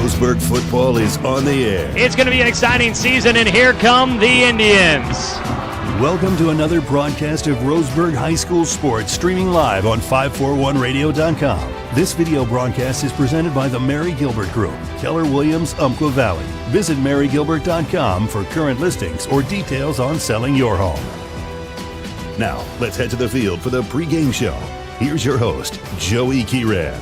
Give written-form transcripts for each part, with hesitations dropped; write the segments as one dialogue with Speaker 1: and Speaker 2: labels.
Speaker 1: Roseburg football is on the air.
Speaker 2: It's going to be an exciting season, and here come the Indians.
Speaker 1: Welcome to another broadcast of Roseburg High School sports, streaming live on 541radio.com. This video broadcast is presented by the Mary Gilbert Group, Keller Williams, Umpqua Valley. Visit marygilbert.com for current listings or details on selling your home. Now, let's head to the field for the pregame show. Here's your host, Joey Kiran.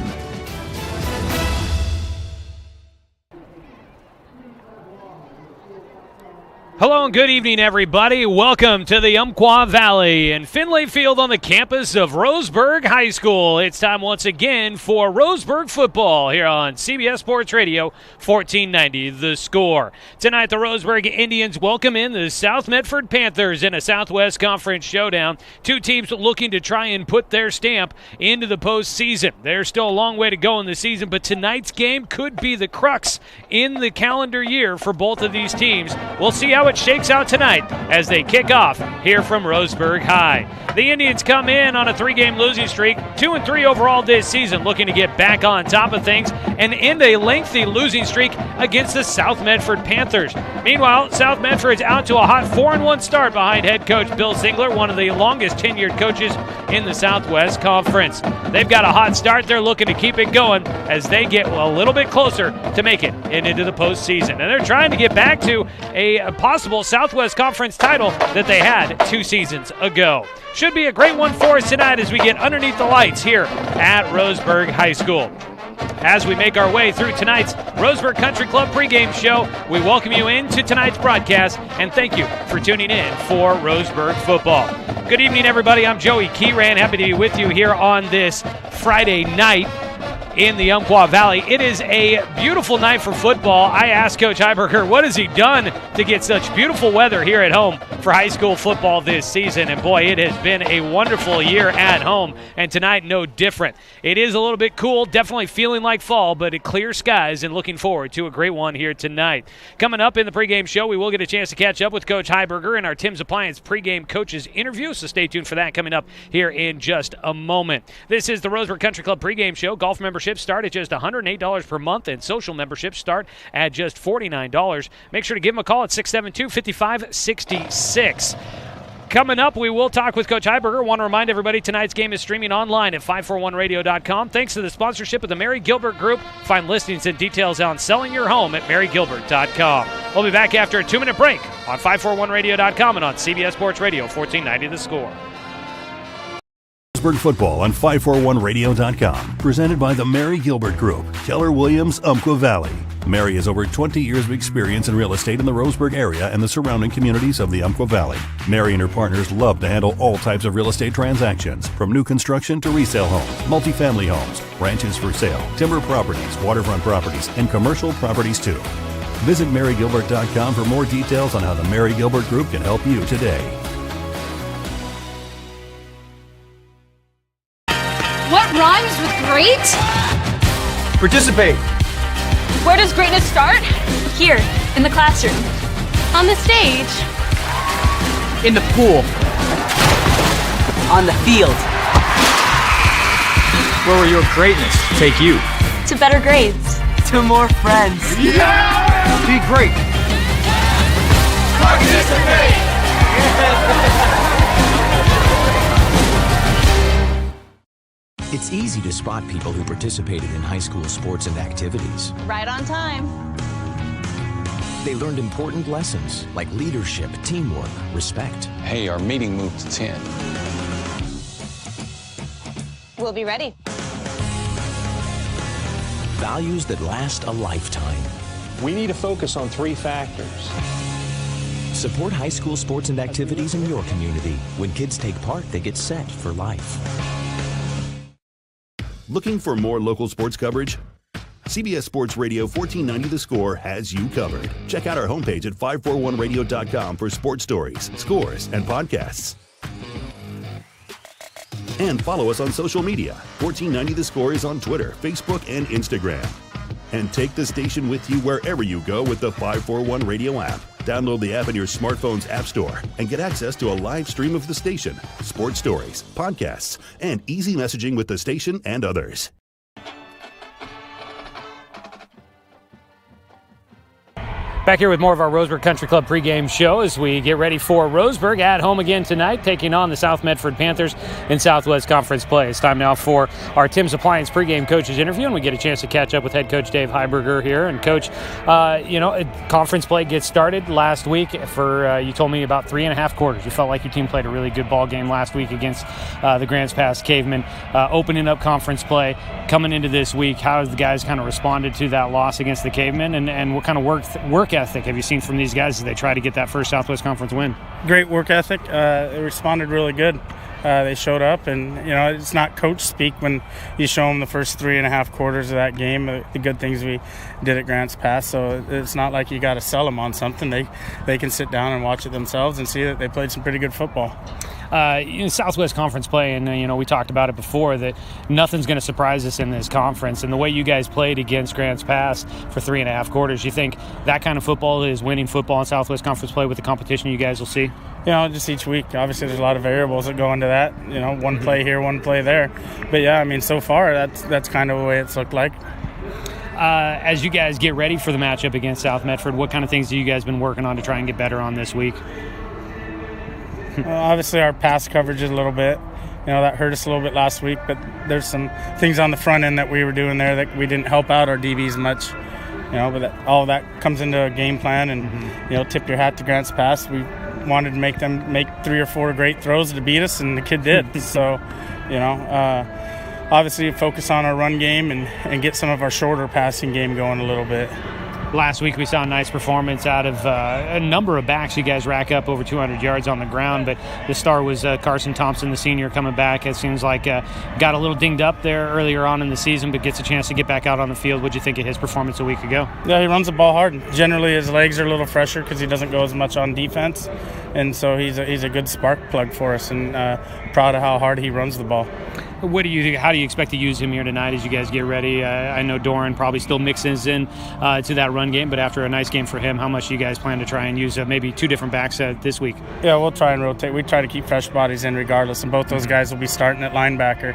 Speaker 2: Hello and good evening, everybody. Welcome to the Umpqua Valley and Finley Field on the campus of Roseburg High School. It's time once again for Roseburg football here on CBS Sports Radio 1490 The Score. Tonight, the Roseburg Indians welcome in the South Medford Panthers in a Southwest Conference showdown. Two teams looking to try and put their stamp into the postseason. There's still a long way to go in the season, but tonight's game could be the crux in the calendar year for both of these teams. We'll see how it shakes out tonight as they kick off here from Roseburg High. The Indians come in on a 3-game losing streak, 2-3 overall this season, looking to get back on top of things and end a lengthy losing streak against the South Medford Panthers. Meanwhile, South Medford's out to a hot 4-1 start behind head coach Bill Zingler, one of the longest tenured coaches in the Southwest Conference. They've got a hot start. They're looking to keep it going as they get a little bit closer to make it into the postseason. And they're trying to get back to a possible Southwest Conference title that they had 2 seasons ago. Should be a great one for us tonight as we get underneath the lights here at Roseburg High School. As we make our way through tonight's Roseburg Country Club pregame show, we welcome you into tonight's broadcast and thank you for tuning in for Roseburg football. Good evening, everybody. I'm Joey Kiran. Happy to be with you here on this Friday night in the Umpqua Valley. It is a beautiful night for football. I asked Coach Heiberger, what has he done to get such beautiful weather here at home for high school football this season? And boy, it has been a wonderful year at home, and tonight no different. It is a little bit cool, definitely feeling like fall, but clear skies, and looking forward to a great one here tonight. Coming up in the pregame show, we will get a chance to catch up with Coach Heiberger in our Tim's Appliance pregame coaches interview, so stay tuned for that coming up here in just a moment. This is the Roseburg Country Club pregame show. Golf memberships start at just $108 per month, and social memberships start at just $49. Make sure to give them a call at 672-5566. Coming up, we will talk with Coach Heiberger. Want to remind everybody tonight's game is streaming online at 541radio.com. Thanks to the sponsorship of the Mary Gilbert Group. Find listings and details on selling your home at marygilbert.com. We'll be back after a 2-minute break on 541radio.com and on CBS Sports Radio 1490 The Score.
Speaker 1: Roseburg football on 541radio.com. Presented by the Mary Gilbert Group, Keller Williams, Umpqua Valley. Mary has over 20 years of experience in real estate in the Roseburg area and the surrounding communities of the Umpqua Valley. Mary and her partners love to handle all types of real estate transactions, from new construction to resale homes, multifamily homes, ranches for sale, timber properties, waterfront properties, and commercial properties too. Visit marygilbert.com for more details on how the Mary Gilbert Group can help you today.
Speaker 3: What rhymes with great?
Speaker 4: Participate.
Speaker 3: Where does greatness start? Here, in the classroom. On the stage.
Speaker 4: In the pool. On the field. Where will your greatness take you?
Speaker 3: To better grades.
Speaker 4: To more friends. Yeah! Be great. Participate!
Speaker 5: It's easy to spot people who participated in high school sports and activities.
Speaker 3: Right on time.
Speaker 5: They learned important lessons like leadership, teamwork, respect.
Speaker 6: Hey, our meeting moved to 10.
Speaker 3: We'll be ready.
Speaker 5: Values that last a lifetime.
Speaker 6: We need to focus on 3 factors.
Speaker 5: Support high school sports and activities in your community. When kids take part, they get set for life.
Speaker 1: Looking for more local sports coverage? CBS Sports Radio 1490 The Score has you covered. Check out our homepage at 541radio.com for sports stories, scores, and podcasts. And follow us on social media. 1490 The Score is on Twitter, Facebook, and Instagram. And take the station with you wherever you go with the 541 Radio app. Download the app in your smartphone's app store and get access to a live stream of the station, sports stories, podcasts, and easy messaging with the station and others.
Speaker 2: Back here with more of our Roseburg Country Club pregame show as we get ready for Roseburg at home again tonight, taking on the South Medford Panthers in Southwest Conference play. It's time now for our Tim's Appliance pregame coaches interview, and we get a chance to catch up with head coach Dave Heiberger here. And coach, conference play gets started last week for, you told me, about 3.5 quarters. You felt like your team played a really good ball game last week against the Grants Pass Cavemen, opening up conference play. Coming into this week, how have the guys kind of responded to that loss against the Cavemen, and what kind of work ethic have you seen from these guys as they try to get that first Southwest Conference win?
Speaker 7: Great work ethic. They responded really good. They showed up, and it's not coach speak when you show them the first 3.5 quarters of that game, the good things we did at Grants Pass. So it's not like you got to sell them on something. They can sit down and watch it themselves and see that they played some pretty good football.
Speaker 2: In Southwest Conference play, and we talked about it before, that nothing's going to surprise us in this conference. And the way you guys played against Grants Pass for 3.5 quarters, you think that kind of football is winning football in Southwest Conference play with the competition you guys will see?
Speaker 7: Just each week. Obviously, there's a lot of variables that go into that. One play here, one play there. But so far that's kind of the way it's looked like.
Speaker 2: As you guys get ready for the matchup against South Medford, what kind of things have you guys been working on to try and get better on this week?
Speaker 7: Obviously, our pass coverage is a little bit. That hurt us a little bit last week, but there's some things on the front end that we were doing there that we didn't help out our DBs much. But all of that comes into a game plan, and tip your hat to Grants Pass. We wanted to make them make 3 or 4 great throws to beat us, and the kid did. So, obviously focus on our run game and get some of our shorter passing game going a little bit.
Speaker 2: Last week we saw a nice performance out of a number of backs. You guys rack up over 200 yards on the ground, but the star was Carson Thompson, the senior, coming back. It seems like got a little dinged up there earlier on in the season, but gets a chance to get back out on the field. What'd you think of his performance a week ago?
Speaker 7: Yeah, he runs the ball hard. Generally, his legs are a little fresher because he doesn't go as much on defense, and so he's a good spark plug for us, and proud of how hard he runs the ball.
Speaker 2: How do you expect to use him here tonight as you guys get ready? I know Doran probably still mixes in to that run game, but after a nice game for him, how much do you guys plan to try and use maybe 2 different backs this week?
Speaker 7: Yeah, we'll try and rotate. We try to keep fresh bodies in regardless, and both those guys will be starting at linebacker.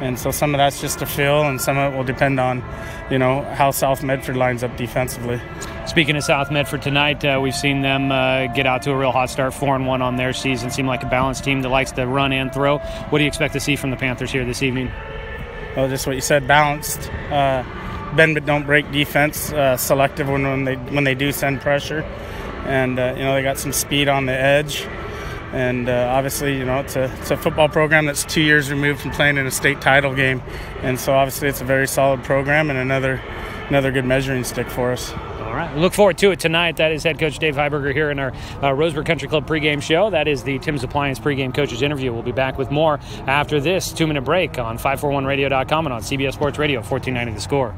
Speaker 7: And so some of that's just a feel, and some of it will depend on, how South Medford lines up defensively.
Speaker 2: Speaking of South Medford tonight, we've seen them get out to a real hot start, 4-1 on their season. Seem like a balanced team that likes to run and throw. What do you expect to see from the Panthers here this evening?
Speaker 7: Well, just what you said, balanced. Bend but don't break defense, selective when they do send pressure. And, they got some speed on the edge. And obviously, it's a football program that's 2 years removed from playing in a state title game. And so obviously it's a very solid program and another good measuring stick for us.
Speaker 2: All right. Look forward to it tonight. That is head coach Dave Heiberger here in our Roseburg Country Club pregame show. That is the Tim's Appliance pregame coaches interview. We'll be back with more after this 2-minute break on 541radio.com and on CBS Sports Radio, 1490 The Score.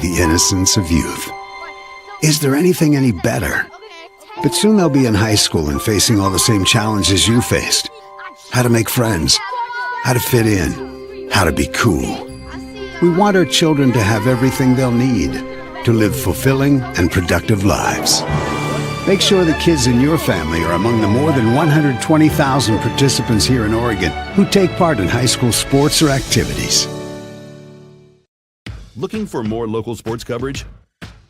Speaker 8: The innocence of youth. Is there anything any better? But soon they'll be in high school and facing all the same challenges you faced. How to make friends, how to fit in, how to be cool. We want our children to have everything they'll need to live fulfilling and productive lives. Make sure the kids in your family are among the more than 120,000 participants here in Oregon who take part in high school sports or activities.
Speaker 1: Looking for more local sports coverage?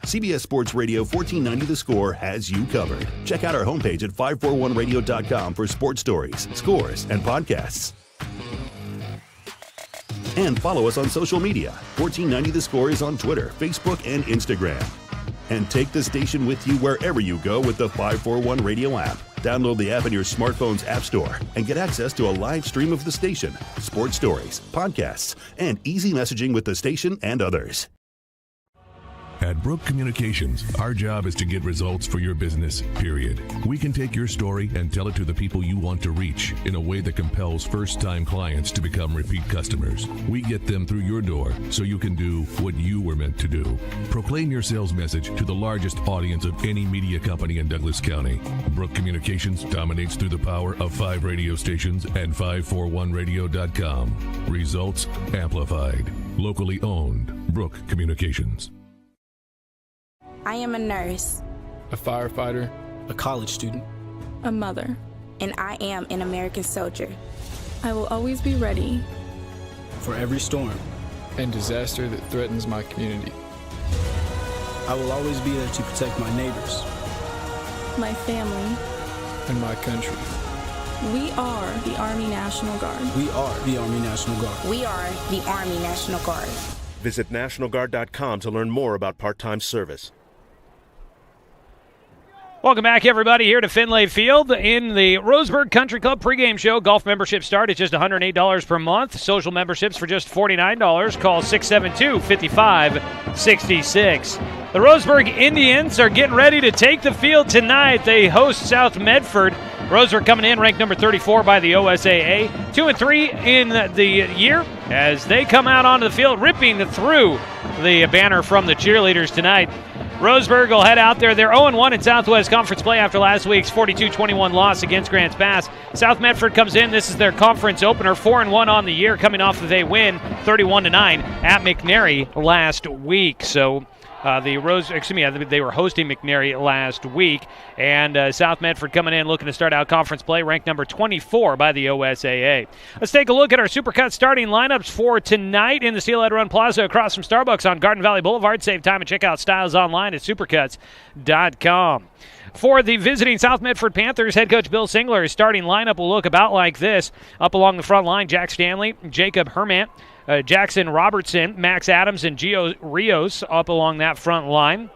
Speaker 1: CBS Sports Radio 1490 The Score has you covered. Check out our homepage at 541radio.com for sports stories, scores, and podcasts. And follow us on social media. 1490 The Score is on Twitter, Facebook, and Instagram. And take the station with you wherever you go with the 541 Radio app. Download the app in your smartphone's app store and get access to a live stream of the station, sports stories, podcasts, and easy messaging with the station and others.
Speaker 9: At Brooke Communications, our job is to get results for your business, period. We can take your story and tell it to the people you want to reach in a way that compels first-time clients to become repeat customers. We get them through your door so you can do what you were meant to do. Proclaim your sales message to the largest audience of any media company in Douglas County. Brooke Communications dominates through the power of 5 radio stations and 541radio.com. Results amplified. Locally owned. Brooke Communications.
Speaker 10: I am a nurse,
Speaker 11: a firefighter,
Speaker 12: a college student,
Speaker 10: a mother, and I am an American soldier.
Speaker 13: I will always be ready
Speaker 12: for every storm
Speaker 11: and disaster that threatens my community. I will always be there to protect my neighbors,
Speaker 13: my family,
Speaker 11: and my country.
Speaker 13: We are the Army National Guard.
Speaker 11: We are the Army National Guard.
Speaker 10: We are the Army National Guard.
Speaker 12: Visit nationalguard.com to learn more about part-time service.
Speaker 2: Welcome back, everybody, here to Finlay Field in the Roseburg Country Club pregame show. Golf memberships start at just $108 per month. Social memberships for just $49. Call 672-5566. The Roseburg Indians are getting ready to take the field tonight. They host South Medford. Roseburg coming in ranked number 34 by the OSAA. 2-3 in the year as they come out onto the field, ripping through the banner from the cheerleaders tonight. Roseburg will head out there. They're 0-1 in Southwest Conference play after last week's 42-21 loss against Grants Pass. South Medford comes in. This is their conference opener, 4-1 on the year, coming off of a win 31-9 at McNary last week. So they were hosting McNary last week, and South Medford coming in looking to start out conference play, ranked number 24 by the OSAA. Let's take a look at our Supercut starting lineups for tonight in the Steelhead Run Plaza across from Starbucks on Garden Valley Boulevard. Save time and check out styles online at supercuts.com. For the visiting South Medford Panthers, head coach Bill Singler's starting lineup will look about like this. Up along the front line, Jack Stanley, Jacob Hermit, Jackson Robertson, Max Adams, and Gio Rios up along that front line.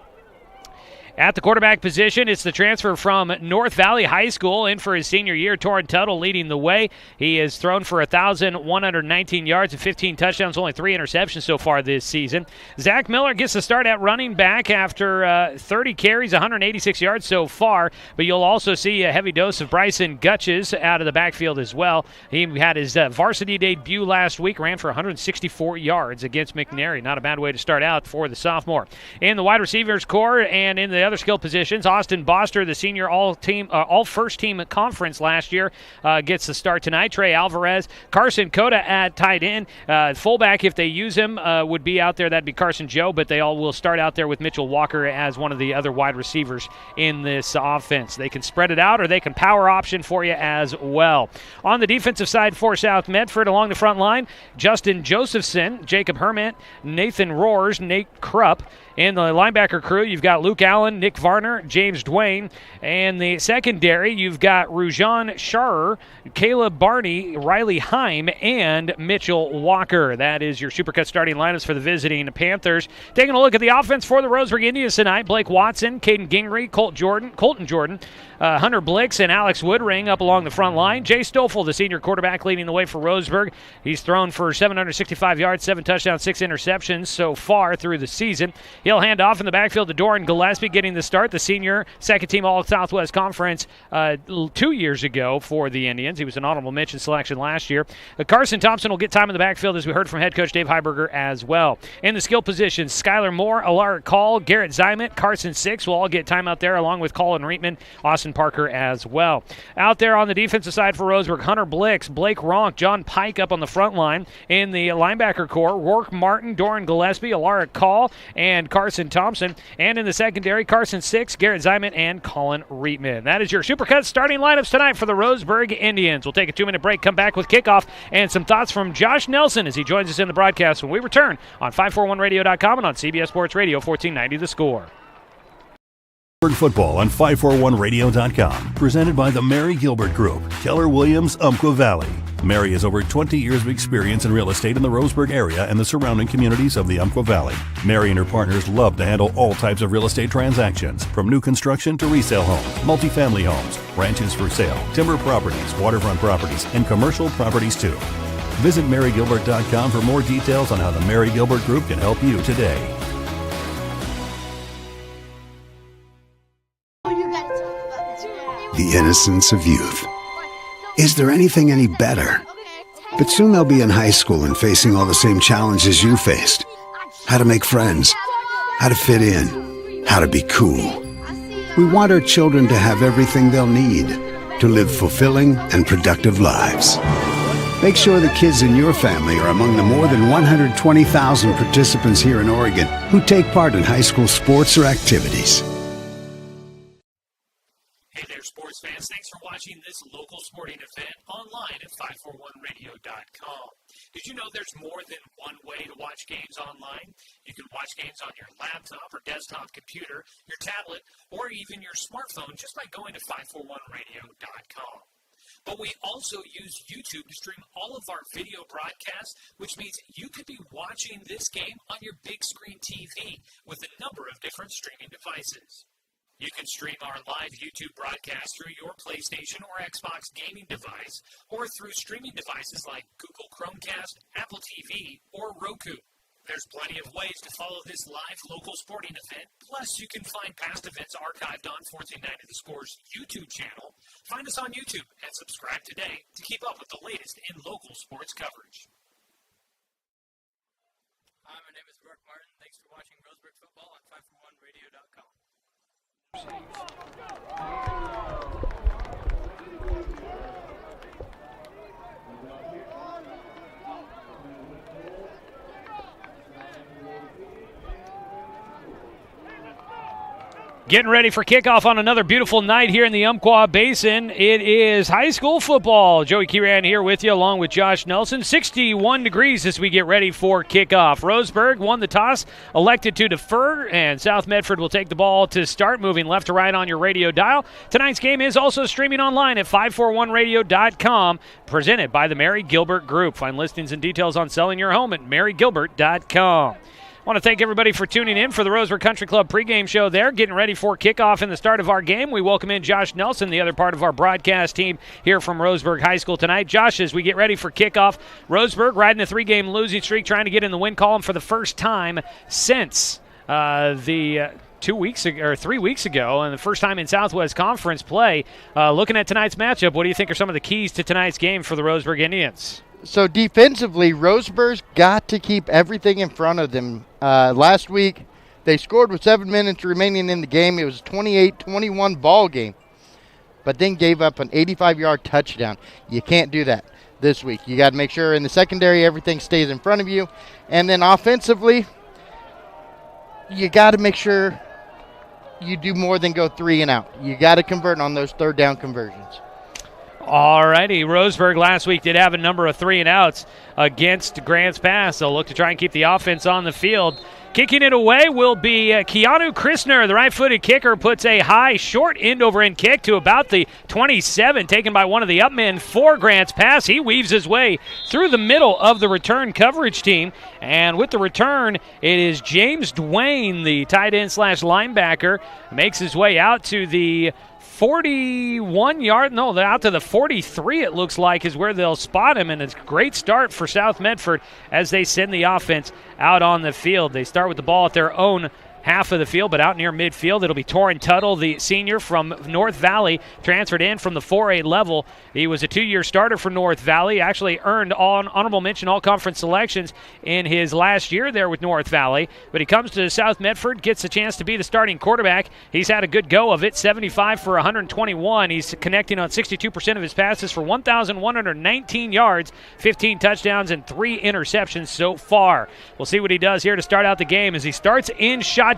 Speaker 2: At the quarterback position, it's the transfer from North Valley High School in for his senior year. Torrin Tuttle leading the way. He has thrown for 1,119 yards and 15 touchdowns, only 3 interceptions so far this season. Zach Miller gets the start at running back after 30 carries, 186 yards so far. But you'll also see a heavy dose of Bryson Gutches out of the backfield as well. He had his varsity debut last week, ran for 164 yards against McNary. Not a bad way to start out for the sophomore. In the wide receivers core and in the other skill positions, Austin Boster, the senior all first team conference last year, gets the start tonight. Trey Alvarez, Carson Coda at tight end. Fullback, if they use him, would be out there. That'd be Carson Joe, but they all will start out there with Mitchell Walker as one of the other wide receivers in this offense. They can spread it out or they can power option for you as well. On the defensive side for South Medford, along the front line, Justin Josephson, Jacob Hermit, Nathan Roars, Nate Krupp. In the linebacker crew, you've got Luke Allen, Nick Varner, James Duane. And the secondary, you've got Rouge, Sharor, Kayla, Barney, Riley Haim, and Mitchell Walker. That is your Supercut starting lineups for the visiting Panthers. Taking a look at the offense for the Roseburg Indians tonight, Blake Watson, Kaden Gingrey, Colton Jordan, Hunter Blix, and Alex Woodring up along the front line. Jay Stoffel, the senior quarterback, leading the way for Roseburg. He's thrown for 765 yards, 7 touchdowns, 6 interceptions so far through the season. He'll hand off in the backfield to Doran Gillespie, getting the start, the senior, second-team All-Southwest Conference 2 years ago for the Indians. He was an honorable mention selection last year. Carson Thompson will get time in the backfield, as we heard from head coach Dave Heiberger as well. In the skill positions, Skylar Moore, Lara Call, Garrett Zyment, Carson Six will all get time out there, along with Colin Reitman, Austin Parker as well. Out there on the defensive side for Roseburg, Hunter Blix, Blake Ronk, John Pike up on the front line. In the linebacker core, Rourke Martin, Doran Gillespie, Lara Call, and Carson Thompson. And in the secondary, Carson Six, Garrett Zyment, and Colin Reitman. That is your Supercut starting lineups tonight for the Roseburg Indians. We'll take a 2-minute break, come back with kickoff and some thoughts from Josh Nelson as he joins us in the broadcast when we return on 541radio.com and on CBS Sports Radio 1490 The Score.
Speaker 1: Football on 541radio.com. Presented by the Mary Gilbert Group, Keller Williams, Umpqua Valley. Mary has over 20 years of experience in real estate in the Roseburg area and the surrounding communities of the Umpqua Valley. Mary and her partners love to handle all types of real estate transactions, from new construction to resale homes, multifamily homes, ranches for sale, timber properties, waterfront properties, and commercial properties too. Visit marygilbert.com for more details on how the Mary Gilbert Group can help you today.
Speaker 8: The innocence of youth. Is there anything any better? But soon they'll be in high school and facing all the same challenges you faced. How to make friends, how to fit in, how to be cool. We want our children to have everything they'll need to live fulfilling and productive lives. Make sure the kids in your family are among the more than 120,000 participants here in Oregon who take part in high school sports or activities.
Speaker 2: Hey there, sports fans. Thanks for watching this local sporting event online at 541radio.com. Did you know there's more than one way to watch games online? You can watch games on your laptop or desktop computer, your tablet, or even your smartphone just by going to 541radio.com. But we also use YouTube to stream all of our video broadcasts, which means you could be watching this game on your big screen TV with a number of different streaming devices. You can stream our live YouTube broadcast through your PlayStation or Xbox gaming device, or through streaming devices like Google Chromecast, Apple TV, or Roku. There's plenty of ways to follow this live local sporting event. Plus, you can find past events archived on 1490 The Score's YouTube channel. Find us on YouTube and subscribe today to keep up with the latest in local sports coverage.
Speaker 14: Hi, my name is Mark Martin. Thanks for watching Roseburg Football on 541radio.com.
Speaker 2: Getting ready for kickoff on another beautiful night here in the Umpqua Basin. It is high school football. Joey Kieran here with you along with Josh Nelson. 61 degrees as we get ready for kickoff. Roseburg won the toss, elected to defer, and South Medford will take the ball to start, moving left to right on your radio dial. Tonight's game is also streaming online at 541radio.com, presented by the Mary Gilbert Group. Find listings and details on selling your home at marygilbert.com. I want to thank everybody for tuning in for the Roseburg Country Club pregame show there, getting ready for kickoff in the start of our game. We welcome in Josh Nelson, the other part of our broadcast team here from Roseburg High School tonight. Josh, as we get ready for kickoff, Roseburg riding a 3-game losing streak, trying to get in the win column for the first time since the 3 weeks ago, and the first time in Southwest Conference play. Looking at tonight's matchup, what do you think are some of the keys to tonight's game for the Roseburg Indians?
Speaker 15: So defensively, Roseburg's got to keep everything in front of them. Last week, they scored with 7 minutes remaining in the game. It was a 28-21 ball game, but then gave up an 85-yard touchdown. You can't do that this week. You got to make sure in the secondary everything stays in front of you. And then offensively, you got to make sure you do more than go 3 and out. You got to convert on those third down conversions.
Speaker 2: All righty, Roseburg last week did have a number of 3 and outs against Grants Pass. They'll look to try and keep the offense on the field. Kicking it away will be Keanu Christner. The right-footed kicker puts a high, short end-over-end kick to about the 27, taken by one of the upmen for Grants Pass. He weaves his way through the middle of the return coverage team, and with the return, it is James Duane, the tight end / linebacker, makes his way out to the 41-yard, out to the 43, it looks like, is where they'll spot him, and it's a great start for South Medford as they send the offense out on the field. They start with the ball at their own half of the field, but out near midfield, it'll be Doran Tuttle, the senior from North Valley, transferred in from the 4A level. He was a 2-year starter for North Valley, actually earned honorable mention all-conference selections in his last year there with North Valley, but he comes to South Medford, gets a chance to be the starting quarterback. He's had a good go of it, 75 for 121. He's connecting on 62% of his passes for 1,119 yards, 15 touchdowns, and 3 interceptions so far. We'll see what he does here to start out the game as he starts in shotgun.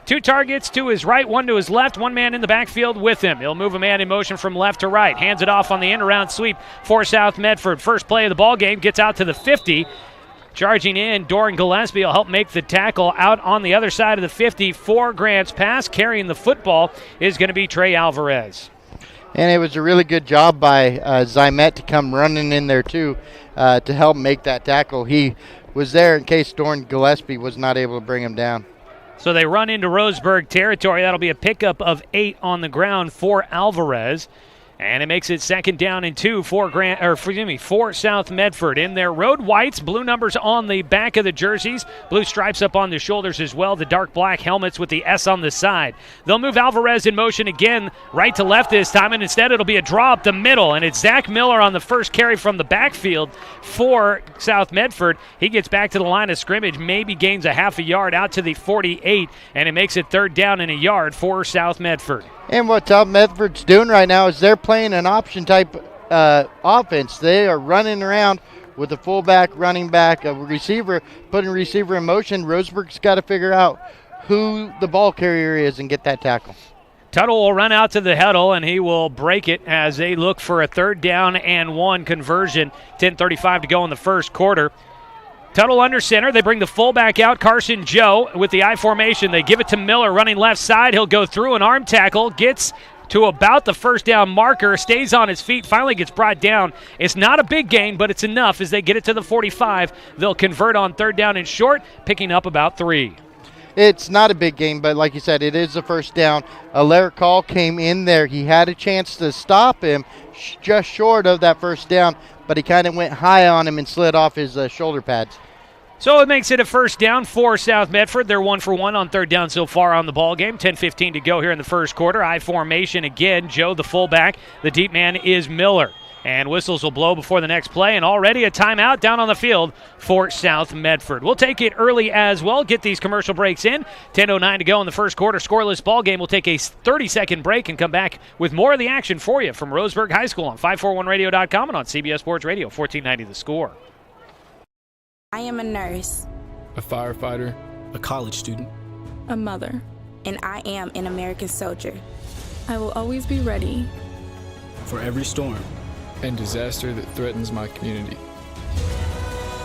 Speaker 2: 2 targets to his right, 1 to his left, 1 man in the backfield with him. He'll move a man in motion from left to right. Hands it off on the end-around sweep for South Medford. First play of the ball game, gets out to the 50. Charging in, Doran Gillespie will help make the tackle out on the other side of the 50 for Grants Pass. Carrying the football is going to be Trey Alvarez.
Speaker 15: And it was a really good job by Zymet to come running in there, too, to help make that tackle. He was there in case Doran Gillespie was not able to bring him down.
Speaker 2: So they run into Roseburg territory. That'll be a pickup of 8 on the ground for Alvarez. And it makes it 2nd down and 2 for South Medford. In their road whites, blue numbers on the back of the jerseys, blue stripes up on the shoulders as well, the dark black helmets with the S on the side. They'll move Alvarez in motion again, right to left this time, and instead it'll be a draw up the middle, and it's Zach Miller on the first carry from the backfield for South Medford. He gets back to the line of scrimmage, maybe gains a half a yard out to the 48, and it makes it 3rd down and a yard for South Medford.
Speaker 15: And what South Medford's doing right now is they're playing an option type offense. They are running around with a fullback, running back, a receiver, putting a receiver in motion. Roseburg's got to figure out who the ball carrier is and get that tackle.
Speaker 2: Tuttle will run out to the huddle, and he will break it as they look for a 3rd down and 1 conversion. 10:35 to go in the first quarter. Tuttle under center. They bring the fullback out, Carson Joe, with the I formation. They give it to Miller running left side. He'll go through an arm tackle, gets to about the 1st down marker, stays on his feet, finally gets brought down. It's not a big gain, but it's enough as they get it to the 45. They'll convert on 3rd down and short, picking up about 3.
Speaker 15: It's not a big game, but like you said, it is the 1st down. Lara Call came in there. He had a chance to stop him just short of that 1st down, but he kind of went high on him and slid off his shoulder pads.
Speaker 2: So it makes it a 1st down for South Medford. They're 1 for 1 on 3rd down so far on the ball game. 10:15 to go here in the first quarter. I formation again. Joe, the fullback. The deep man is Miller. And whistles will blow before the next play, and already a timeout down on the field for South Medford. We'll take it early as well, get these commercial breaks in. 10:09 to go in the first quarter. Scoreless ball game. We'll take a 30-second break and come back with more of the action for you from Roseburg High School on 541radio.com and on CBS Sports Radio, 1490 The Score.
Speaker 10: I am a nurse,
Speaker 11: a firefighter, a college student,
Speaker 13: a mother,
Speaker 10: and I am an American soldier.
Speaker 13: I will always be ready
Speaker 11: for every storm
Speaker 14: and disaster that threatens my community.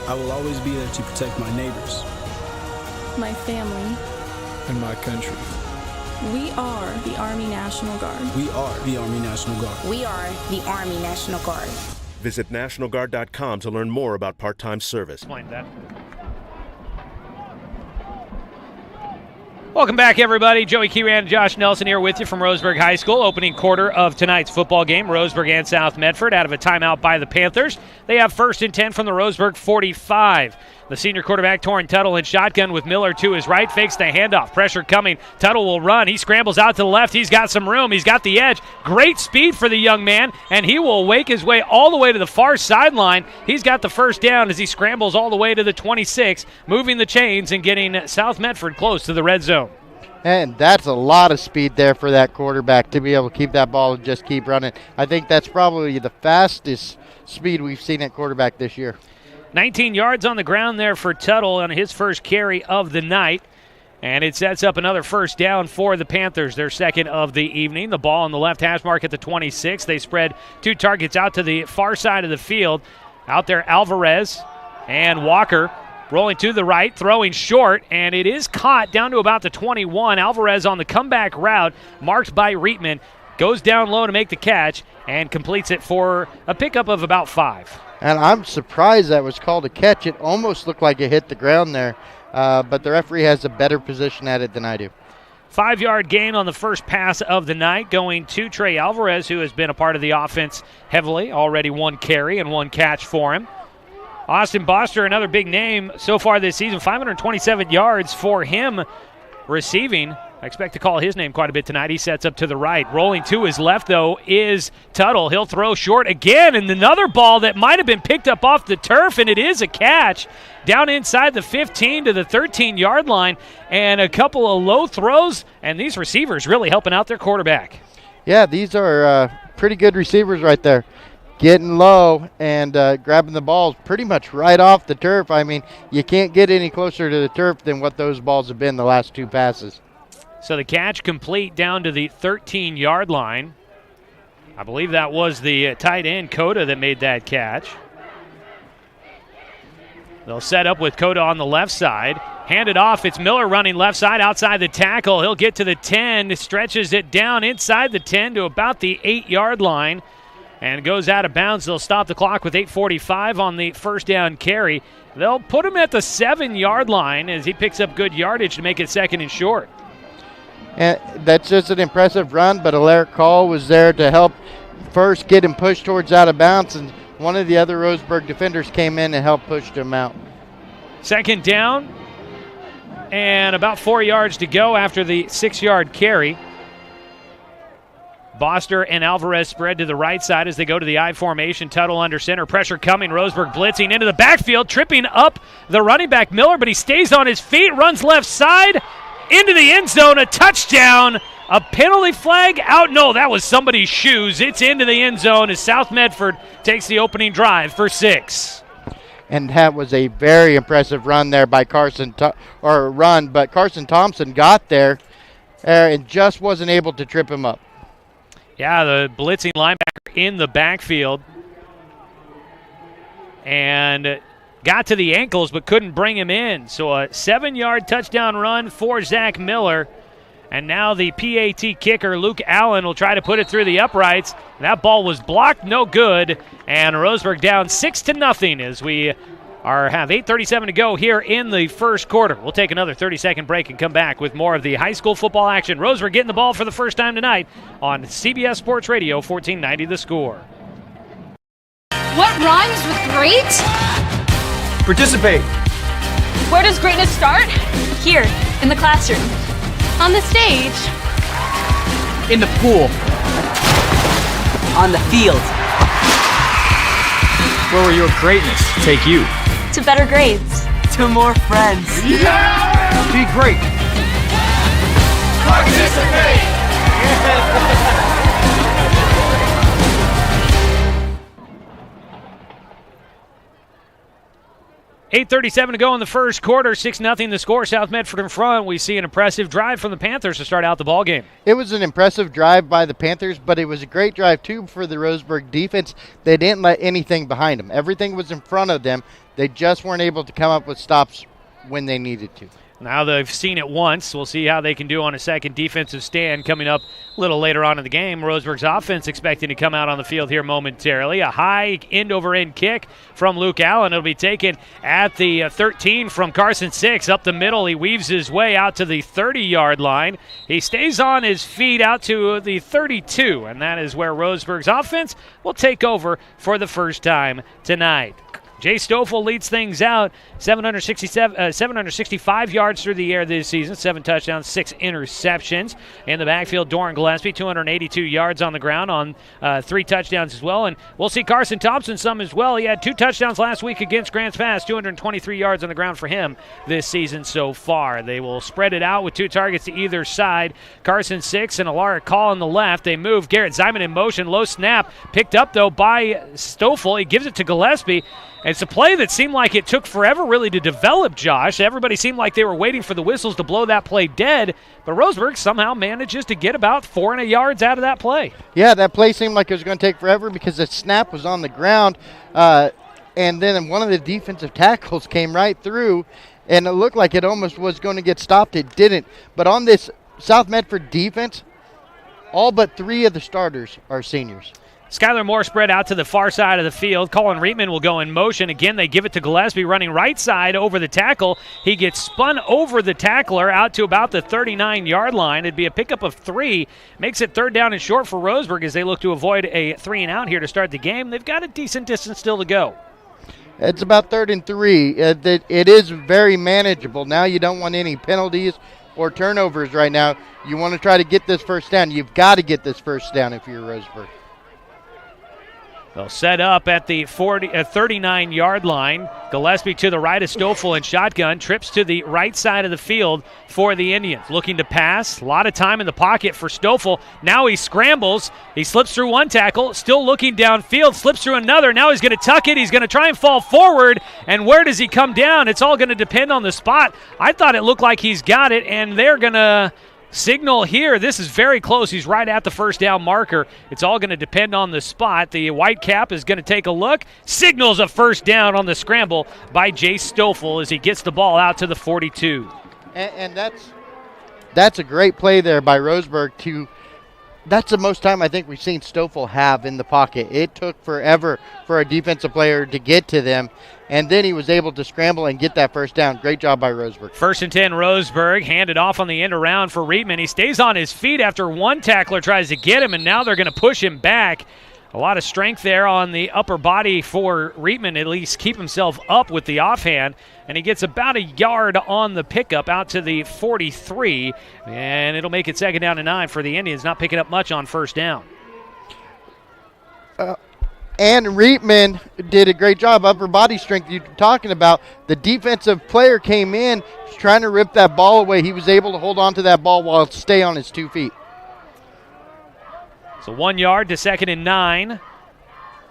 Speaker 11: I will always be there to protect my neighbors,
Speaker 13: my family,
Speaker 14: and my country.
Speaker 13: We are the Army National Guard.
Speaker 11: We are the Army National Guard.
Speaker 10: We are the Army National Guard.
Speaker 12: Visit nationalguard.com to learn more about part-time service.
Speaker 2: Explain that. Welcome back, everybody. Joey Kieran and Josh Nelson here with you from Roseburg High School. Opening quarter of tonight's football game. Roseburg and South Medford out of a timeout by the Panthers. They have 1st and 10 from the Roseburg 45. The senior quarterback, Doran Tuttle, in shotgun with Miller to his right. Fakes the handoff. Pressure coming. Tuttle will run. He scrambles out to the left. He's got some room. He's got the edge. Great speed for the young man, and he will wake his way all the way to the far sideline. He's got the 1st down as he scrambles all the way to the 26, moving the chains and getting South Medford close to the red zone.
Speaker 15: And that's a lot of speed there for that quarterback to be able to keep that ball and just keep running. I think that's probably the fastest speed we've seen at quarterback this year.
Speaker 2: 19 yards on the ground there for Tuttle on his first carry of the night. And it sets up another 1st down for the Panthers, their 2nd of the evening. The ball on the left hash mark at the 26. They spread 2 targets out to the far side of the field. Out there, Alvarez and Walker rolling to the right, throwing short, and it is caught down to about the 21. Alvarez on the comeback route, marked by Reitman, goes down low to make the catch and completes it for a pickup of about 5.
Speaker 15: And I'm surprised that was called a catch. It almost looked like it hit the ground there, but the referee has a better position at it than I do.
Speaker 2: 5-yard gain on the first pass of the night going to Trey Alvarez, who has been a part of the offense heavily. Already 1 carry and 1 catch for him. Austin Boster, another big name so far this season, 527 yards for him receiving. I expect to call his name quite a bit tonight. He sets up to the right. Rolling to his left, though, is Tuttle. He'll throw short again, and another ball that might have been picked up off the turf, and it is a catch down inside the 15 to the 13-yard line, and a couple of low throws, and these receivers really helping out their quarterback.
Speaker 15: Yeah, these are pretty good receivers right there. Getting low and grabbing the balls pretty much right off the turf. I mean, you can't get any closer to the turf than what those balls have been the last 2 passes.
Speaker 2: So the catch complete down to the 13-yard line. I believe that was the tight end, Coda, that made that catch. They'll set up with Coda on the left side. Hand it off. It's Miller running left side outside the tackle. He'll get to the 10, stretches it down inside the 10 to about the 8-yard line, and goes out of bounds. They'll stop the clock with 8:45 on the 1st down carry. They'll put him at the 7-yard line as he picks up good yardage to make it 2nd and short.
Speaker 15: And that's just an impressive run, but Alaric Call was there to help first get him pushed towards out of bounds, and one of the other Roseburg defenders came in and helped push him out.
Speaker 2: 2nd down and about 4 yards to go after the 6-yard carry. Boster and Alvarez spread to the right side as they go to the I formation. Tuttle under center. Pressure coming. Roseburg blitzing into the backfield, tripping up the running back Miller, but he stays on his feet, runs left side into the end zone. A touchdown. A penalty flag out. No, that was somebody's shoes. It's into the end zone as South Medford takes the opening drive for 6.
Speaker 15: And that was a very impressive run there by Carson, but Carson Thompson got there and just wasn't able to trip him up.
Speaker 2: Yeah, the blitzing linebacker in the backfield. And got to the ankles but couldn't bring him in. So a 7-yard touchdown run for Zach Miller. And now the PAT kicker, Luke Allen, will try to put it through the uprights. That ball was blocked, no good. And Roseburg down 6-0 as we have 8:37 to go here in the first quarter. We'll take another 30-second break and come back with more of the high school football action. Roseburg getting the ball for the first time tonight on CBS Sports Radio, 1490 The Score.
Speaker 3: What rhymes with great?
Speaker 4: Participate.
Speaker 3: Where does greatness start? Here, in the classroom. On the stage.
Speaker 4: In the pool. On the field. Where will your greatness take you?
Speaker 3: To better grades.
Speaker 4: To more friends. Yeah! Be great.
Speaker 16: Participate!
Speaker 2: 8:37 to go in the first quarter, 6-0 the score. South Medford in front. We see an impressive drive from the Panthers to start out the ball game.
Speaker 15: It was an impressive drive by the Panthers, but it was a great drive too for the Roseburg defense. They didn't let anything behind them. Everything was in front of them. They just weren't able to come up with stops when they needed to.
Speaker 2: Now they've seen it once. We'll see how they can do on a second defensive stand coming up a little later on in the game. Roseburg's offense expecting to come out on the field here momentarily. A high end-over-end kick from Luke Allen. It'll be taken at the 13 from Carson 6. Up the middle, he weaves his way out to the 30-yard line. He stays on his feet out to the 32, and that is where Roseburg's offense will take over for the first time tonight. Jay Stoffel leads things out, 765 yards through the air this season, 7 touchdowns, 6 interceptions. In the backfield, Doran Gillespie, 282 yards on the ground on 3 touchdowns as well. And we'll see Carson Thompson some as well. He had 2 touchdowns last week against Grants Pass, 223 yards on the ground for him this season so far. They will spread it out with 2 targets to either side. Carson 6 and a Lara call on the left. They move. Garrett Zyman in motion, low snap, picked up though by Stoffel. He gives it to Gillespie. It's a play that seemed like it took forever really to develop, Josh. Everybody seemed like they were waiting for the whistles to blow that play dead, but Roseburg somehow manages to get about 4 yards out of that play.
Speaker 15: Yeah, that play seemed like it was going to take forever because the snap was on the ground, and then one of the defensive tackles came right through, and it looked like it almost was going to get stopped. It didn't. But on this South Medford defense, all but 3 of the starters are seniors.
Speaker 2: Skylar Moore spread out to the far side of the field. Colin Reitman will go in motion. Again, they give it to Gillespie running right side over the tackle. He gets spun over the tackler out to about the 39-yard line. It'd be a pickup of 3. Makes it 3rd down and short for Roseburg as they look to avoid a 3-and-out here to start the game. They've got a decent distance still to go.
Speaker 15: It's about 3rd and 3. It is very manageable. Now you don't want any penalties or turnovers right now. You want to try to get this first down. You've got to get this first down if you're Roseburg.
Speaker 2: They'll set up at the 39-yard line. Gillespie to the right of Stoffel in shotgun. Trips to the right side of the field for the Indians. Looking to pass. A lot of time in the pocket for Stoffel. Now he scrambles. He slips through one tackle. Still looking downfield. Slips through another. Now he's going to tuck it. He's going to try and fall forward. And where does he come down? It's all going to depend on the spot. I thought it looked like he's got it, and they're going to signal here. This is very close. He's right at the first down marker. It's all going to depend on the spot. The white cap is going to take a look. Signals a first down on the scramble by Jay Stoffel as he gets the ball out to the 42.
Speaker 15: And that's a great play there by Roseburg. That's the most time I think we've seen Stoffel have in the pocket. It took forever for a defensive player to get to them, and then he was able to scramble and get that first down. Great job by Roseburg.
Speaker 2: 1st and 10, Roseburg. Handed off on the end around for Reitman. He stays on his feet after one tackler tries to get him, and now they're going to push him back. A lot of strength there on the upper body for Reitman, at least keep himself up with the offhand. And he gets about a yard on the pickup out to the 43. And it'll make it 2nd down and 9 for the Indians, not picking up much on first down.
Speaker 15: And Reitman did a great job. Upper body strength you're talking about. The defensive player came in trying to rip that ball away. He was able to hold on to that ball while stay on his 2 feet.
Speaker 2: So 1 yard to 2nd and 9.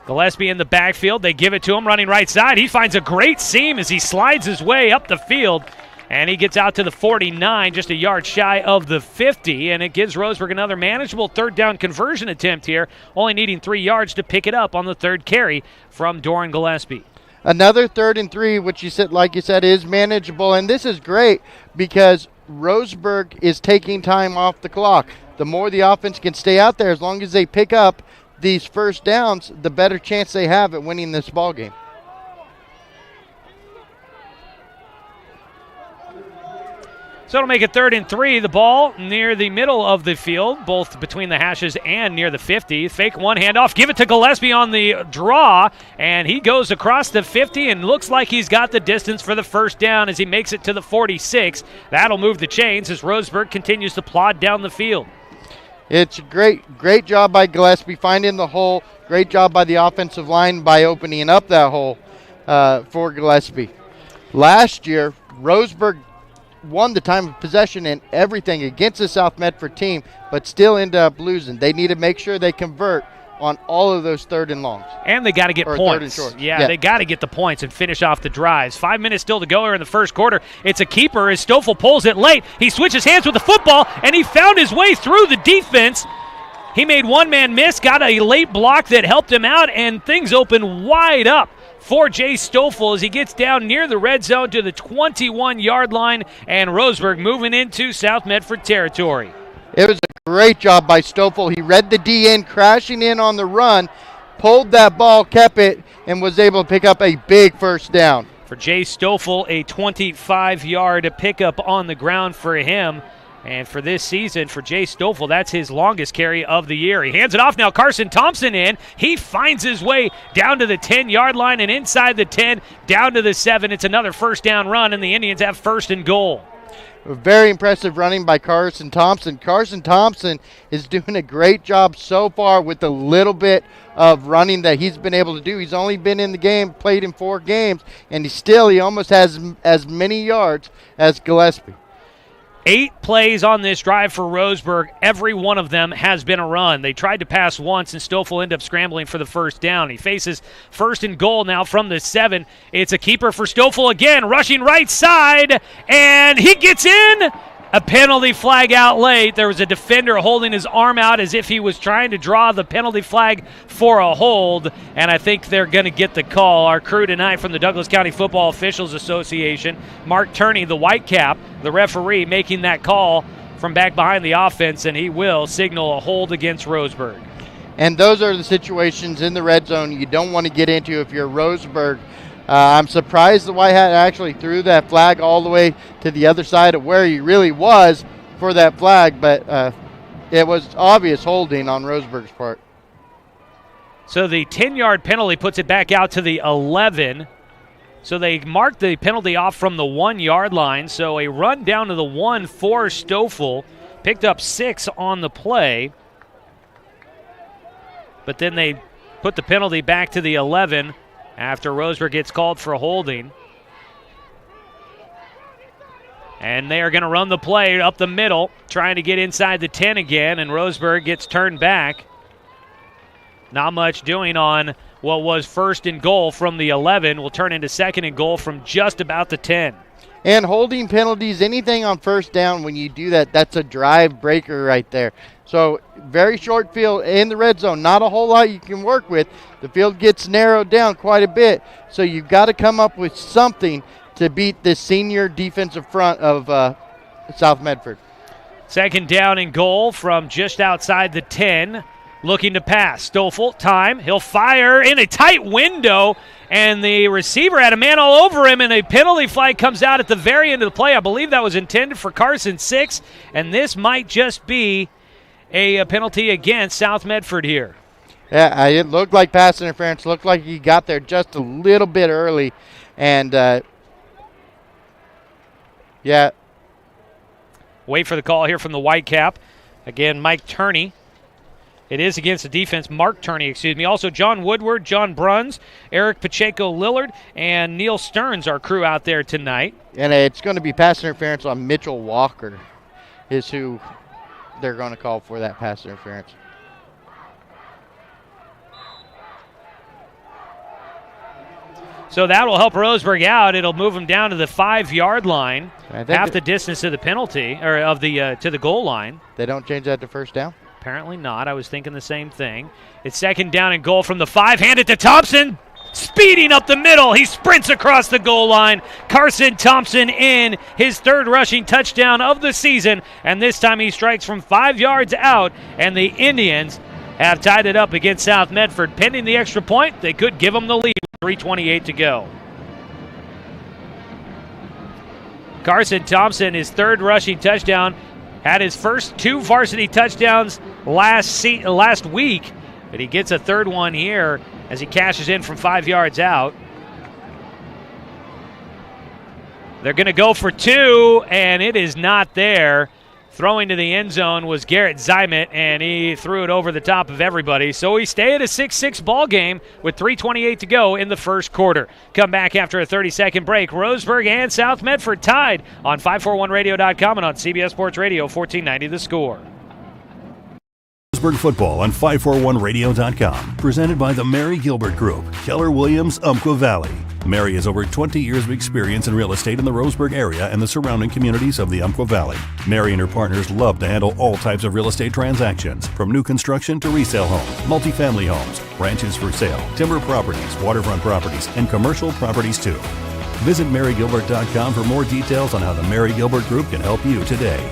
Speaker 2: Gillespie in the backfield. They give it to him running right side. He finds a great seam as he slides his way up the field. And he gets out to the 49, just a yard shy of the 50, and it gives Roseburg another manageable third down conversion attempt here, only needing 3 yards to pick it up on the third carry from Doran Gillespie.
Speaker 15: Another 3rd and 3, which you said, like you said, is manageable, and this is great because Roseburg is taking time off the clock. The more the offense can stay out there, as long as they pick up these first downs, the better chance they have at winning this ball game.
Speaker 2: So it'll make it 3rd and 3. The ball near the middle of the field, both between the hashes and near the 50. Fake one handoff. Give it to Gillespie on the draw, and he goes across the 50 and looks like he's got the distance for the first down as he makes it to the 46. That'll move the chains as Roseburg continues to plod down the field.
Speaker 15: It's a great job by Gillespie finding the hole. Great job by the offensive line by opening up that hole for Gillespie. Last year, Roseburg won the time of possession and everything against the South Medford team, but still ended up losing. They need to make sure they convert on all of those 3rd and longs.
Speaker 2: And they got to get points. Yeah, they got to get the points and finish off the drives. 5 minutes still to go here in the first quarter. It's a keeper as Stoffel pulls it late. He switches hands with the football, and he found his way through the defense. He made one man miss, got a late block that helped him out, and things open wide up for Jay Stoffel as he gets down near the red zone to the 21-yard line, and Roseburg moving into South Medford territory.
Speaker 15: It was a great job by Stoffel. He read the D in, crashing in on the run, pulled that ball, kept it, and was able to pick up a big first down.
Speaker 2: For Jay Stoffel, a 25-yard pickup on the ground for him. And for this season, for Jay Stoffel, that's his longest carry of the year. He hands it off now. Carson Thompson in. He finds his way down to the 10-yard line and inside the 10, down to the 7. It's another first down run, and the Indians have 1st and goal.
Speaker 15: Very impressive running by Carson Thompson. Carson Thompson is doing a great job so far with the little bit of running that he's been able to do. He's only been in the game, played in 4 games, and he almost has as many yards as Gillespie.
Speaker 2: 8 plays on this drive for Roseburg. Every one of them has been a run. They tried to pass once, and Stoffel ended up scrambling for the first down. He faces 1st and goal now from the 7. It's a keeper for Stoffel again, rushing right side, and he gets in. A penalty flag out late. There was a defender holding his arm out as if he was trying to draw the penalty flag for a hold, and I think they're going to get the call. Our crew tonight from the Douglas County Football Officials Association, Mark Turney, the white cap, the referee, making that call from back behind the offense, and he will signal a hold against Roseburg.
Speaker 15: And those are the situations in the red zone you don't want to get into if you're Roseburg. I'm surprised the White Hat actually threw that flag all the way to the other side of where he really was for that flag, but it was obvious holding on Roseburg's part.
Speaker 2: So the 10-yard penalty puts it back out to the 11. So they marked the penalty off from the 1-yard line. So a run down to the 1 for Stoffel. Picked up 6 on the play. But then they put the penalty back to the 11 after Roseburg gets called for holding. And they are going to run the play up the middle, trying to get inside the 10 again, and Roseburg gets turned back. Not much doing on what was 1st and goal from the 11. Will turn into 2nd and goal from just about the 10.
Speaker 15: And holding penalties, anything on first down, when you do that, that's a drive breaker right there. So very short field in the red zone, not a whole lot you can work with. The field gets narrowed down quite a bit, so you've got to come up with something to beat this senior defensive front of South Medford.
Speaker 2: 2nd down and goal from just outside the 10. Looking to pass. Stoffel, time. He'll fire in a tight window, and the receiver had a man all over him, and a penalty flag comes out at the very end of the play. I believe that was intended for Carson 6, and this might just be a penalty against South Medford here.
Speaker 15: Yeah, it looked like pass interference. Looked like he got there just a little bit early, and yeah.
Speaker 2: Wait for the call here from the Whitecap. Again, Mike Turney. It is against the defense. Mark Turney, excuse me. Also, John Woodward, John Bruns, Eric Pacheco-Lillard, and Neil Stearns, our crew out there tonight.
Speaker 15: And it's going to be pass interference on Mitchell Walker is who they're going to call for that pass interference.
Speaker 2: So that will help Roseburg out. It'll move them down to the 5-yard line, half the distance to the penalty, or of the to the goal line.
Speaker 15: They don't change that to first down?
Speaker 2: Apparently not. I was thinking the same thing. It's 2nd down and goal from the 5. Handed to Thompson. Speeding up the middle. He sprints across the goal line. Carson Thompson in his 3rd rushing touchdown of the season. And this time he strikes from 5 yards out. And the Indians have tied it up against South Medford. Pending the extra point, they could give them the lead. 3:28 to go. Carson Thompson, his 3rd rushing touchdown, had his first 2 varsity touchdowns last week, but he gets a 3rd one here as he cashes in from 5 yards out. They're going to go for 2, and it is not there. Throwing to the end zone was Garrett Zymet, and he threw it over the top of everybody. So we stay at a 6-6 ball game with 3:28 to go in the first quarter. Come back after a 30-second break. Roseburg and South Medford tied on 541radio.com and on CBS Sports Radio 1490 The Score.
Speaker 1: Roseburg football on 541radio.com. Presented by the Mary Gilbert Group, Keller Williams, Umpqua Valley. Mary has over 20 years of experience in real estate in the Roseburg area and the surrounding communities of the Umpqua Valley. Mary and her partners love to handle all types of real estate transactions, from new construction to resale homes, multifamily homes, ranches for sale, timber properties, waterfront properties, and commercial properties too. Visit marygilbert.com for more details on how the Mary Gilbert Group can help you today.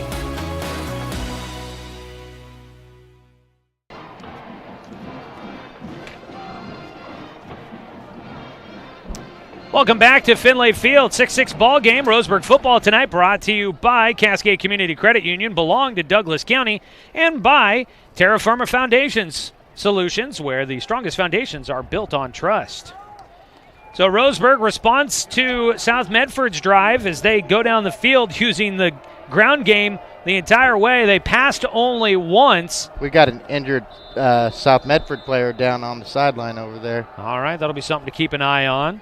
Speaker 2: Welcome back to Finlay Field. 6-6 ball game. Roseburg football tonight brought to you by Cascade Community Credit Union, belong to Douglas County, and by Terra Firma Foundations Solutions, where the strongest foundations are built on trust. So Roseburg responds to South Medford's drive as they go down the field using the ground game the entire way. They passed only once.
Speaker 15: We got an injured South Medford player down on the sideline over there.
Speaker 2: All right, that'll be something to keep an eye on.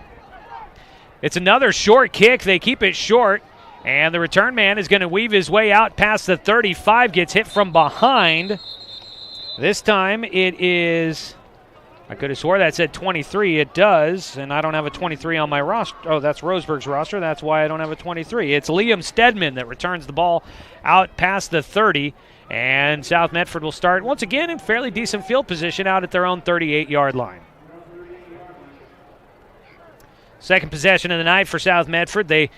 Speaker 2: It's another short kick. They keep it short, and the return man is going to weave his way out past the 35, gets hit from behind. This time it is, I could have swore that said 23. It does, and I don't have a 23 on my roster. Oh, that's Roseburg's roster. That's why I don't have a 23. It's Liam Stedman that returns the ball out past the 30, and South Medford will start once again in fairly decent field position out at their own 38-yard line. Second possession of the night for South Medford. They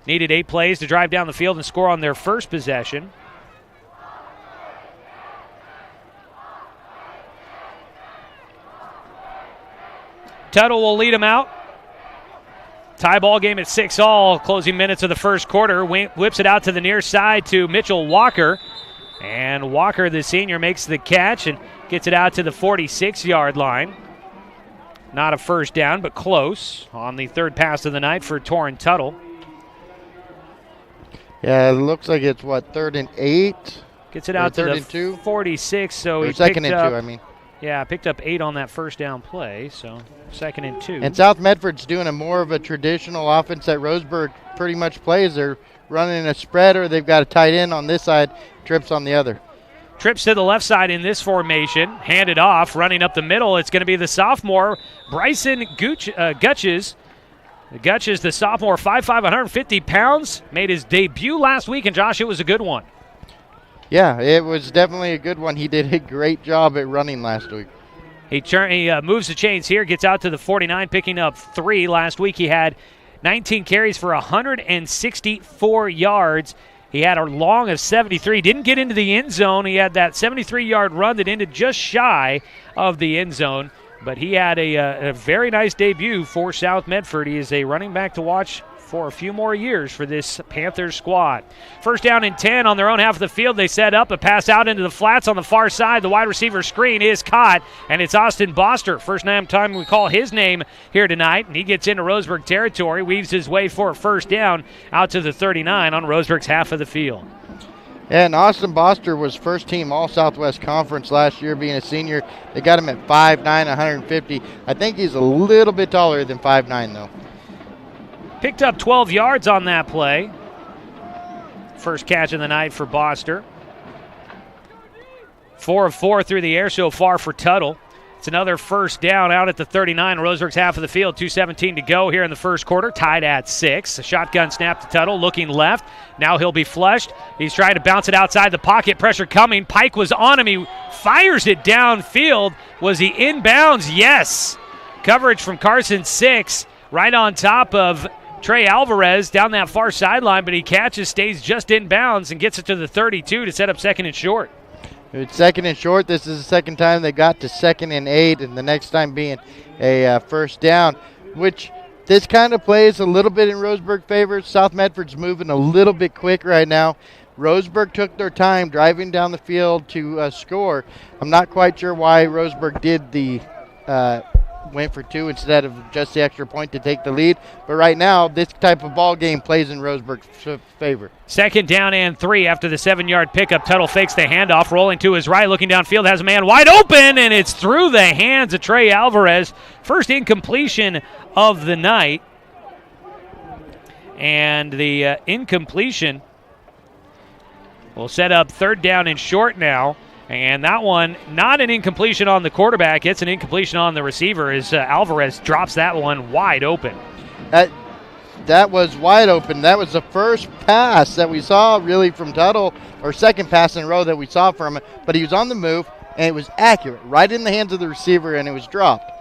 Speaker 2: needed 8 plays to drive down the field and score on their first possession. Tuttle will lead them out. Tie ball game at 6-all, closing minutes of the first quarter. Whips it out to the near side to Mitchell Walker. And Walker, the senior, makes the catch and gets it out to the 46-yard line. Not a first down, but close on the third pass of the night for Torrin Tuttle.
Speaker 15: Yeah, it looks like it's, 3rd and 8?
Speaker 2: Gets it out to the 46, so he
Speaker 15: second and 2, I mean.
Speaker 2: Yeah, picked up 8 on that first down play, so 2nd and 2.
Speaker 15: And South Medford's doing a more of a traditional offense that Roseburg pretty much plays. They're running a spread, or they've got a tight end on this side, trips on the other.
Speaker 2: Trips to the left side in this formation. Handed off, running up the middle. It's going to be the sophomore, Bryson Gutches. Gutches, the sophomore, 5'5", 150 pounds. Made his debut last week, and Josh, it was a good one.
Speaker 15: Yeah, it was definitely a good one. He did a great job at running last week.
Speaker 2: He moves the chains here, gets out to the 49, picking up 3. Last week he had 19 carries for 164 yards. He had a long of 73. Didn't get into the end zone. He had that 73-yard run that ended just shy of the end zone. But he had a very nice debut for South Medford. He is a running back to watch for a few more years for this Panthers squad. First down and 10 on their own half of the field. They set up a pass out into the flats on the far side. The wide receiver screen is caught, and it's Austin Boster. First time we call his name here tonight, and he gets into Roseburg territory, weaves his way for a first down out to the 39 on Roseburg's half of the field.
Speaker 15: And Austin Boster was first team All-Southwest Conference last year, being a senior. They got him at 5'9", 150. I think he's a little bit taller than 5'9", though.
Speaker 2: Picked up 12 yards on that play. First catch of the night for Boster. 4 of 4 through the air so far for Tuttle. It's another first down out at the 39, Roseburg's half of the field. 2:17 to go here in the first quarter, tied at 6. A shotgun snap to Tuttle, looking left. Now he'll be flushed. He's trying to bounce it outside the pocket. Pressure coming. Pike was on him. He fires it downfield. Was he inbounds? Yes. Coverage from Carson, 6, right on top of Trey Alvarez down that far sideline, but he catches, stays just inbounds, and gets it to the 32 to set up second and short.
Speaker 15: It's second and short. This is the second time they got to 2nd and 8, and the next time being a first down, which this kind of plays a little bit in Roseburg favor. South Medford's moving a little bit quick right now. Roseburg took their time driving down the field to score. I'm not quite sure why Roseburg did the went for 2 instead of just the extra point to take the lead. But right now, this type of ball game plays in Roseburg's favor.
Speaker 2: 2nd down and 3 after the 7-yard pickup. Tuttle fakes the handoff, rolling to his right, looking downfield, has a man wide open, and it's through the hands of Trey Alvarez. First incompletion of the night. And the incompletion will set up 3rd down and short now. And that one, not an incompletion on the quarterback. It's an incompletion on the receiver as Alvarez drops that one wide open.
Speaker 15: That was wide open. That was the first pass that we saw really from Tuttle, or second pass in a row that we saw from him. But he was on the move, and it was accurate, right in the hands of the receiver, and it was dropped.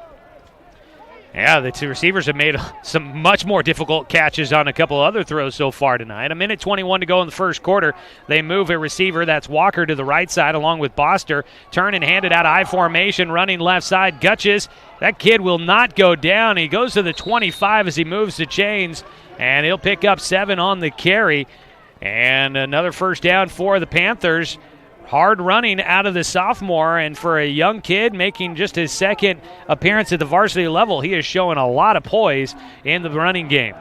Speaker 2: Yeah, the two receivers have made some much more difficult catches on a couple other throws so far tonight. 1:21 to go in the first quarter. They move a receiver, that's Walker, to the right side along with Boster. Turn and hand it out of I formation, running left side. Gutches, that kid will not go down. He goes to the 25 as he moves the chains, and he'll pick up 7 on the carry. And another first down for the Panthers. Hard running out of the sophomore, and for a young kid making just his 2nd appearance at the varsity level, he is showing a lot of poise in the running game.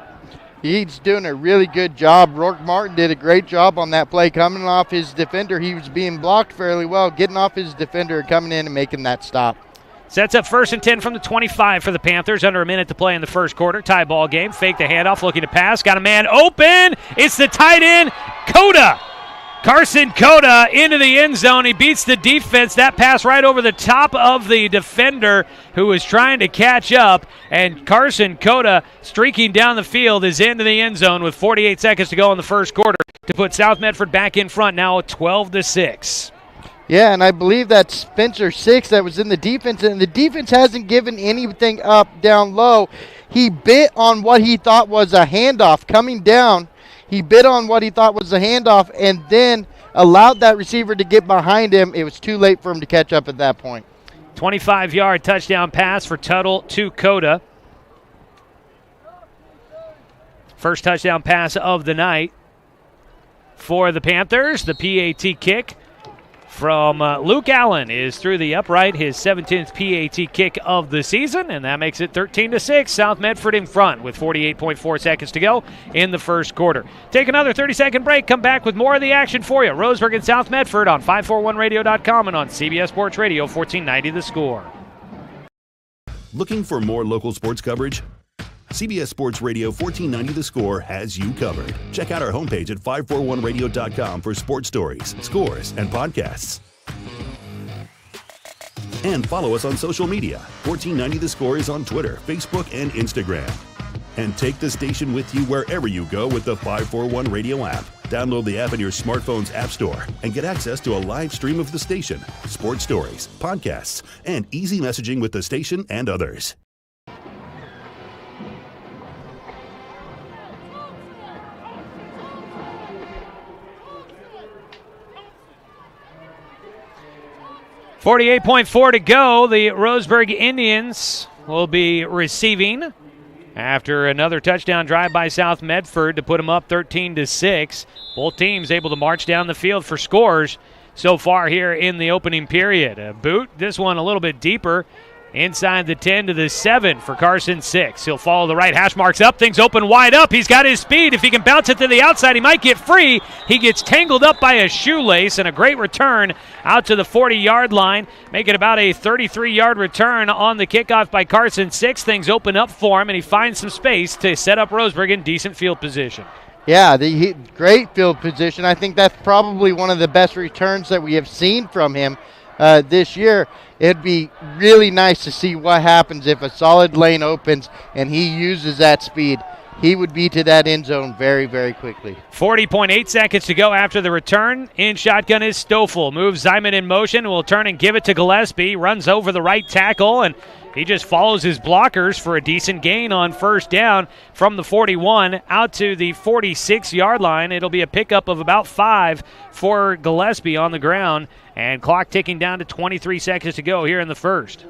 Speaker 15: He's doing a really good job. Rourke Martin did a great job on that play coming off his defender. He was being blocked fairly well, getting off his defender, coming in and making that stop.
Speaker 2: Sets up 1st and 10 from the 25 for the Panthers. Under a minute to play in the first quarter. Tie ball game. Fake the handoff, looking to pass. Got a man open. It's the tight end, Coda. Carson Coda into the end zone. He beats the defense. That pass right over the top of the defender who was trying to catch up. And Carson Coda, streaking down the field, is into the end zone with 48 seconds to go in the first quarter to put South Medford back in front now 12-6.
Speaker 15: Yeah, and I believe that's Spencer 6 that was in the defense, and the defense hasn't given anything up down low. He bit on what he thought was a handoff coming down. He bit on what he thought was a handoff and then allowed that receiver to get behind him. It was too late for him to catch up at that point.
Speaker 2: 25-yard touchdown pass for Tuttle to Coda. First touchdown pass of the night for the Panthers. The PAT kick from Luke Allen is through the upright, his 17th PAT kick of the season, and that makes it 13-6. South Medford in front with 48.4 seconds to go in the first quarter. Take another 30-second break. Come back with more of the action for you. Roseburg and South Medford on 541radio.com and on CBS Sports Radio 1490 The Score.
Speaker 1: Looking for more local sports coverage? CBS Sports Radio 1490 The Score has you covered. Check out our homepage at 541radio.com for sports stories, scores, and podcasts. And follow us on social media. 1490 The Score is on Twitter, Facebook, and Instagram. And take the station with you wherever you go with the 541 Radio app. Download the app in your smartphone's app store and get access to a live stream of the station, sports stories, podcasts, and easy messaging with the station and others.
Speaker 2: .4 to go. The Roseburg Indians will be receiving after another touchdown drive by South Medford to put them up 13-6. Both teams able to march down the field for scores so far here in the opening period. A boot, this one a little bit deeper, inside the 10 to the 7 for Carson 6. He'll follow the right hash marks up. Things open wide up. He's got his speed. If he can bounce it to the outside, he might get free. He gets tangled up by a shoelace, and a great return out to the 40-yard line. Make it about a 33-yard return on the kickoff by Carson 6. Things open up for him, and he finds some space to set up Roseburg in decent field position.
Speaker 15: Yeah, great field position. I think that's probably one of the best returns that we have seen from him. this year. It'd be really nice to see what happens if a solid lane opens and he uses that speed. He would be to that end zone very, very quickly.
Speaker 2: 40.8 seconds to go after the return. In shotgun is Stoffel. Moves Zyman in motion. Will turn and give it to Gillespie. Runs over the right tackle, and he just follows his blockers for a decent gain on first down from the 41 out to the 46-yard line. It'll be a pickup of about 5 for Gillespie on the ground, and clock ticking down to 23 seconds to go here in the first.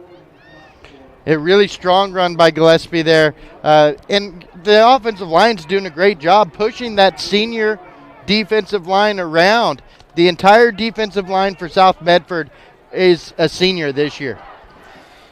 Speaker 15: A really strong run by Gillespie there. And the offensive line's doing a great job pushing that senior defensive line around. The entire defensive line for South Medford is a senior this year.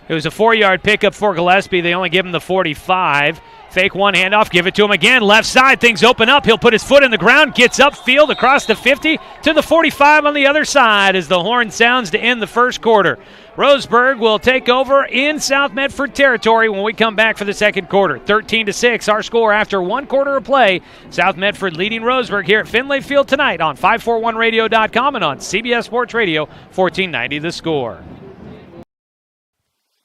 Speaker 2: It was a 4-yard pickup for Gillespie. They only give him the 45. Fake one handoff, give it to him again. Left side, things open up. He'll put his foot in the ground, gets upfield across the 50 to the 45 on the other side as the horn sounds to end the first quarter. Roseburg will take over in South Medford territory when we come back for the second quarter. 13-6, our score after 1 quarter of play. South Medford leading Roseburg here at Finlay Field tonight on 541radio.com and on CBS Sports Radio 1490 The Score.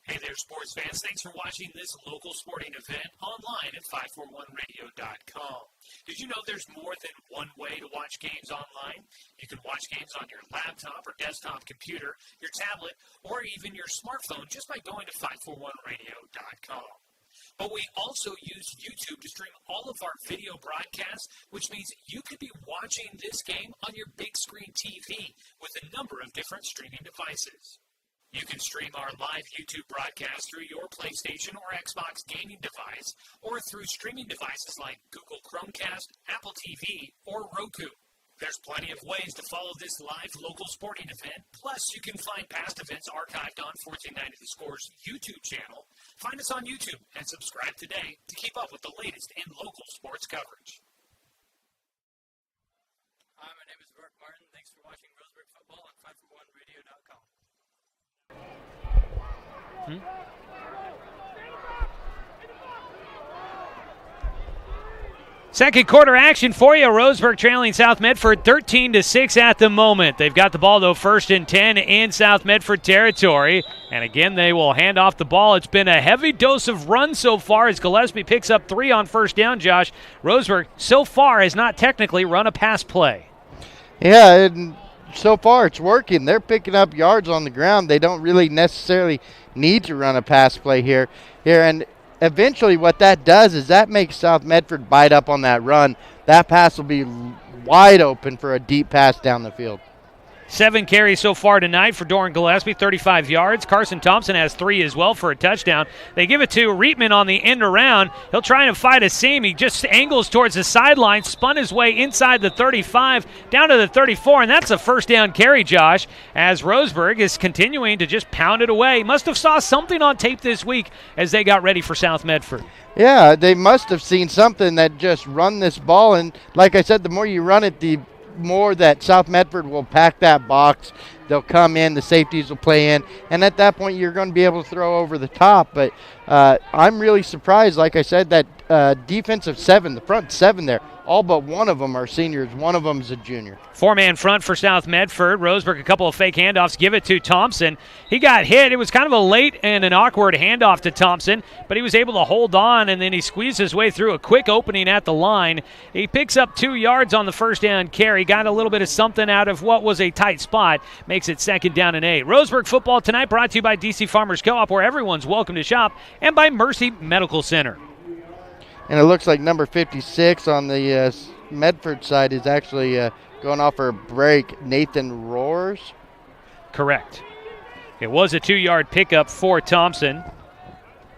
Speaker 16: Hey there, sports fans. Thanks for watching this local sporting event online at 541radio.com. Did you know there's more than one way to watch games online? You can watch games on your laptop or desktop computer, your tablet, or even your smartphone just by going to 541radio.com. But we also use YouTube to stream all of our video broadcasts, which means you could be watching this game on your big screen TV with a number of different streaming devices. You can stream our live YouTube broadcast through your PlayStation or Xbox gaming device or through streaming devices like Google Chromecast, Apple TV, or Roku. There's plenty of ways to follow this live local sporting event. Plus, you can find past events archived on 1490 The Score's YouTube channel. Find us on YouTube and subscribe today to keep up with the latest in local sports coverage.
Speaker 14: Hi, my name is Martin. Thanks for watching Roseburg Football on 541radio.com.
Speaker 2: Second quarter action for you. Roseburg trailing South Medford 13-6 at the moment. They've got the ball, though, 1st and 10 in South Medford territory. And again, they will hand off the ball. It's been a heavy dose of runs so far as Gillespie picks up 3 on first down, Josh. Roseburg so far has not technically run a pass play.
Speaker 15: Yeah, and so far it's working. They're picking up yards on the ground. They don't really necessarily need to run a pass play here. And eventually what that does is that makes South Medford bite up on that run. That pass will be wide open for a deep pass down the field.
Speaker 2: 7 carries so far tonight for Doran Gillespie, 35 yards. Carson Thompson has 3 as well for a touchdown. They give it to Reitman on the end around. He'll try and fight a seam. He just angles towards the sideline, spun his way inside the 35, down to the 34, and that's a first down carry, Josh, as Roseburg is continuing to just pound it away. Must have saw something on tape this week as they got ready for South Medford.
Speaker 15: Yeah, they must have seen something that just run this ball, and like I said, the more you run it, the more that South Medford will pack that box. They'll come in, the safeties will play in, and at that point you're going to be able to throw over the top. But I'm really surprised, like I said, that defensive 7, the front 7 there, all but one of them are seniors. One of them is a junior.
Speaker 2: 4-man front for South Medford. Roseburg, a couple of fake handoffs, give it to Thompson. He got hit. It was kind of a late and an awkward handoff to Thompson, but he was able to hold on, and then he squeezed his way through a quick opening at the line. He picks up 2 yards on the first down carry, got a little bit of something out of what was a tight spot, makes it 2nd down and 8. Roseburg football tonight brought to you by DC Farmers Co-op, where everyone's welcome to shop, and by Mercy Medical Center.
Speaker 15: And it looks like number 56 on the Medford side is actually going off for a break. Nathan Roars?
Speaker 2: Correct. It was a 2-yard pickup for Thompson,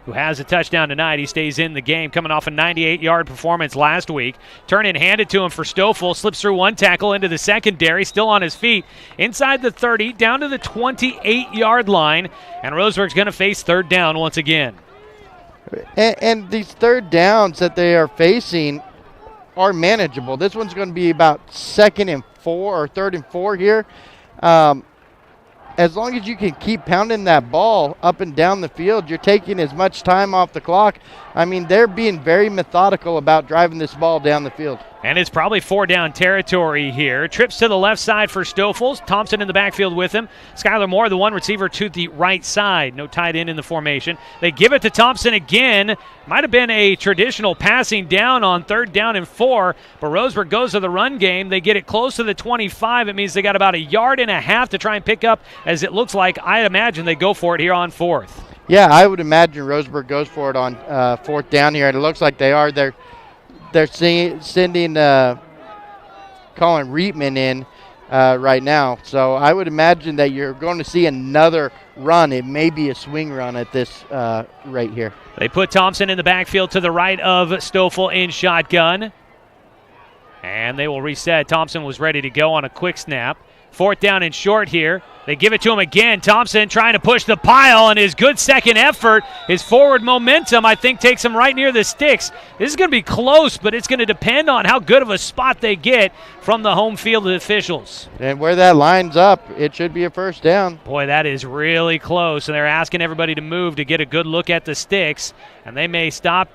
Speaker 2: who has a touchdown tonight. He stays in the game, coming off a 98-yard performance last week. Turn and hand it to him for Stoffel. Slips through one tackle into the secondary, still on his feet. Inside the 30, down to the 28-yard line. And Roseburg's going to face 3rd down once again.
Speaker 15: And these 3rd downs that they are facing are manageable. This one's going to be about 2nd and 4 or 3rd and 4 here. As long as you can keep pounding that ball up and down the field, you're taking as much time off the clock. I mean, they're being very methodical about driving this ball down the field.
Speaker 2: And it's probably 4-down territory here. Trips to the left side for Stoffel. Thompson in the backfield with him. Skylar Moore, the one receiver, to the right side. No tight end in the formation. They give it to Thompson again. Might have been a traditional passing down on 3rd down and 4, but Roseburg goes to the run game. They get it close to the 25. It means they got about 1.5 yards to try and pick up, as it looks like. I imagine they go for it here on 4th.
Speaker 15: Yeah, I would imagine Roseburg goes for it on 4th down here, and it looks like they are. They're sending calling Reitman in right now. So I would imagine that you're going to see another run. It may be a swing run at this right here.
Speaker 2: They put Thompson in the backfield to the right of Stoffel in shotgun. And they will reset. Thompson was ready to go on a quick snap. 4th down and short here. They give it to him again. Thompson trying to push the pile, and his good second effort, his forward momentum, I think, takes him right near the sticks. This is going to be close, but it's going to depend on how good of a spot they get from the home field officials.
Speaker 15: And where that lines up, it should be a 1st down.
Speaker 2: Boy, that is really close, and they're asking everybody to move to get a good look at the sticks, and they may stop.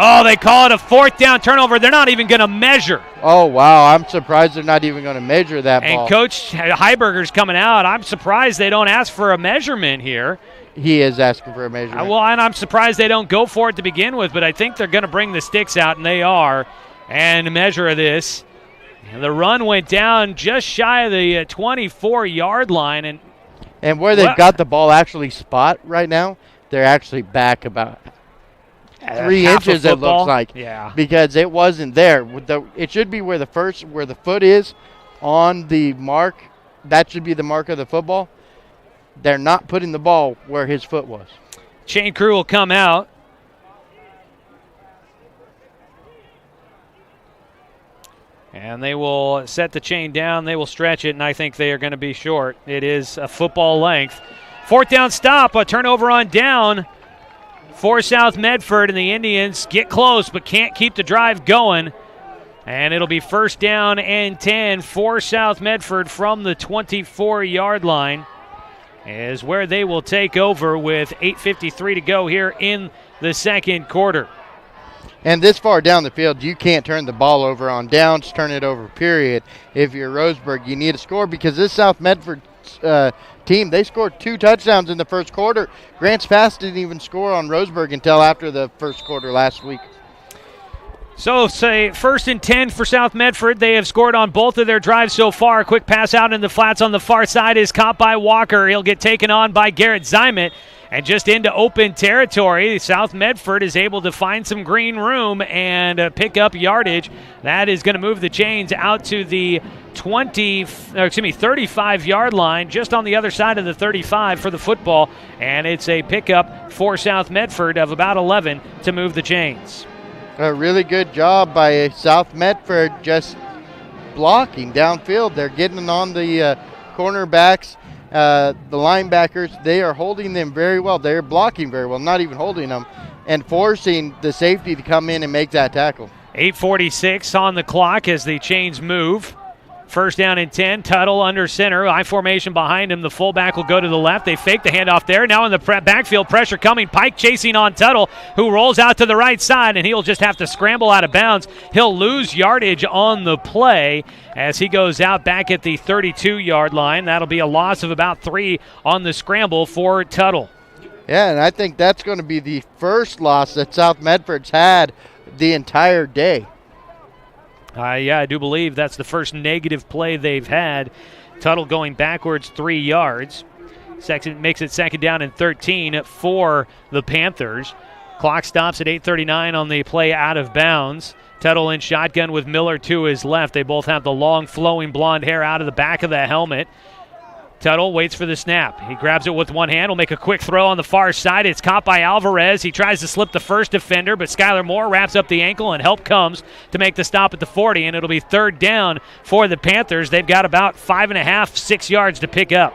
Speaker 2: Oh, they call it a 4th down turnover. They're not even going to measure.
Speaker 15: Oh, wow. I'm surprised they're not even going to measure that ball.
Speaker 2: And Coach Heiberger's coming out. I'm surprised they don't ask for a measurement here.
Speaker 15: He is asking for a measurement.
Speaker 2: Well, and I'm surprised they don't go for it to begin with, but I think they're going to bring the sticks out, and they are, and measure this. And the run went down just shy of the 24-yard line.
Speaker 15: And where they've got the ball actually spot right now, they're actually back about 3 inches, it looks like.
Speaker 2: Yeah.
Speaker 15: Because it wasn't there. It should be where the foot is on the mark. That should be the mark of the football. They're not putting the ball where his foot was.
Speaker 2: Chain crew will come out. And they will set the chain down. They will stretch it, and I think they are going to be short. It is a football length. 4th down stop, a turnover on down for South Medford, and the Indians get close but can't keep the drive going. And it'll be 1st down and 10 for South Medford from the 24-yard line, is where they will take over with 8:53 to go here in the 2nd quarter.
Speaker 15: And this far down the field, you can't turn the ball over on downs, turn it over, period. If you're Roseburg, you need a score, because this South Medford team, they scored 2 touchdowns in the 1st quarter. Grants Pass didn't even score on Roseburg until after the 1st quarter last week.
Speaker 2: So, say 1st and 10 for South Medford. They have scored on both of their drives so far. A quick pass out in the flats on the far side is caught by Walker. He'll get taken on by Garrett Zymet. And just into open territory, South Medford is able to find some green room and pick up yardage. That is going to move the chains out to the 35-yard line, just on the other side of the 35 for the football. And it's a pickup for South Medford of about 11 to move the chains.
Speaker 15: A really good job by South Medford just blocking downfield. They're getting on the cornerbacks. The linebackers, they are holding them very well. They're blocking very well, not even holding them, and forcing the safety to come in and make that tackle.
Speaker 2: 8:46 on the clock as the chains move. 1st down and 10. Tuttle under center. I formation behind him. The fullback will go to the left. They fake the handoff there. Now in the backfield, pressure coming. Pike chasing on Tuttle, who rolls out to the right side, and he'll just have to scramble out of bounds. He'll lose yardage on the play as he goes out back at the 32-yard line. That'll be a loss of about 3 on the scramble for Tuttle.
Speaker 15: Yeah, and I think that's going to be the first loss that South Medford's had the entire day.
Speaker 2: Yeah, I do believe that's the first negative play they've had. Tuttle going backwards 3 yards. Makes it 2nd down and 13 for the Panthers. Clock stops at 8:39 on the play out of bounds. Tuttle in shotgun with Miller to his left. They both have the long flowing blonde hair out of the back of the helmet. Tuttle waits for the snap. He grabs it with one hand. Will make a quick throw on the far side. It's caught by Alvarez. He tries to slip the first defender, but Skylar Moore wraps up the ankle, and help comes to make the stop at the 40, and it'll be 3rd down for the Panthers. They've got about 5.5, 6 yards to pick up.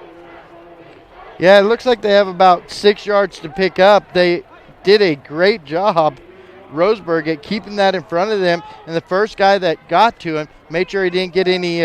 Speaker 15: Yeah, it looks like they have about 6 yards to pick up. They did a great job, Roseburg, at keeping that in front of them, and the first guy that got to him made sure he didn't get any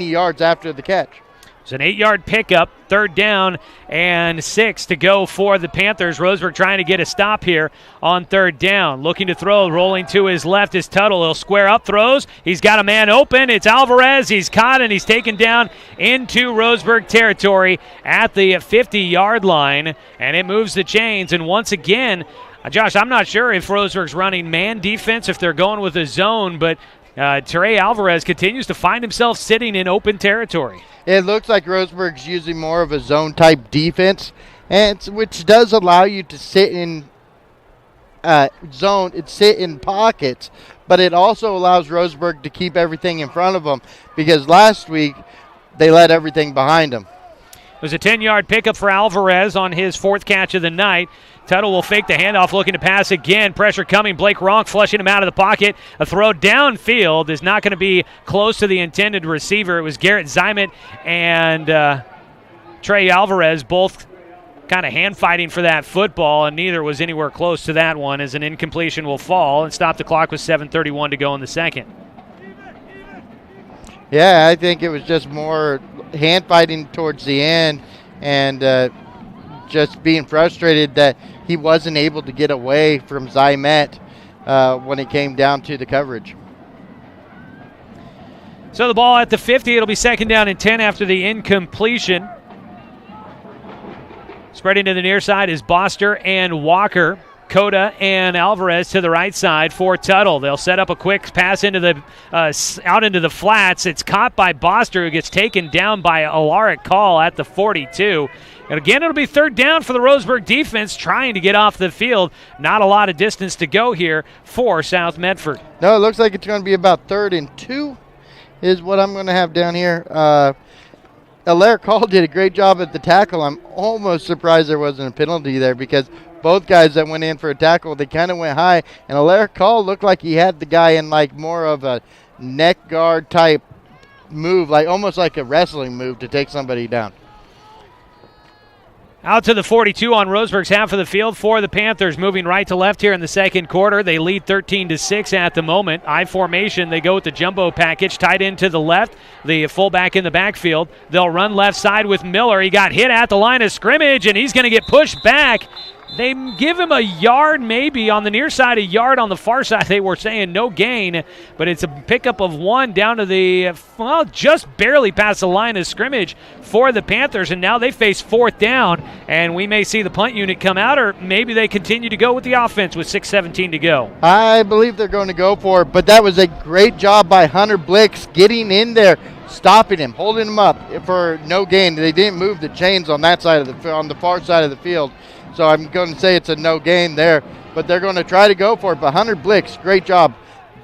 Speaker 15: yards after the catch.
Speaker 2: It's an 8-yard pickup, 3rd down and 6 to go for the Panthers. Roseburg trying to get a stop here on 3rd down. Looking to throw, rolling to his left is Tuttle. He'll square up, throws. He's got a man open. It's Alvarez. He's caught and he's taken down into Roseburg territory at the 50-yard line, and it moves the chains. And once again, Josh, I'm not sure if Roseburg's running man defense, if they're going with a zone, but Trey Alvarez continues to find himself sitting in open territory.
Speaker 15: It looks like Roseburg's using more of a zone-type defense, which does allow you to sit in sit in pockets, but it also allows Roseburg to keep everything in front of them, because last week they let everything behind them.
Speaker 2: It was a 10-yard pickup for Alvarez on his 4th catch of the night. Tuttle will fake the handoff, looking to pass again. Pressure coming. Blake Ronk flushing him out of the pocket. A throw downfield is not going to be close to the intended receiver. It was Garrett Zymet and Trey Alvarez both kind of hand fighting for that football, and neither was anywhere close to that one, as an incompletion will fall and stop the clock with 7:31 to go in the second.
Speaker 15: Yeah, I think it was just more hand fighting towards the end, and just being frustrated that he wasn't able to get away from Zymet when it came down to the coverage.
Speaker 2: So the ball at the 50. It'll be 2nd down and 10 after the incompletion. Spreading to the near side is Boster and Walker. Cota and Alvarez to the right side for Tuttle. They'll set up a quick pass into the out into the flats. It's caught by Boster, who gets taken down by Alaric Call at the 42. And again, it'll be 3rd down for the Roseburg defense, trying to get off the field. Not a lot of distance to go here for South Medford.
Speaker 15: No, it looks like it's going to be about 3rd and 2 is what I'm going to have down here. Alaric Call did a great job at the tackle. I'm almost surprised there wasn't a penalty there, because both guys that went in for a tackle, they kind of went high, and Alaric Call looked like he had the guy in like more of a neck guard type move, like almost like a wrestling move to take somebody down.
Speaker 2: Out to the 42 on Roseburg's half of the field for the Panthers, moving right to left here in the second quarter. They lead 13-6 at the moment. I formation, they go with the jumbo package, tight end to the left, the fullback in the backfield. They'll run left side with Miller. He got hit at the line of scrimmage, and he's going to get pushed back. They give him a yard maybe on the near side, a yard on the far side. They were saying no gain, but it's a pickup of 1 down to the, well, just barely past the line of scrimmage for the Panthers, and now they face 4th down, and we may see the punt unit come out, or maybe they continue to go with the offense with 6:17 to go.
Speaker 15: I believe they're going to go for it, but that was a great job by Hunter Blix getting in there, stopping him, holding him up for no gain. They didn't move the chains on that side of on the far side of the field. So I'm going to say it's a no gain there, but they're going to try to go for it. But Hunter Blix, great job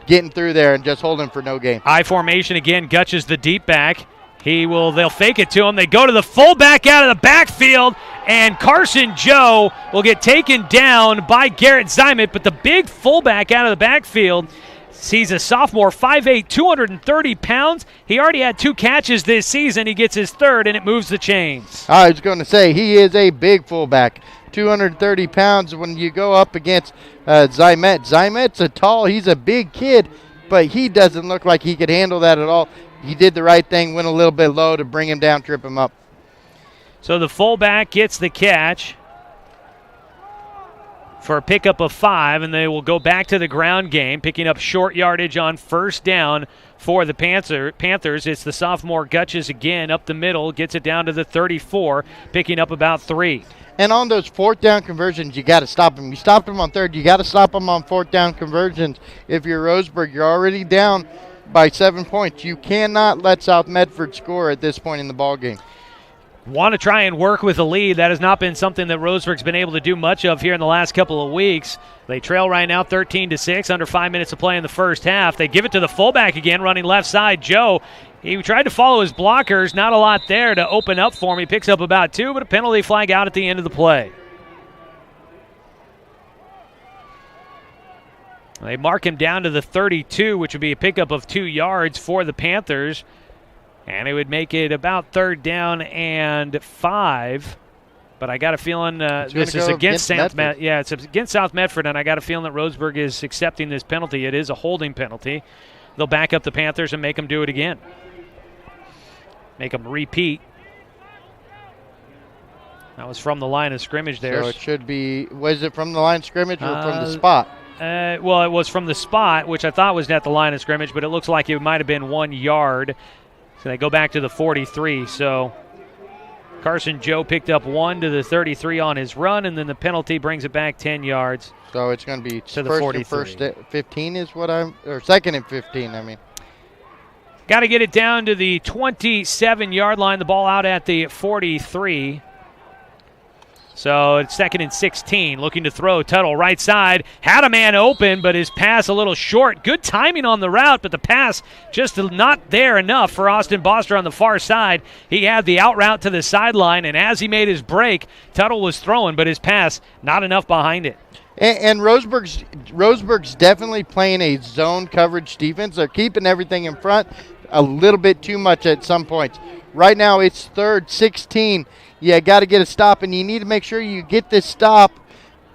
Speaker 15: getting through there and just holding for no gain.
Speaker 2: I formation again. Gutches the deep back. They'll fake it to him. They go to the fullback out of the backfield, and Carson Joe will get taken down by Garrett Zymet. But the big fullback out of the backfield, he's a sophomore, 5'8", 230 pounds. He already had 2 catches this season. He gets his 3rd, and it moves the chains.
Speaker 15: I was going to say, he is a big fullback. 230 pounds when you go up against Zymet. Zymet's he's a big kid, but he doesn't look like he could handle that at all. He did the right thing, went a little bit low to bring him down, trip him up.
Speaker 2: So the fullback gets the catch for a pickup of 5, and they will go back to the ground game, picking up short yardage on 1st down for the Panthers. It's the sophomore Gutches again up the middle, gets it down to the 34, picking up about 3.
Speaker 15: And on those 4th down conversions, you got to stop them. You stopped them on 3rd. You got to stop them on 4th down conversions. If you're Roseburg, you're already down by 7 points. You cannot let South Medford score at this point in the ball game.
Speaker 2: Want to try and work with a lead. That has not been something that Roseburg's been able to do much of here in the last couple of weeks. They trail right now 13-6, under 5 minutes to play in the first half. They give it to the fullback again, running left side, Joe. He tried to follow his blockers. Not a lot there to open up for him. He picks up about 2, but a penalty flag out at the end of the play. They mark him down to the 32, which would be a pickup of 2 yards for the Panthers. And it would make it about 3rd down and 5. But I got a feeling this is against South Medford. Yeah, it's against South Medford, and I got a feeling that Roseburg is accepting this penalty. It is a holding penalty. They'll back up the Panthers and make them do it again. Make them repeat That was from the line of scrimmage there.
Speaker 15: So it should be, was it from the line of scrimmage or from the spot?
Speaker 2: Well, it was from the spot, which I thought was at the line of scrimmage, but it looks like it might have been 1 yard. So they go back to the 43. So Carson Joe picked up 1 to the 33 on his run, and then the penalty brings it back 10 yards.
Speaker 15: So it's going to be
Speaker 2: to the 43.
Speaker 15: First 15 is what or second and 15, I mean.
Speaker 2: Got to get it down to the 27-yard line. The ball out at the 43. So it's 2nd and 16. Looking to throw. Tuttle right side. Had a man open, but his pass a little short. Good timing on the route, but the pass just not there enough for Austin Boster on the far side. He had the out route to the sideline, and as he made his break, Tuttle was throwing, but his pass not enough behind it.
Speaker 15: And Roseburg's definitely playing a zone coverage defense. They're keeping everything in front a little bit too much at some points. Right now it's 3rd, 16. You got to get a stop, and you need to make sure you get this stop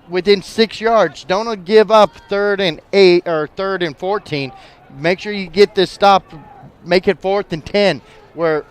Speaker 15: within 6 yards. Don't give up 3rd and 8 or 3rd and 14. Make sure you get this stop, make it 4th and 10, where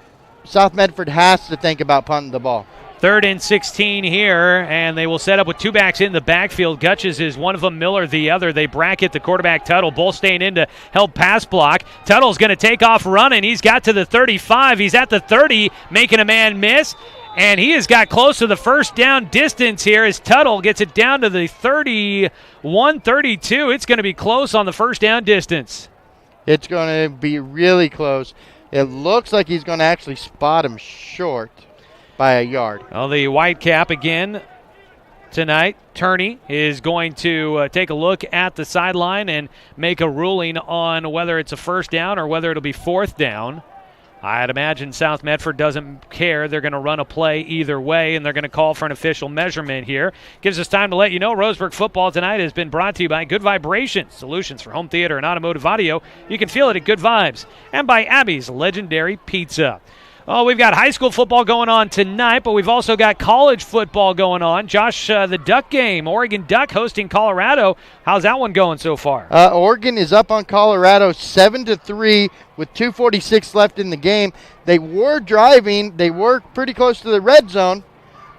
Speaker 15: South Medford has to think about punting the ball.
Speaker 2: 3rd and 16 here, and they will set up with 2 backs in the backfield. Gutches is one of them, Miller the other. They bracket the quarterback Tuttle, both staying in to help pass block. Tuttle's going to take off running. He's got to the 35. He's at the 30, making a man miss, and he has got close to the first down distance here as Tuttle gets it down to the 31, 32. It's going to be close on the first down distance.
Speaker 15: It's going to be really close. It looks like he's going to actually spot him short by a yard.
Speaker 2: Well, the white cap again tonight. Turney is going to take a look at the sideline and make a ruling on whether it's a first down or whether it'll be 4th down. I'd imagine South Medford doesn't care. They're going to run a play either way, and they're going to call for an official measurement here. Gives us time to let you know Roseburg football tonight has been brought to you by Good Vibrations, solutions for home theater and automotive audio. You can feel it at Good Vibes. And by Abby's Legendary Pizza. Oh, we've got high school football going on tonight, but we've also got college football going on. Josh, the Duck game, Oregon Duck hosting Colorado. How's that one going so far?
Speaker 15: Oregon is up on Colorado 7-3 with 2:46 left in the game. They were driving. They were pretty close to the red zone,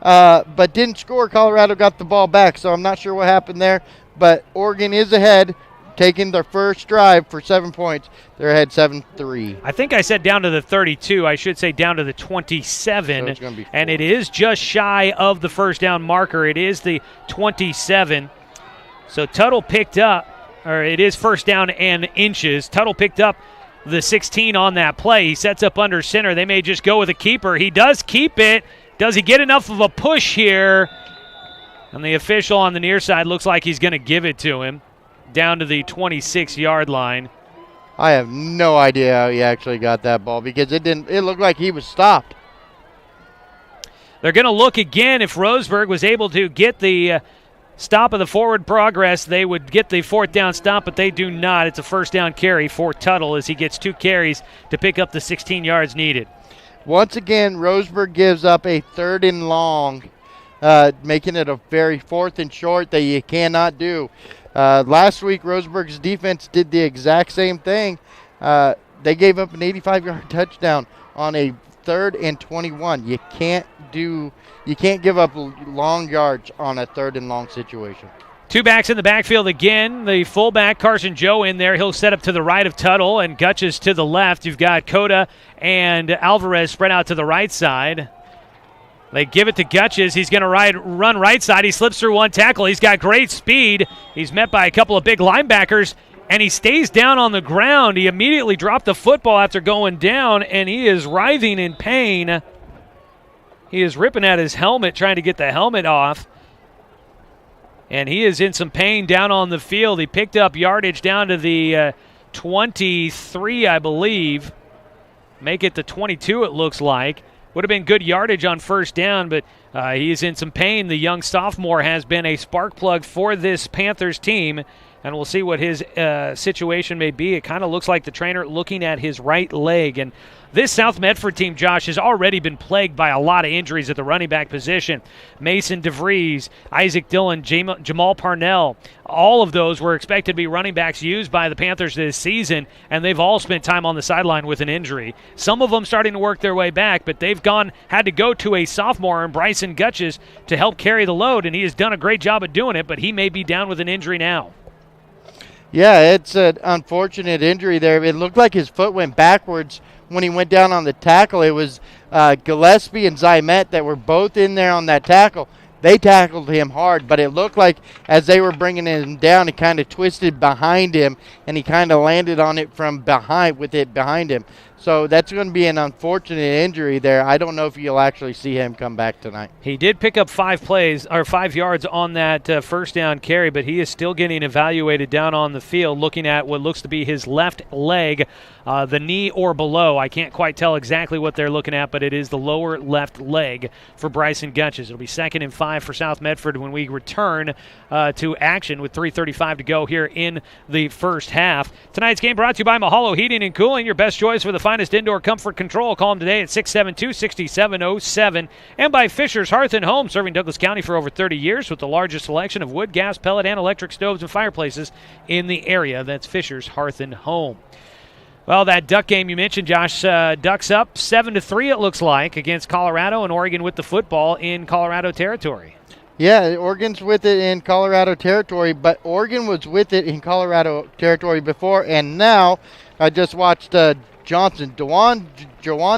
Speaker 15: but didn't score. Colorado got the ball back, so I'm not sure what happened there. But Oregon is ahead, taking their first drive for 7 points. They're ahead 7-3.
Speaker 2: I think I said down to the 32. I should say down to the 27.
Speaker 15: So it's gonna be 4.
Speaker 2: And it is just shy of the first down marker. It is the 27. So Tuttle picked up, or it is first down and inches. Tuttle picked up the 16 on that play. He sets up under center. They may just go with a keeper. He does keep it. Does he get enough of a push here? And the official on the near side looks like he's going to give it to him. Down to the 26-yard line.
Speaker 15: I have no idea how he actually got that ball because it looked like he was stopped.
Speaker 2: They're going to look again. If Roseburg was able to get the stop of the forward progress, they would get the 4th down stop, but they do not. It's a first down carry for Tuttle as he gets 2 carries to pick up the 16 yards needed.
Speaker 15: Once again, Roseburg gives up a 3rd and long, making it a very 4th and short that you cannot do. Last week, Roseburg's defense did the exact same thing. They gave up an 85-yard touchdown on a 3rd and 21. You can't give up long yards on a 3rd and long situation.
Speaker 2: 2 backs in the backfield again. The fullback, Carson Joe, in there. He'll set up to the right of Tuttle and Gutches to the left. You've got Coda and Alvarez spread out to the right side. They give it to Gutches. He's going to run right side. He slips through 1 tackle. He's got great speed. He's met by a couple of big linebackers, and he stays down on the ground. He immediately dropped the football after going down, and he is writhing in pain. He is ripping at his helmet, trying to get the helmet off. And he is in some pain down on the field. He picked up yardage down to the 23, I believe. Make it the 22, it looks like. Would have been good yardage on first down, but he is in some pain. The young sophomore has been a spark plug for this Panthers team. and we'll see what his situation may be. It kind of looks like the trainer looking at his right leg. And this South Medford team, Josh, has already been plagued by a lot of injuries at the running back position. Mason Devries, Isaac Dillon, Jamal Parnell, all of those were expected to be running backs used by the Panthers this season, and they've all spent time on the sideline with an injury. Some of them starting to work their way back, but they've had to go to a sophomore in Bryson Gutches to help carry the load, and he has done a great job of doing it, but he may be down with an injury now.
Speaker 15: Yeah, it's an unfortunate injury there. It looked like his foot went backwards when he went down on the tackle. It was Gillespie and Zymet that were both in there on that tackle. They tackled him hard, but it looked like as they were bringing him down, he kind of twisted behind him, and he kind of landed on it from behind with it behind him. So that's going to be an unfortunate injury there. I don't know if you'll actually see him come back tonight.
Speaker 2: He did pick up 5 yards on that first down carry, but he is still getting evaluated down on the field, looking at what looks to be his left leg, the knee or below. I can't quite tell exactly what they're looking at, but it is the lower left leg for Bryson Gutches. It'll be 2nd and 5 for South Medford when we return to action with 3:35 to go here in the first half. Tonight's game brought to you by Mahalo Heating and Cooling, your best choice for the finest indoor comfort control. Call them today at 672-6707. And by Fisher's Hearth and Home, serving Douglas County for over 30 years with the largest selection of wood, gas, pellet, and electric stoves and fireplaces in the area. That's Fisher's Hearth and Home. Well, that Duck game you mentioned, Josh, Ducks up 7-3 it looks like against Colorado, and Oregon with the football in Colorado territory.
Speaker 15: Yeah, Oregon's with it in Colorado territory, but Oregon was with it in Colorado territory before, and now I just watched Duane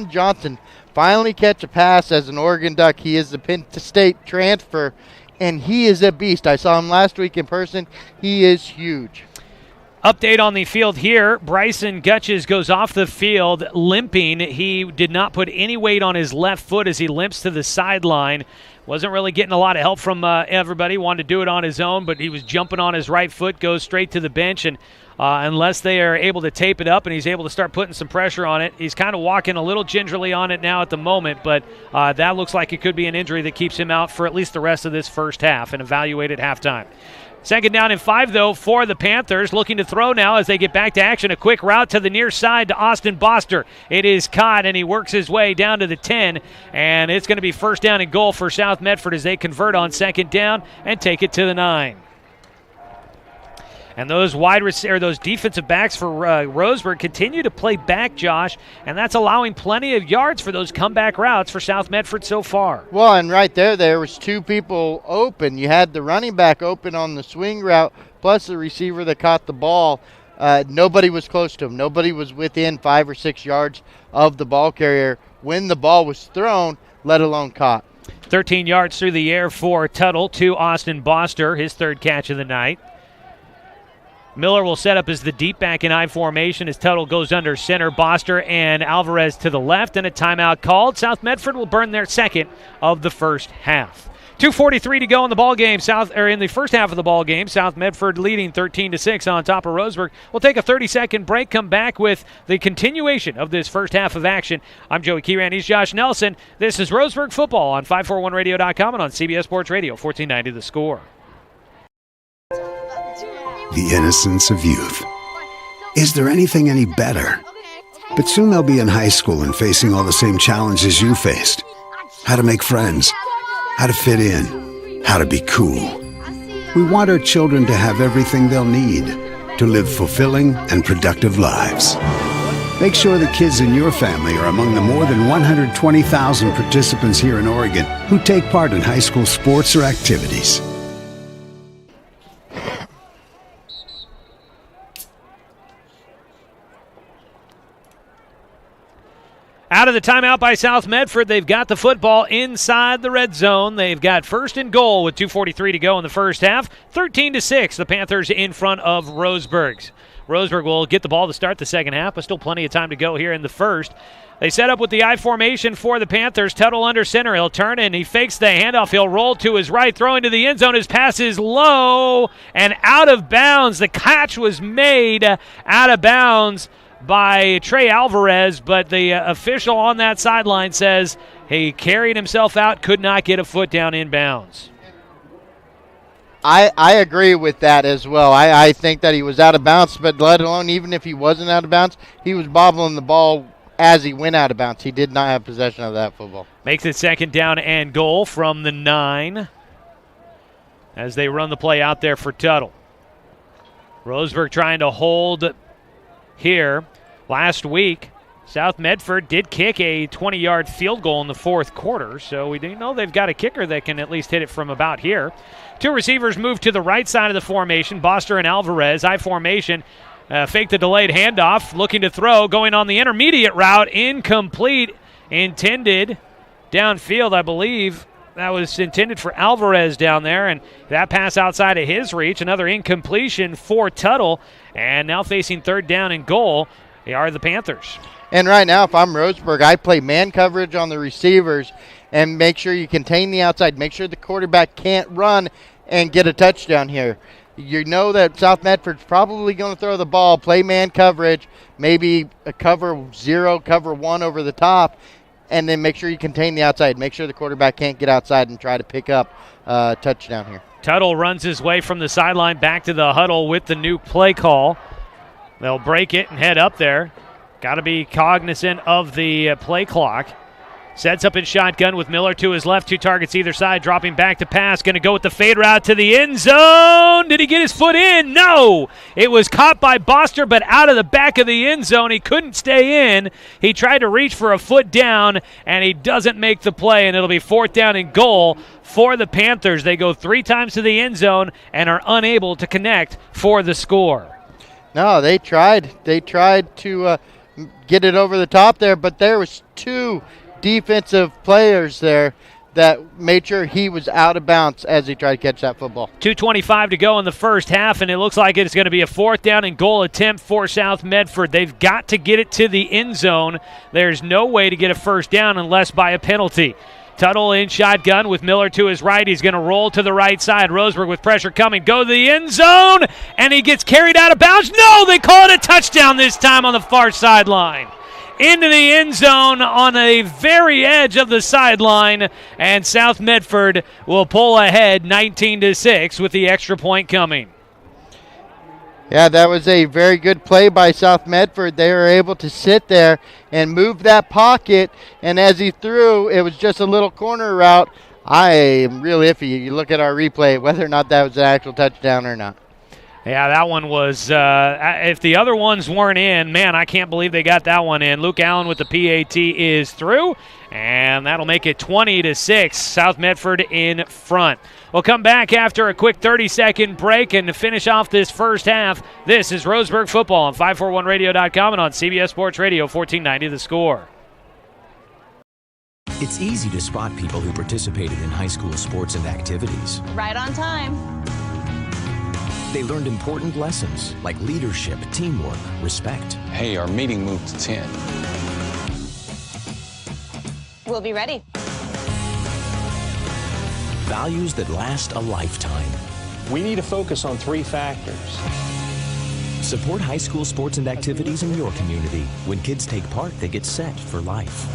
Speaker 15: Johnson finally catch a pass as an Oregon Duck. He is the Penn State transfer, and he is a beast. I saw him last week in person. He is huge.
Speaker 2: Update on the field here. Bryson Gutches goes off the field limping. He did not put any weight on his left foot as he limps to the sideline. Wasn't really getting a lot of help from everybody. Wanted to do it on his own, but he was jumping on his right foot, goes straight to the bench, and unless they are able to tape it up and he's able to start putting some pressure on it, he's kind of walking a little gingerly on it now at the moment, but that looks like it could be an injury that keeps him out for at least the rest of this first half and evaluated at halftime. 2nd down and 5, though, for the Panthers. Looking to throw now as they get back to action. A quick route to the near side to Austin Boster. It is caught, and he works his way down to the 10, and it's going to be 1st down and goal for South Medford as they convert on 2nd down and take it to the 9. And those those defensive backs for Roseburg continue to play back, Josh, and that's allowing plenty of yards for those comeback routes for South Medford so far.
Speaker 15: Well, and right there was 2 people open. You had the running back open on the swing route, plus the receiver that caught the ball. Nobody was close to him. Nobody was within 5 or 6 yards of the ball carrier when the ball was thrown, let alone caught.
Speaker 2: 13 yards through the air for Tuttle to Austin Boster, his 3rd catch of the night. Miller will set up as the deep back in I formation as Tuttle goes under center. Boster and Alvarez to the left, and a timeout called. South Medford will burn their 2nd of the first half. 2:43 to go in the ball game. In the first half of the ball game, South Medford leading 13-6 on top of Roseburg. We'll take a 30-second break. Come back with the continuation of this first half of action. I'm Joey Kieran. He's Josh Nelson. This is Roseburg football on 541radio.com and on CBS Sports Radio 1490 The Score.
Speaker 8: The innocence of youth. Is there anything any better? But soon they'll be in high school and facing all the same challenges you faced. How to make friends, how to fit in, how to be cool. We want our children to have everything they'll need to live fulfilling and productive lives. Make sure the kids in your family are among the more than 120,000 participants here in Oregon who take part in high school sports or activities.
Speaker 2: Out of the timeout by South Medford, they've got the football inside the red zone. They've got 1st and goal with 2:43 to go in the first half. 13-6, the Panthers in front of Roseburg. Roseburg will get the ball to start the second half, but still plenty of time to go here in the first. They set up with the I formation for the Panthers. Tuttle under center. He'll turn and he fakes the handoff. He'll roll to his right, throwing to the end zone. His pass is low and out of bounds. The catch was made out of bounds by Trey Alvarez, but the official on that sideline says he carried himself out, could not get a foot down in bounds.
Speaker 15: I agree with that as well. I think that he was out of bounds, but let alone even if he wasn't out of bounds, he was bobbling the ball as he went out of bounds. He did not have possession of that football.
Speaker 2: Makes it 2nd down and goal from the 9 as they run the play out there for Tuttle. Roseburg trying to hold here. Last week, South Medford did kick a 20-yard field goal in the 4th quarter, so we do know they've got a kicker that can at least hit it from about here. 2 receivers move to the right side of the formation, Boster and Alvarez. I formation, fake the delayed handoff, looking to throw, going on the intermediate route, incomplete, intended downfield, I believe. That was intended for Alvarez down there, and that pass outside of his reach. Another incompletion for Tuttle, and now facing 3rd down and goal, they are the Panthers.
Speaker 15: And right now, if I'm Roseburg, I play man coverage on the receivers and make sure you contain the outside. Make sure the quarterback can't run and get a touchdown here. You know that South Medford's probably going to throw the ball, play man coverage, maybe a cover 0, cover 1 over the top, and then make sure you contain the outside. Make sure the quarterback can't get outside and try to pick up a touchdown here.
Speaker 2: Tuttle runs his way from the sideline back to the huddle with the new play call. They'll break it and head up there. Got to be cognizant of the play clock. Sets up in shotgun with Miller to his left, 2 targets either side, dropping back to pass. Going to go with the fade route to the end zone. Did he get his foot in? No! It was caught by Boster, but out of the back of the end zone. He couldn't stay in. He tried to reach for a foot down, and he doesn't make the play, and it'll be 4th down and goal for the Panthers. They go 3 times to the end zone and are unable to connect for the score.
Speaker 15: No, they tried. They tried to get it over the top there, but there was 2 defensive players there that made sure he was out of bounds as he tried to catch that football.
Speaker 2: 2:25 to go in the first half, and it looks like it's going to be a 4th down and goal attempt for South Medford. They've got to get it to the end zone. There's no way to get a first down unless by a penalty. Tuttle in shotgun with Miller to his right. He's going to roll to the right side. Roseburg with pressure coming. Go to the end zone, and he gets carried out of bounds. No, they call it a touchdown this time on the far sideline. Into the end zone on the very edge of the sideline, and South Medford will pull ahead 19-6 with the extra point coming.
Speaker 15: Yeah, that was a very good play by South Medford. They were able to sit there and move that pocket, and as he threw, it was just a little corner route. I am real iffy. You look at our replay, whether or not that was an actual touchdown or not.
Speaker 2: Yeah, that one was, if the other ones weren't in, man, I can't believe they got that one in. Luke Allen with the PAT is through, and that'll make it 20-6. South Medford in front. We'll come back after a quick 30-second break and finish off this first half. This is Roseburg football on 541radio.com and on CBS Sports Radio 1490 The Score.
Speaker 5: It's easy to spot people who participated in high school sports and activities.
Speaker 3: Right on time.
Speaker 5: They learned important lessons like leadership, teamwork, respect.
Speaker 6: Hey, our meeting moved to 10.
Speaker 3: We'll be ready.
Speaker 5: Values that last a lifetime.
Speaker 6: We need to focus on 3 factors.
Speaker 5: Support high school sports and activities in your community. When kids take part, they get set for life.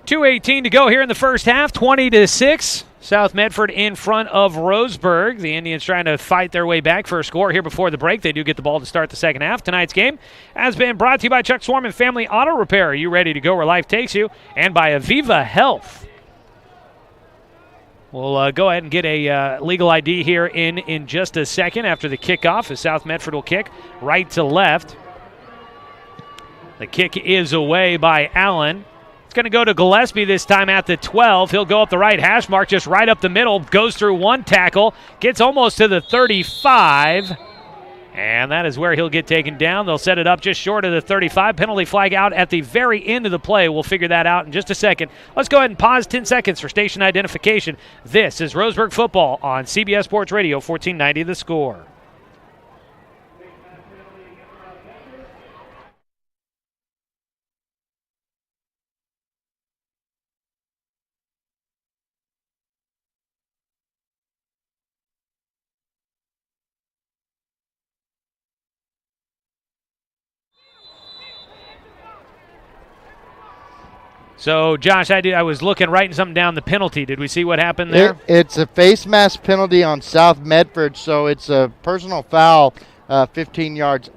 Speaker 2: .218 to go here in the first half, 20-6. South Medford in front of Roseburg. The Indians trying to fight their way back for a score here before the break. They do get the ball to start the second half. Tonight's game has been brought to you by Chuck Swarm and Family Auto Repair. Are you ready to go where life takes you? And by Aviva Health. We'll go ahead and get a legal ID here in just a second after the kickoff as South Medford will kick right to left. The kick is away by Allen. It's going to go to Gillespie this time at the 12. He'll go up the right hash mark, just right up the middle, goes through one tackle, gets almost to the 35, and that is where he'll get taken down. They'll set it up just short of the 35. Penalty flag out at the very end of the play. We'll figure that out in just a second. Let's go ahead and pause 10 seconds for station identification. This is Roseburg football on CBS Sports Radio 1490 The Score. So, Josh, I was writing something down, the penalty. Did we see what happened there?
Speaker 15: It's a face mask penalty on South Medford, so it's a personal foul, 15 yards,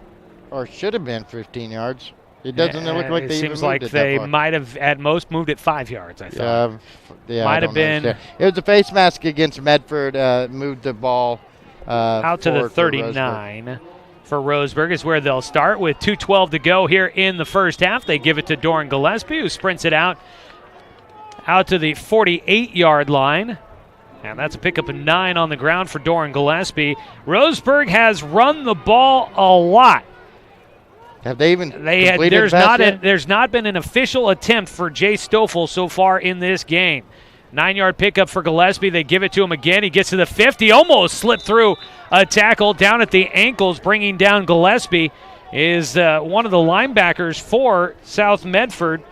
Speaker 15: or should have been 15 yards. It doesn't look like they even moved it.
Speaker 2: Seems like they might have at most moved it 5 yards, I thought. Might have been.
Speaker 15: It was a face mask against Medford, moved the ball
Speaker 2: out to the 39 for Roseburg is where they'll start with 2:12 to go here in the first half. They give it to Doran Gillespie, who sprints it out to the 48-yard line. And that's a pickup of 9 on the ground for Doran Gillespie. Roseburg has run the ball a lot.
Speaker 15: Have they even completed
Speaker 2: there's not been an official attempt for Jay Stoffel so far in this game. 9-yard pickup for Gillespie. They give it to him again. He gets to the 50, almost slipped through a tackle down at the ankles. Bringing down Gillespie is one of the linebackers for South Medford,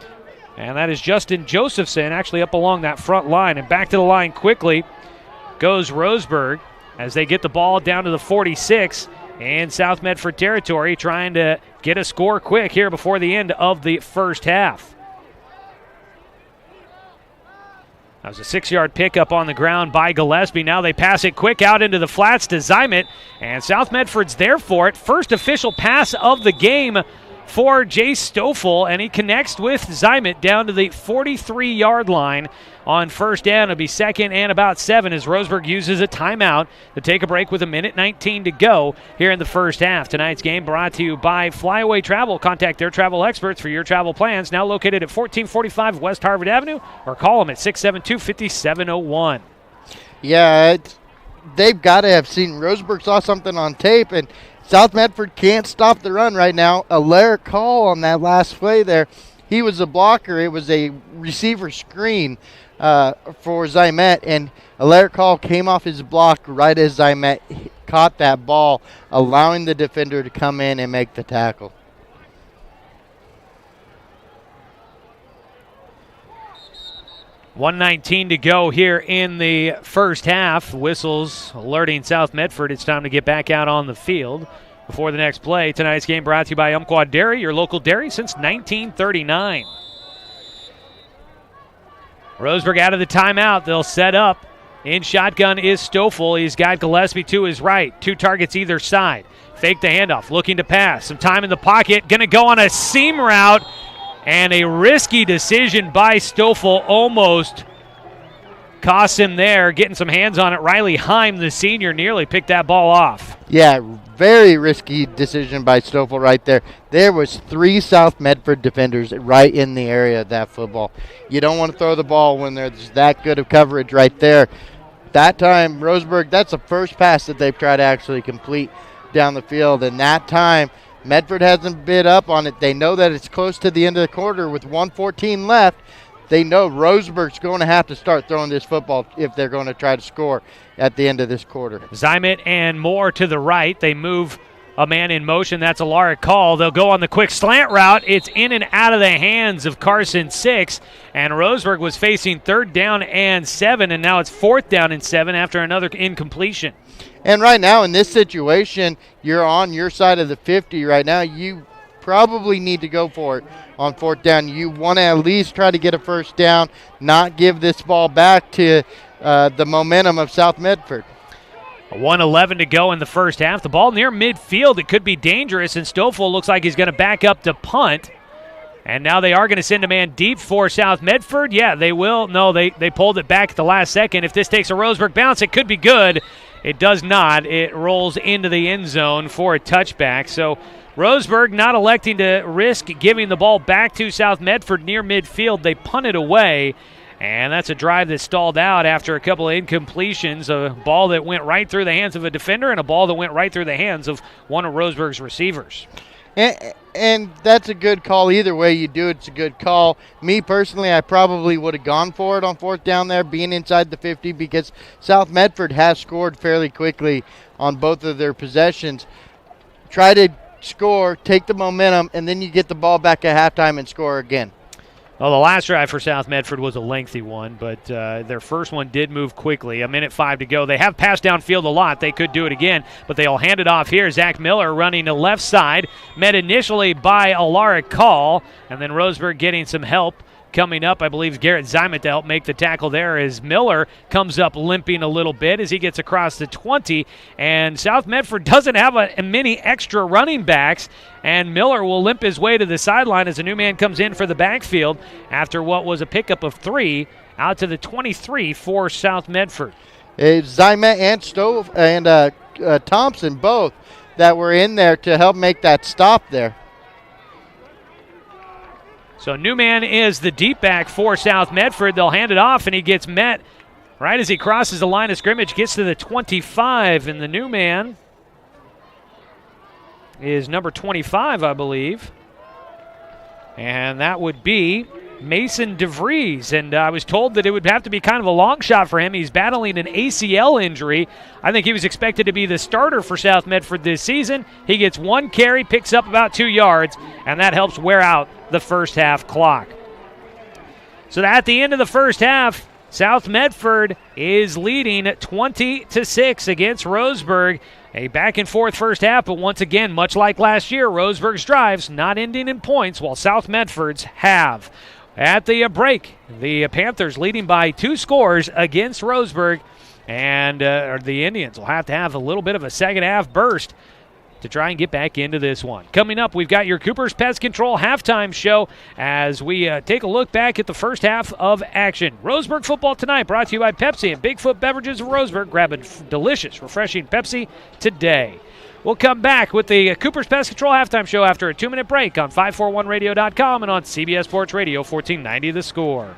Speaker 2: and that is Justin Josephson, actually up along that front line. And back to the line quickly goes Roseburg as they get the ball down to the 46 in South Medford territory, trying to get a score quick here before the end of the first half. That was a 6-yard pickup on the ground by Gillespie. Now they pass it quick out into the flats to Zymet, and South Medford's there for it. First official pass of the game for Jay Stoffel, and he connects with Zymet down to the 43-yard line on first down. It'll be second and about 7 as Roseburg uses a timeout to take a break with 1:19 to go here in the first half. Tonight's game brought to you by Flyaway Travel. Contact their travel experts for your travel plans. Now located at 1445 West Harvard Avenue, or call them at 672-5701.
Speaker 15: Yeah, they've got to have seen. Roseburg saw something on tape, and South Medford can't stop the run right now. A Lara call on that last play there. He was a blocker. It was a receiver screen for Zymet, and a Lara call came off his block right as Zymet caught that ball, allowing the defender to come in and make the tackle.
Speaker 2: $1:19 to go here in the first half. Whistles alerting South Medford it's time to get back out on the field before the next play. Tonight's game brought to you by Umpqua Dairy, your local dairy since 1939. Roseburg out of the timeout. They'll set up. In shotgun is Stoffel. He's got Gillespie to his right. 2 targets either side. Fake the handoff. Looking to pass. Some time in the pocket. Going to go on a seam route. And a risky decision by Stoffel almost cost him there. Getting some hands on it. Riley Haim, the senior, nearly picked that ball off.
Speaker 15: Yeah, very risky decision by Stoffel right there. There was 3 South Medford defenders right in the area of that football. You don't want to throw the ball when there's that good of coverage right there. That time, Roseburg, that's the first pass that they've tried to actually complete down the field. And that time, Medford hasn't bid up on it. They know that it's close to the end of the quarter with 1:14 left. They know Roseburg's going to have to start throwing this football if they're going to try to score at the end of this quarter.
Speaker 2: Zymet and Moore to the right. They move a man in motion. That's a Lara call. They'll go on the quick slant route. It's in and out of the hands of Carson 6. And Roseburg was facing 3rd down and 7, and now it's 4th down and 7 after another incompletion.
Speaker 15: And right now in this situation, you're on your side of the 50 right now. You probably need to go for it on 4th down. You want to at least try to get a first down, not give this ball back to the momentum of South Medford.
Speaker 2: 1:11 to go in the first half. The ball near midfield. It could be dangerous, and Stoffel looks like he's going to back up to punt. And now they are going to send a man deep for South Medford. Yeah, they will. No, they pulled it back at the last second. If this takes a Roseburg bounce, it could be good. It does not. It rolls into the end zone for a touchback. So Roseburg not electing to risk giving the ball back to South Medford near midfield. They punt it away, and that's a drive that stalled out after a couple of incompletions. A ball that went right through the hands of a defender and a ball that went right through the hands of one of Roseburg's receivers.
Speaker 15: And that's a good call. Either way you do it, it's a good call. Me personally, I probably would have gone for it on 4th down there, being inside the 50, because South Medford has scored fairly quickly on both of their possessions. Try to score, take the momentum, and then you get the ball back at halftime and score again.
Speaker 2: Well, the last drive for South Medford was a lengthy one, but their first one did move quickly. 1:05 to go. They have passed downfield a lot. They could do it again, but they'll hand it off here. Zach Miller running to left side, met initially by a Lara call, and then Roseburg getting some help coming up. I believe Garrett Zimet to help make the tackle there as Miller comes up limping a little bit as he gets across the 20. And South Medford doesn't have many extra running backs, and Miller will limp his way to the sideline as a new man comes in for the backfield after what was a pickup of 3 out to the 23 for South Medford.
Speaker 15: Zimet and Stoffel and Thompson both that were in there to help make that stop there.
Speaker 2: So Newman is the deep back for South Medford. They'll hand it off, and he gets met right as he crosses the line of scrimmage, gets to the 25, and the new man is number 25, I believe. And that would be Mason Devries, and I was told that it would have to be kind of a long shot for him. He's battling an ACL injury. I think he was expected to be the starter for South Medford this season. He gets 1 carry, picks up about 2 yards, and that helps wear out the first half clock. So at the end of the first half, South Medford is leading 20-6 against Roseburg. A back-and-forth first half, but once again, much like last year, Roseburg's drives not ending in points, while South Medford's have. At the break, the Panthers leading by 2 scores against Roseburg, and the Indians will have to have a little bit of a second-half burst to try and get back into this one. Coming up, we've got your Cooper's Pest Control halftime show as we take a look back at the first half of action. Roseburg football tonight brought to you by Pepsi and Bigfoot Beverages of Roseburg. Grab a delicious, refreshing Pepsi today. We'll come back with the Cooper's Pest Control halftime show after a 2-minute break on 541radio.com and on CBS Sports Radio 1490 The Score.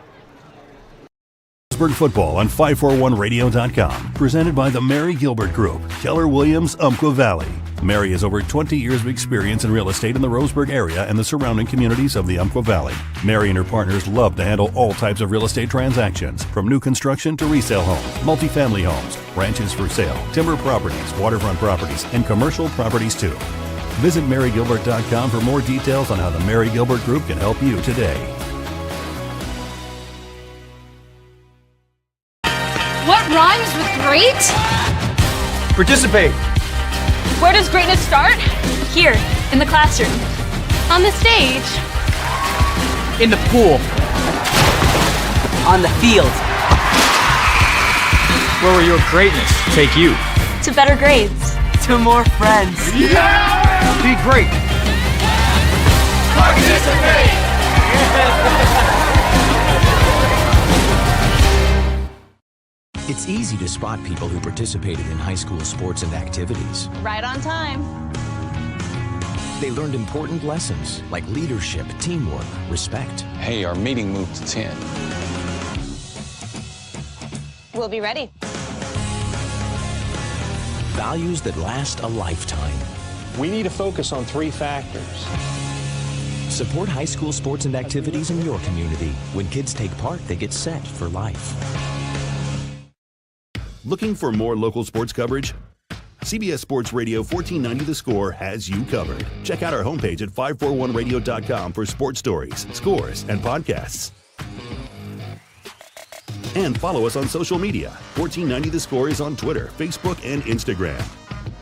Speaker 1: Roseburg football on 541radio.com. Presented by the Mary Gilbert Group, Keller Williams, Umpqua Valley. Mary has over 20 years of experience in real estate in the Roseburg area and the surrounding communities of the Umpqua Valley. Mary and her partners love to handle all types of real estate transactions, from new construction to resale homes, multifamily homes, ranches for sale, timber properties, waterfront properties, and commercial properties too. Visit marygilbert.com for more details on how the Mary Gilbert Group can help you today.
Speaker 3: What rhymes with great?
Speaker 4: Participate.
Speaker 3: Where does greatness start? Here, in the classroom. On the stage.
Speaker 4: In the pool. On the field. Where will your greatness take you?
Speaker 3: To better grades.
Speaker 4: To more friends. Yeah! Be great.
Speaker 16: Participate!
Speaker 5: It's easy to spot people who participated in high school sports and activities.
Speaker 3: Right on time.
Speaker 5: They learned important lessons like leadership, teamwork, respect.
Speaker 6: Hey, our meeting moved to 10.
Speaker 3: We'll be ready.
Speaker 5: Values that last a lifetime.
Speaker 6: We need to focus on 3 factors.
Speaker 5: Support high school sports and activities in your community. When kids take part, they get set for life.
Speaker 1: Looking for more local sports coverage? CBS Sports Radio 1490 The Score has you covered. Check out our homepage at 541radio.com for sports stories, scores, and podcasts. And follow us on social media. 1490 The Score is on Twitter, Facebook, and Instagram.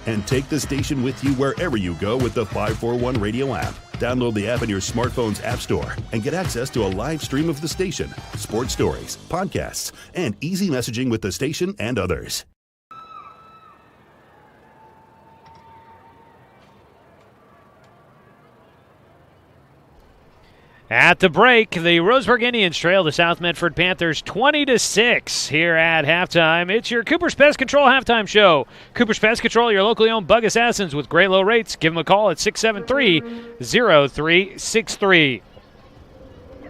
Speaker 1: And take the station with you wherever you go with the 541 Radio app. Download the app in your smartphone's app store and get access to a live stream of the station, sports stories, podcasts, and easy messaging with the station and others.
Speaker 2: At the break, the Roseburg Indians trail the South Medford Panthers 20-6 here at halftime. It's your Cooper's Pest Control halftime show. Cooper's Pest Control, your locally owned bug assassins with great low rates. Give them a call at 673-0363.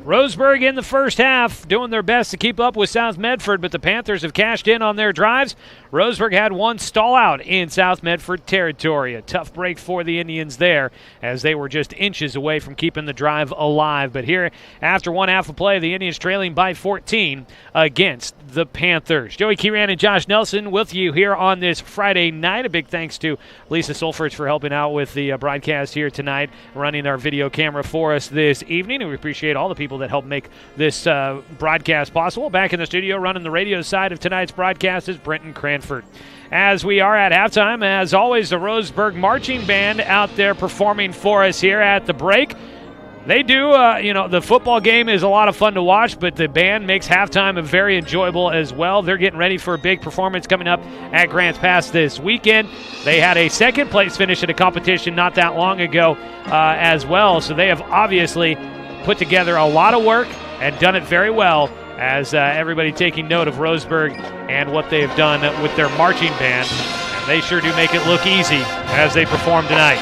Speaker 2: Roseburg in the first half doing their best to keep up with South Medford, but the Panthers have cashed in on their drives. Roseburg had one stall out in South Medford territory. A tough break for the Indians there as they were just inches away from keeping the drive alive. But here, after one half of play, the Indians trailing by 14 against the Panthers. Joey Kieran and Josh Nelson with you here on this Friday night. A big thanks to Lisa Sulfurich for helping out with the broadcast here tonight, running our video camera for us this evening. And we appreciate all the people that help make this broadcast possible. Back in the studio running the radio side of tonight's broadcast is Brenton Cranford. As we are at halftime, as always, the Roseburg Marching Band out there performing for us here at the break. They do, the football game is a lot of fun to watch, but the band makes halftime very enjoyable as well. They're getting ready for a big performance coming up at Grants Pass this weekend. They had a second-place finish at a competition not that long ago as well, so they have obviously put together a lot of work and done it very well, as everybody taking note of Roseburg and what they have done with their marching band. And they sure do make it look easy as they perform tonight.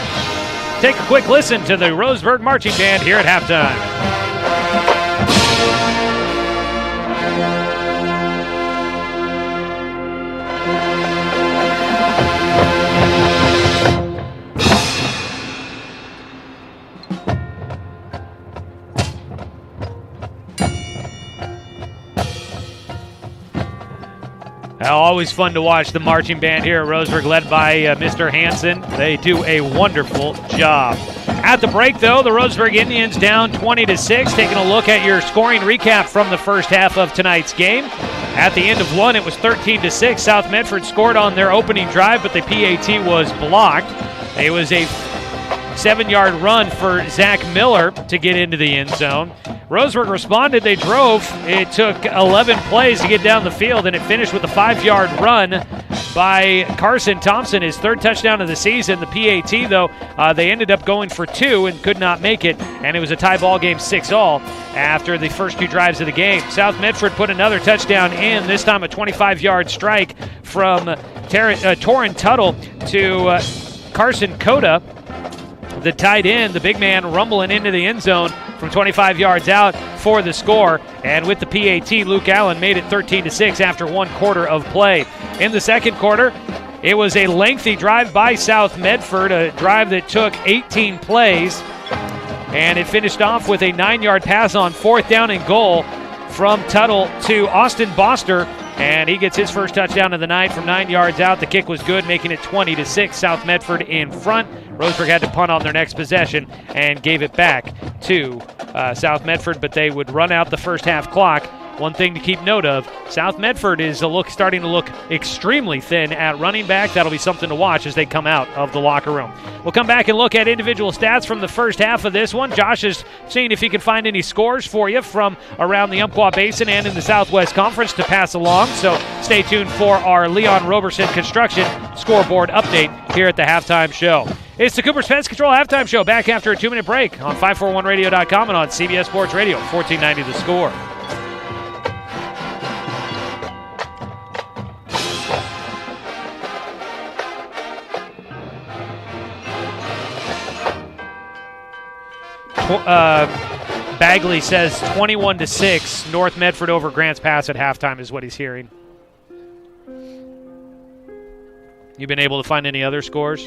Speaker 2: Take a quick listen to the Roseburg Marching Band here at halftime. Always fun to watch the marching band here at Roseburg, led by Mr. Hansen. They do a wonderful job. At the break, though, the Roseburg Indians down 20-6. Taking a look at your scoring recap from the first half of tonight's game. At the end of one, it was 13-6. South Medford scored on their opening drive, but the PAT was blocked. It was a 7-yard run for Zach Miller to get into the end zone. Roseburg responded. They drove. It took 11 plays to get down the field, and it finished with a 5-yard run by Carson Thompson, his third touchdown of the season. The PAT, though, they ended up going for 2 and could not make it, and it was a tie ball game 6-all after the first 2 drives of the game. South Medford put another touchdown in, this time a 25-yard strike from Doran Tuttle to Carson Coda, the tight end, the big man, rumbling into the end zone from 25 yards out for the score. And with the PAT, Luke Allen made it 13-6 after 1 quarter of play. In the second quarter, it was a lengthy drive by South Medford, a drive that took 18 plays, and it finished off with a 9-yard pass on 4th down and goal from Tuttle to Austin Boster, and he gets his first touchdown of the night from 9 yards out. The kick was good, making it 20-6. South Medford in front. Roseburg had to punt on their next possession and gave it back to South Medford, but they would run out the first half clock. One thing to keep note of, South Medford is starting to look extremely thin at running back. That'll be something to watch as they come out of the locker room. We'll come back and look at individual stats from the first half of this one. Josh is seeing if he can find any scores for you from around the Umpqua Basin and in the Southwest Conference to pass along. So stay tuned for our Leon Roberson Construction scoreboard update here at the halftime show. It's the Cooper's Pest Control halftime show, back after a 2-minute break on 541radio.com and on CBS Sports Radio, 1490 The Score. Bagley says 21-6, North Medford over Grants Pass at halftime is what he's hearing. You been able to find any other scores?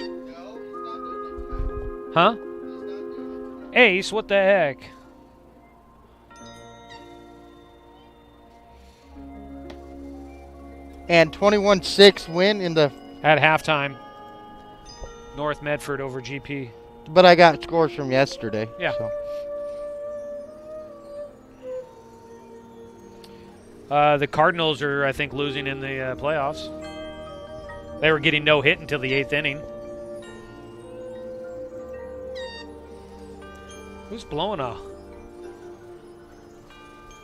Speaker 2: Huh? Ace, what the heck?
Speaker 15: And 21-6 win in the...
Speaker 2: At halftime. North Medford over GP.
Speaker 15: But I got scores from yesterday.
Speaker 2: Yeah.
Speaker 15: So.
Speaker 2: The Cardinals are, I think, losing in the playoffs. They were getting no hit until the 8th inning. Who's blowing a...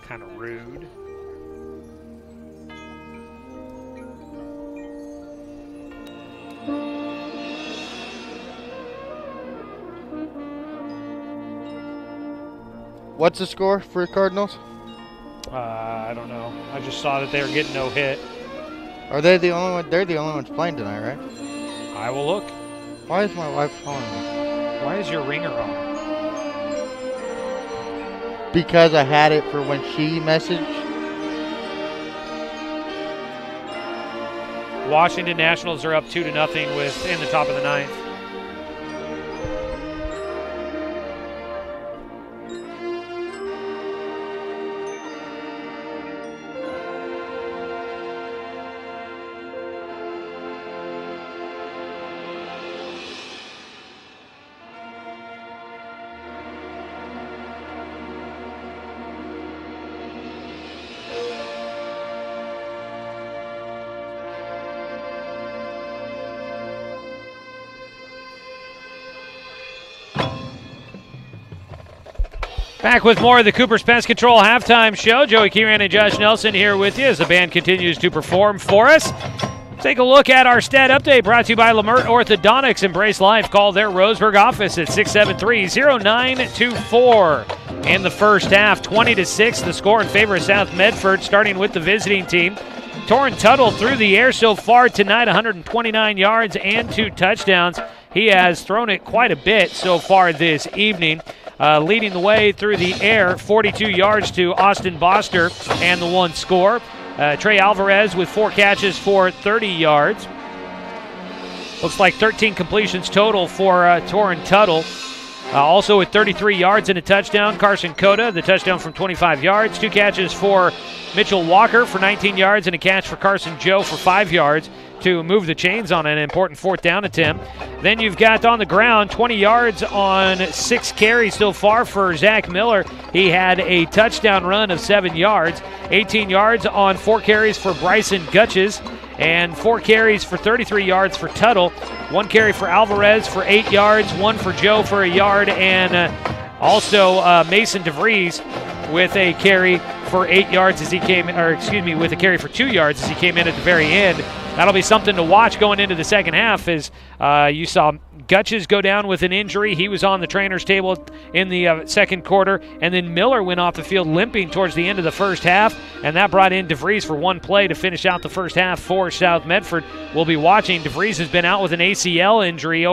Speaker 2: Kind of rude.
Speaker 15: What's the score for Cardinals?
Speaker 2: I don't know. I just saw that they were getting no hit.
Speaker 15: Are they the only one? They're the only ones playing tonight, right?
Speaker 2: I will look.
Speaker 15: Why is my wife calling me?
Speaker 2: Why is your ringer on?
Speaker 15: Because I had it for when she messaged.
Speaker 2: Washington Nationals are up 2-0 with in the top of the 9th. Back with more of the Cooper's Pest Control halftime show. Joey Kieran and Josh Nelson here with you as the band continues to perform for us. Take a look at our stat update brought to you by Lamert Orthodontics. Embrace Life. Call their Roseburg office at 673-0924. In the first half, 20-6, the score in favor of South Medford, starting with the visiting team. Doran Tuttle through the air so far tonight, 129 yards and 2 touchdowns. He has thrown it quite a bit so far this evening. Leading the way through the air, 42 yards to Austin Boster and the 1 score. Trey Alvarez with 4 catches for 30 yards. Looks like 13 completions total for Doran Tuttle. Also with 33 yards and a touchdown, Carson Cota, the touchdown from 25 yards. 2 catches for Mitchell Walker for 19 yards and a catch for Carson Joe for 5 yards to move the chains on an important 4th down attempt. Then you've got on the ground 20 yards on 6 carries so far for Zach Miller. He had a touchdown run of 7 yards, 18 yards on 4 carries for Bryson Gutches, and 4 carries for 33 yards for Tuttle. 1 carry for Alvarez for 8 yards, 1 for Joe for a yard, and also Mason Devries with a carry for 8 yards as he came, with a carry for 2 yards as he came in at the very end. That'll be something to watch going into the second half as you saw Gutches go down with an injury. He was on the trainer's table in the second quarter, and then Miller went off the field limping towards the end of the first half, and that brought in Devries for 1 play to finish out the first half for South Medford. We'll be watching. Devries has been out with an ACL injury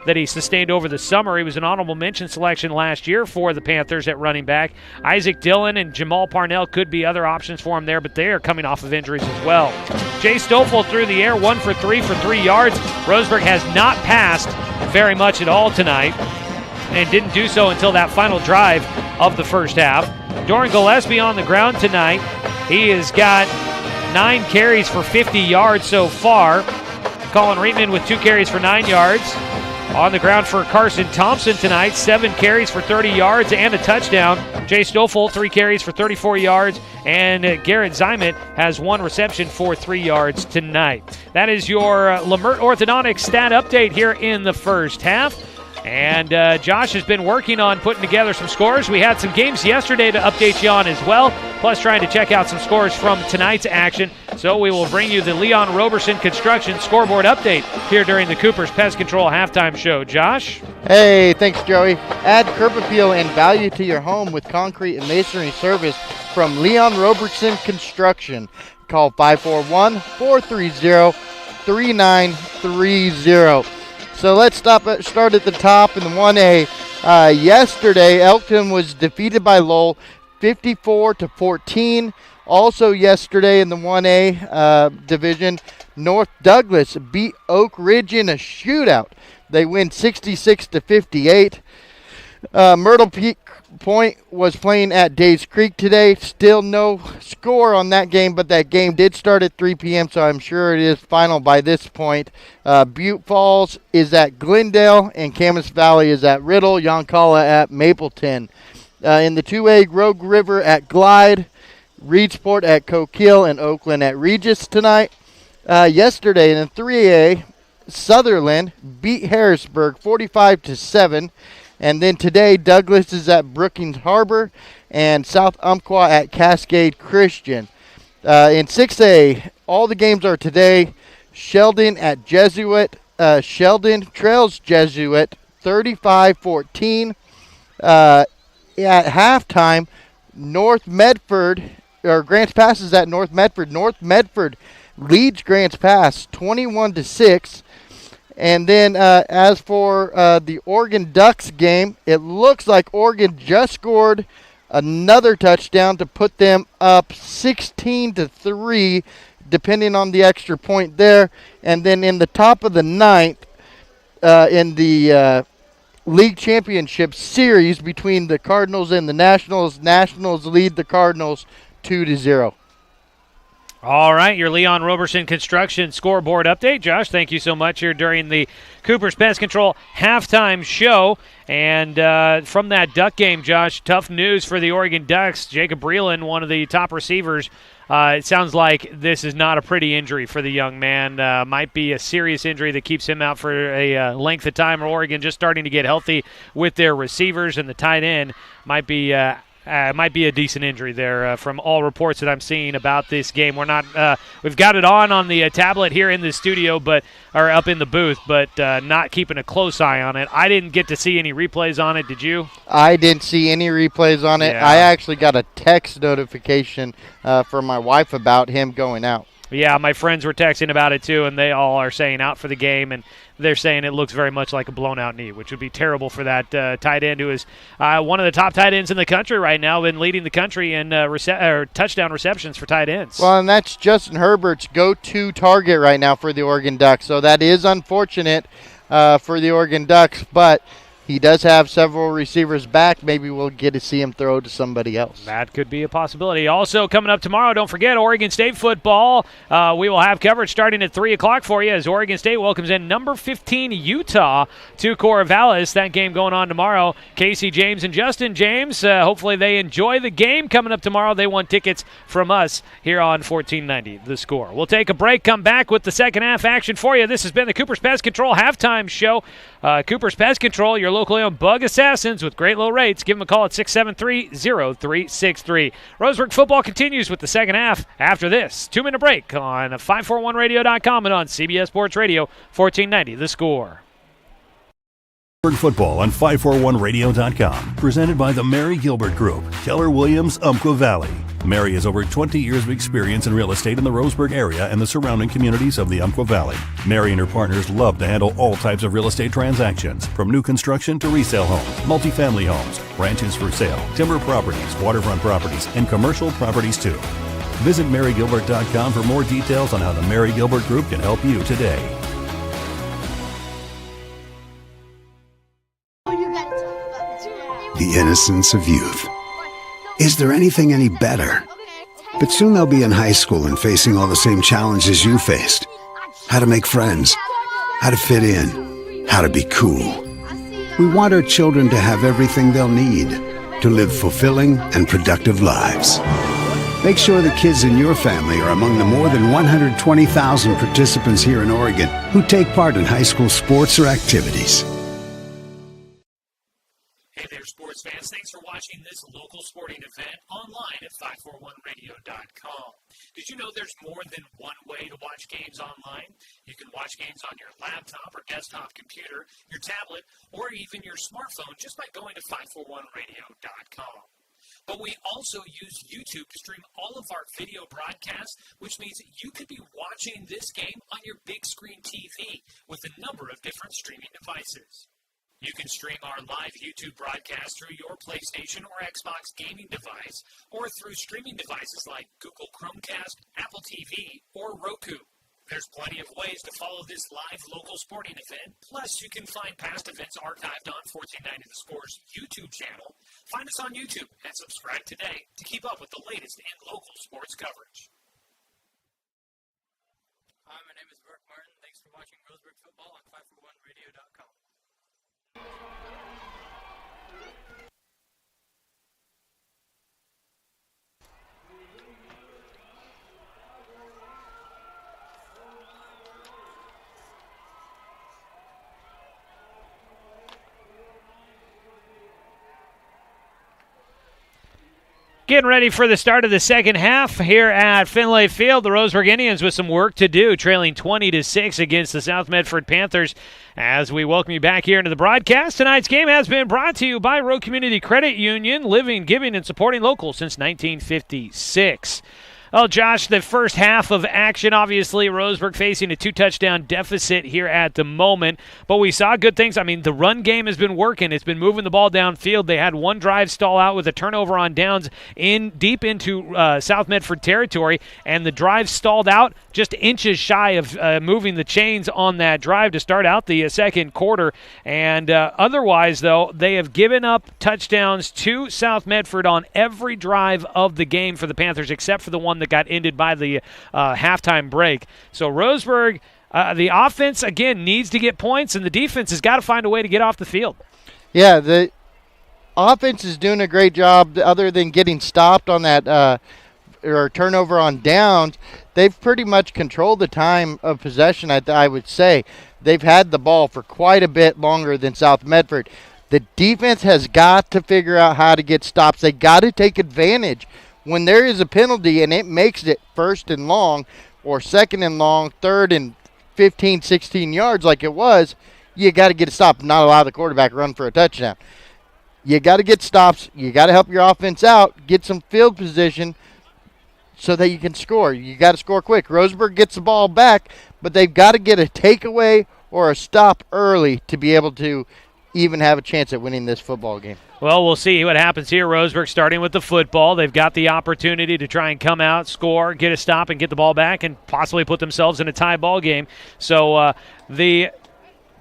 Speaker 2: that he sustained over the summer. He was an honorable mention selection last year for the Panthers at running back. Isaac Dillon and Jamal Parnell could be other options for him there, but they are coming off of injuries as well. Jay Stoffel through the air, 1 for 3 for 3 yards. Roseburg has not passed very much at all tonight and didn't do so until that final drive of the first half. Doran Gillespie on the ground tonight. He has got 9 carries for 50 yards so far. Colin Reitman with 2 carries for 9 yards. On the ground for Carson Thompson tonight, 7 carries for 30 yards and a touchdown. Jay Stoffel, 3 carries for 34 yards, and Garrett Zymet has 1 reception for 3 yards tonight. That is your Lamert Orthodontics stat update here in the first half. And Josh has been working on putting together some scores. We had some games yesterday to update you on as well, plus trying to check out some scores from tonight's action. So we will bring you the Leon Roberson Construction scoreboard update here during the Cooper's Pest Control halftime show. Josh?
Speaker 15: Hey, thanks, Joey. Add curb appeal and value to your home with concrete and masonry service from Leon Roberson Construction. Call 541-430-3930. So let's start at the top in the 1A. Yesterday, Elkton was defeated by Lowell 54-14. Also yesterday in the 1A division, North Douglas beat Oak Ridge in a shootout. They win 66-58. Myrtle Point was playing at Days Creek today. Still no score on that game, but that game did start at 3 p.m., so I'm sure it is final by this point. Butte Falls is at Glendale, and Camas Valley is at Riddle. Yoncalla at Mapleton. In the 2A, Rogue River at Glide, Reedsport at Coquille, and Oakland at Regis tonight. Yesterday in the 3A, Sutherland beat Harrisburg 45-7. And then today, Douglas is at Brookings Harbor and South Umpqua at Cascade Christian. In 6A, all the games are today. Sheldon at Jesuit. Sheldon trails Jesuit 35-14. At halftime, North Medford, or Grants Pass is at North Medford. North Medford leads Grants Pass 21-6. And then as for the Oregon Ducks game, it looks like Oregon just scored another touchdown to put them up 16-3, depending on the extra point there. And then in the top of the ninth, in the league championship series between the Cardinals and the Nationals, Nationals lead the Cardinals 2-0.
Speaker 2: All right, your Leon Roberson Construction scoreboard update. Josh, thank you so much here during the Cooper's Pest Control halftime show. And from that Duck game, Josh, tough news for the Oregon Ducks. Jacob Breland, one of the top receivers, it sounds like this is not a pretty injury for the young man. Might be a serious injury that keeps him out for a length of time. Oregon just starting to get healthy with their receivers, and the tight end might be a decent injury there from all reports that I'm seeing about this game. We're not we've got it on the tablet here in the studio, or up in the booth, but not keeping a close eye on it. I didn't get to see any replays on it. Did you?
Speaker 15: I didn't see any replays on it.
Speaker 2: Yeah.
Speaker 15: I actually got a text notification from my wife about him going out.
Speaker 2: Yeah, my friends were texting about it too, and they all are saying out for the game, and they're saying it looks very much like a blown-out knee, which would be terrible for that tight end who is one of the top tight ends in the country right now, been leading the country in touchdown receptions for tight ends.
Speaker 15: Well, and that's Justin Herbert's go-to target right now for the Oregon Ducks, so that is unfortunate for the Oregon Ducks, but he does have several receivers back. Maybe we'll get to see him throw to somebody else.
Speaker 2: That could be a possibility. Also coming up tomorrow, don't forget Oregon State football. We will have coverage starting at 3 o'clock for you as Oregon State welcomes in number 15 Utah to Corvallis. That game going on tomorrow. Casey James and Justin James, hopefully they enjoy the game coming up tomorrow. They won tickets from us here on 1490 The Score. We'll take a break, come back with the second half action for you. This has been the Cooper's Pest Control halftime show. Cooper's Pest Control, your locally owned bug assassins with great low rates. Give them a call at 673-0363. Roseburg football continues with the second half after this 2-minute break on 541radio.com and on CBS Sports Radio 1490 The Score.
Speaker 1: Football on 541radio.com. Presented by the Mary Gilbert Group, Keller Williams, Umpqua Valley. Mary has over 20 years of experience in real estate in the Roseburg area and the surrounding communities of the Umpqua Valley. Mary and her partners love to handle all types of real estate transactions, from new construction to resale homes, multifamily homes, ranches for sale, timber properties, waterfront properties, and commercial properties too. Visit marygilbert.com for more details on how the Mary Gilbert Group can help you today.
Speaker 8: The innocence of youth. Is there anything any better? But soon they'll be in high school and facing all the same challenges you faced. How to make friends, how to fit in, how to be cool. We want our children to have everything they'll need to live fulfilling and productive lives. Make sure the kids in your family are among the more than 120,000 participants here in Oregon who take part in high school sports or activities.
Speaker 16: Hey there, sports fans. Thanks for watching this local sporting event online at 541radio.com. Did you know there's more than one way to watch games online? You can watch games on your laptop or desktop computer, your tablet, or even your smartphone just by going to 541radio.com. But we also use YouTube to stream all of our video broadcasts, which means you could be watching this game on your big screen TV with a number of different streaming devices. You can stream our live YouTube broadcast through your PlayStation or Xbox gaming device, or through streaming devices like Google Chromecast, Apple TV, or Roku. There's plenty of ways to follow this live local sporting event, plus you can find past events archived on 1490 The Score's YouTube channel. Find us on YouTube and subscribe today to keep up with the latest in local sports coverage.
Speaker 14: Hi, my name is Mark Martin. Thanks for watching Roseburg Football on 541radio.com.
Speaker 2: Getting ready for the start of the second half here at Finlay Field. The Roseburg Indians with some work to do, trailing 20-6 against the South Medford Panthers. As we welcome you back here into the broadcast, tonight's game has been brought to you by Roe Community Credit Union, living, giving, and supporting local since 1956. Well, Josh, the first half of action, obviously, Roseburg facing a 2-touchdown deficit here at the moment. But we saw good things. I mean, the run game has been working. It's been moving the ball downfield. They had one drive stall out with a turnover on downs deep into South Medford territory, and the drive stalled out just inches shy of moving the chains on that drive to start out the second quarter. And otherwise, though, they have given up touchdowns to South Medford on every drive of the game for the Panthers, except for the one that got ended by the halftime break. So Roseburg, the offense, again, needs to get points, and the defense has got to find a way to get off the field.
Speaker 15: Yeah, the offense is doing a great job. Other than getting stopped on that or turnover on downs, they've pretty much controlled the time of possession, I would say. They've had the ball for quite a bit longer than South Medford. The defense has got to figure out how to get stops. They got to take advantage. When there is a penalty and it makes it 1st and long or 2nd and long, 3rd and 15, 16 yards like it was, you got to get a stop and not allow the quarterback to run for a touchdown. You got to get stops. You got to help your offense out, get some field position so that you can score. You got to score quick. Roseburg gets the ball back, but they've got to get a takeaway or a stop early to be able to even have a chance at winning this football game.
Speaker 2: Well, we'll see what happens here. Roseburg starting with the football. They've got the opportunity to try and come out, score, get a stop, and get the ball back and possibly put themselves in a tie ball game. So the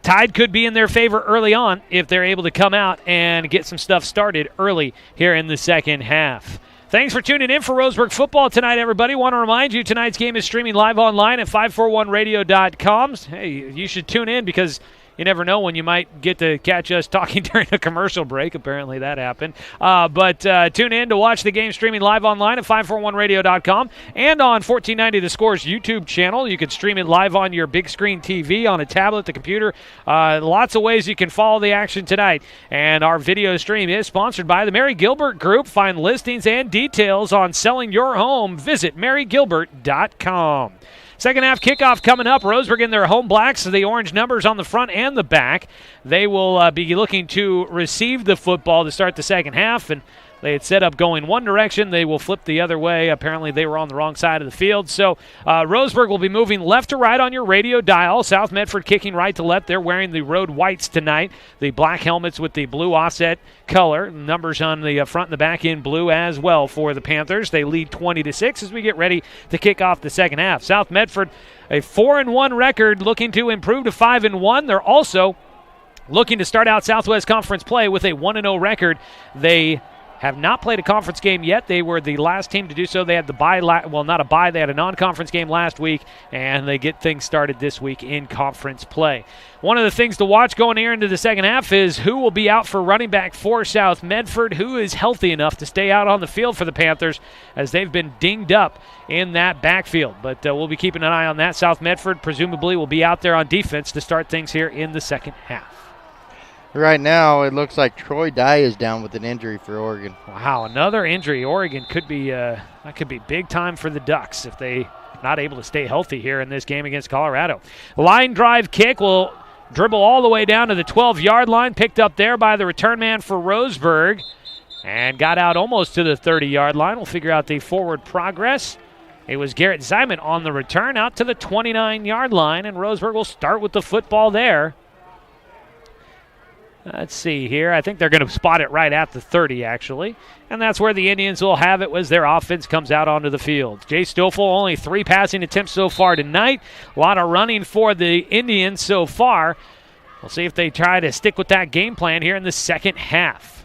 Speaker 2: Tide could be in their favor early on if they're able to come out and get some stuff started early here in the second half. Thanks for tuning in for Roseburg football tonight, everybody. Want to remind you, tonight's game is streaming live online at 541radio.com. Hey, you should tune in because you never know when you might get to catch us talking during a commercial break. Apparently that happened. But tune in to watch the game streaming live online at 541radio.com and on 1490 The Score's YouTube channel. You can stream it live on your big screen TV, on a tablet, the computer. Lots of ways you can follow the action tonight. And our video stream is sponsored by the Mary Gilbert Group. Find listings and details on selling your home. Visit marygilbert.com. Second half kickoff coming up. Roseburg in their home blacks, the orange numbers on the front and the back. They will be looking to receive the football to start the second half, and they had set up going one direction. They will flip the other way. Apparently they were on the wrong side of the field. So Roseburg will be moving left to right on your radio dial. South Medford kicking right to left. They're wearing the road whites tonight. The black helmets with the blue offset color. Numbers on the front and the back in blue as well for the Panthers. They lead 20-6 as we get ready to kick off the second half. South Medford, a 4-1 record, looking to improve to 5-1. They're also looking to start out Southwest Conference play with a 1-0 record. They have not played a conference game yet. They were the last team to do so. They had the bye, not a bye, they had a non-conference game last week, and they get things started this week in conference play. One of the things to watch going here into the second half is who will be out for running back for South Medford, who is healthy enough to stay out on the field for the Panthers as they've been dinged up in that backfield. But we'll be keeping an eye on that. South Medford presumably will be out there on defense to start things here in the second half.
Speaker 15: Right now, it looks like Troy Dye is down with an injury for Oregon.
Speaker 2: Wow, another injury. Oregon could be that could be big time for the Ducks if they not able to stay healthy here in this game against Colorado. Line drive kick will dribble all the way down to the 12-yard line, picked up there by the return man for Roseburg, and got out almost to the 30-yard line. We'll figure out the forward progress. It was Garrett Zyman on the return out to the 29-yard line, and Roseburg will start with the football there. Let's see here. I think they're going to spot it right at the 30, actually. And that's where the Indians will have it as their offense comes out onto the field. Jay Stoffel, only 3 passing attempts so far tonight. A lot of running for the Indians so far. We'll see if they try to stick with that game plan here in the second half.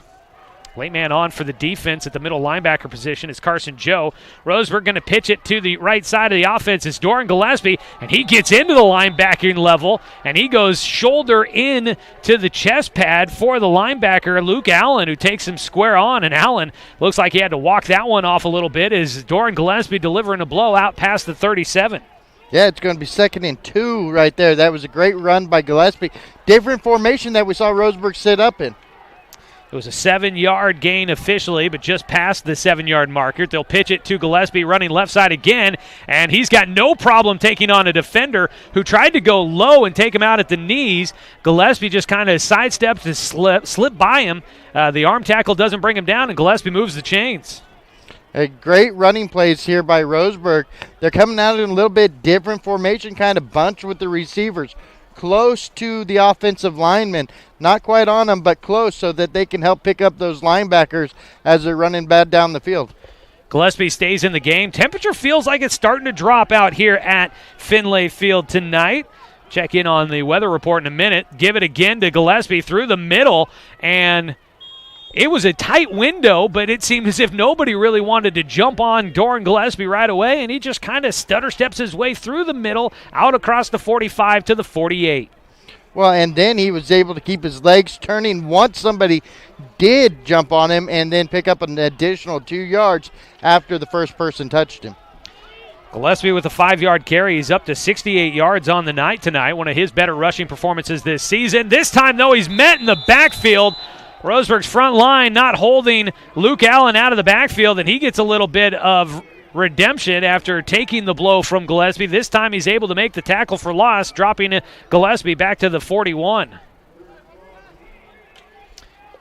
Speaker 2: Late man on for the defense at the middle linebacker position is Carson Joe. Roseburg going to pitch it to the right side of the offense. It's Doran Gillespie, and he gets into the linebacking level, and he goes shoulder in to the chest pad for the linebacker, Luke Allen, who takes him square on, and Allen looks like he had to walk that one off a little bit as Doran Gillespie delivering a blow out past the 37.
Speaker 15: Yeah, it's going to be 2nd and 2 right there. That was a great run by Gillespie. Different formation that we saw Roseburg sit up in.
Speaker 2: It was a 7-yard gain officially, but just past the 7-yard marker. They'll pitch it to Gillespie running left side again, and he's got no problem taking on a defender who tried to go low and take him out at the knees. Gillespie just kind of sidesteps and slip by him. The arm tackle doesn't bring him down, and Gillespie moves the chains.
Speaker 15: A great running plays here by Roseburg. They're coming out in a little bit different formation, kind of bunch with the receivers. Close to the offensive linemen. Not quite on them, but close so that they can help pick up those linebackers as they're running bad down the field.
Speaker 2: Gillespie stays in the game. Temperature feels like it's starting to drop out here at Finlay Field tonight. Check in on the weather report in a minute. Give it again to Gillespie through the middle, and it was a tight window, but it seemed as if nobody really wanted to jump on Doran Gillespie right away, and he just kind of stutter steps his way through the middle, out across the 45 to the 48.
Speaker 15: Well, and then he was able to keep his legs turning once somebody did jump on him and then pick up an additional 2 yards after the first person touched him.
Speaker 2: Gillespie with a 5-yard carry. He's up to 68 yards on the night tonight, one of his better rushing performances this season. This time, though, he's met in the backfield Roseburg's front line not holding Luke Allen out of the backfield, and he gets a little bit of redemption after taking the blow from Gillespie. This time he's able to make the tackle for loss, dropping Gillespie back to the 41.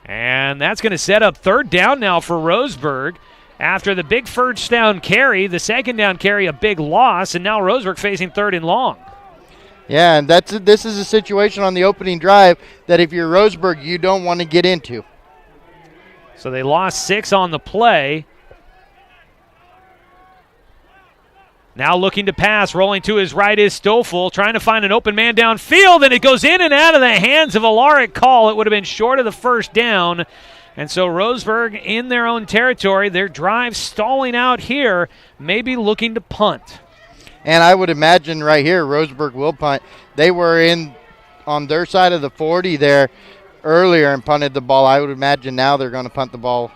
Speaker 2: And that's going to set up third down now for Roseburg. After the big first down carry, the second down carry, a big loss, and now Roseburg facing third and long.
Speaker 15: Yeah, and this is a situation on the opening drive that if you're Roseburg, you don't want to get into.
Speaker 2: So they lost 6 on the play. Now looking to pass, rolling to his right is Stoffel, trying to find an open man downfield, and it goes in and out of the hands of a Lara call. It would have been short of the first down. And so Roseburg in their own territory, their drive stalling out here, maybe looking to punt.
Speaker 15: And I would imagine right here, Roseburg will punt. They were in on their side of the 40 there earlier and punted the ball. I would imagine now they're going to punt the ball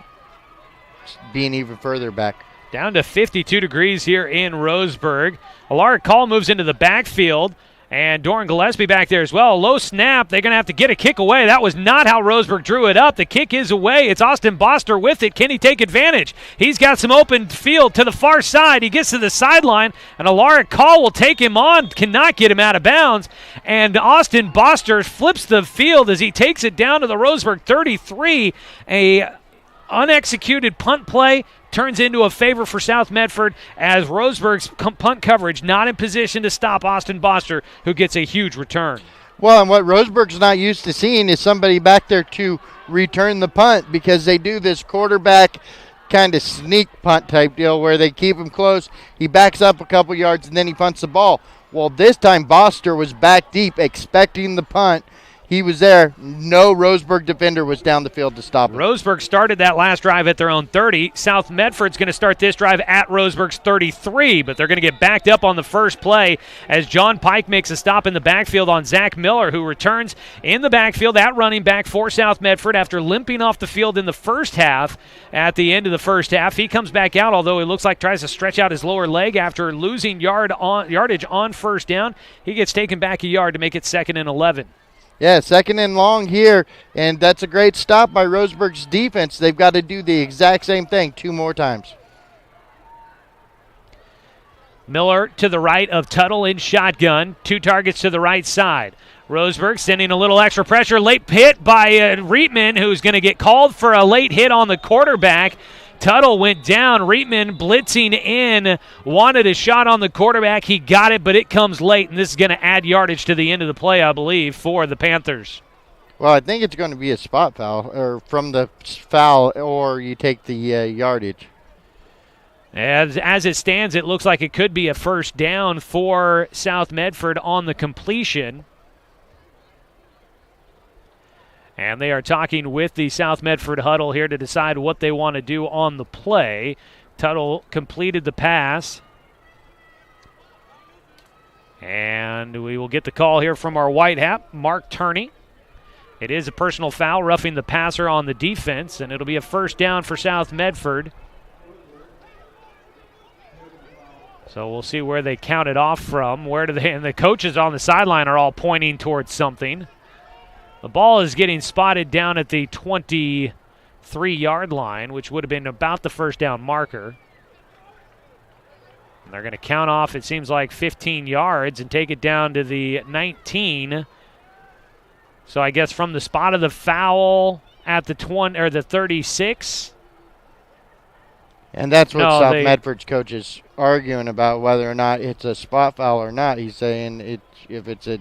Speaker 15: being even further back.
Speaker 2: Down to 52 degrees here in Roseburg. A Lara call moves into the backfield, and Doran Gillespie back there as well. Low snap. They're going to have to get a kick away. That was not how Roseburg drew it up. The kick is away. It's Austin Boster with it. Can he take advantage? He's got some open field to the far side. He gets to the sideline, and a Lara call will take him on. Cannot get him out of bounds. And Austin Boster flips the field as he takes it down to the Roseburg 33. A unexecuted punt play turns into a favor for South Medford as Roseburg's punt coverage not in position to stop Austin Boster, who gets a huge return.
Speaker 15: Well, and what Roseburg's not used to seeing is somebody back there to return the punt, because they do this quarterback kind of sneak punt type deal where they keep him close, he backs up a couple yards, and then he punts the ball. Well, this time Boster was back deep expecting the punt. He was there. No Roseburg defender was down the field to stop him.
Speaker 2: Roseburg started that last drive at their own 30. South Medford's going to start this drive at Roseburg's 33, but they're going to get backed up on the first play as John Pike makes a stop in the backfield on Zach Miller, who returns in the backfield at running back for South Medford after limping off the field in the first half. At the end of the first half, he comes back out, although he looks like tries to stretch out his lower leg after losing yardage on first down. He gets taken back a yard to make it 2nd and 11.
Speaker 15: Yeah, 2nd and long here, and that's a great stop by Roseburg's defense. They've got to do the exact same thing 2 more times.
Speaker 2: Miller to the right of Tuttle in shotgun. 2 targets to the right side. Roseburg sending a little extra pressure. Late hit by Reitman, who's going to get called for a late hit on the quarterback. Tuttle went down. Reitman blitzing in, wanted a shot on the quarterback. He got it, but it comes late, and this is going to add yardage to the end of the play, I believe, for the Panthers.
Speaker 15: Well, I think it's going to be a spot foul, or from the foul, or you take the yardage.
Speaker 2: As it stands, it looks like it could be a first down for South Medford on the completion. And they are talking with the South Medford huddle here to decide what they want to do on the play. Tuttle completed the pass. And we will get the call here from our white hat, Mark Turney. It is a personal foul, roughing the passer on the defense, and it'll be a first down for South Medford. So we'll see where they count it off from. And the coaches on the sideline are all pointing towards something. The ball is getting spotted down at the 23-yard line, which would have been about the first down marker. And they're going to count off, it seems like, 15 yards and take it down to the 19. So I guess from the spot of the foul at the 36.
Speaker 15: And that's what South Medford's coach is arguing about, whether or not it's a spot foul or not. He's saying if it's a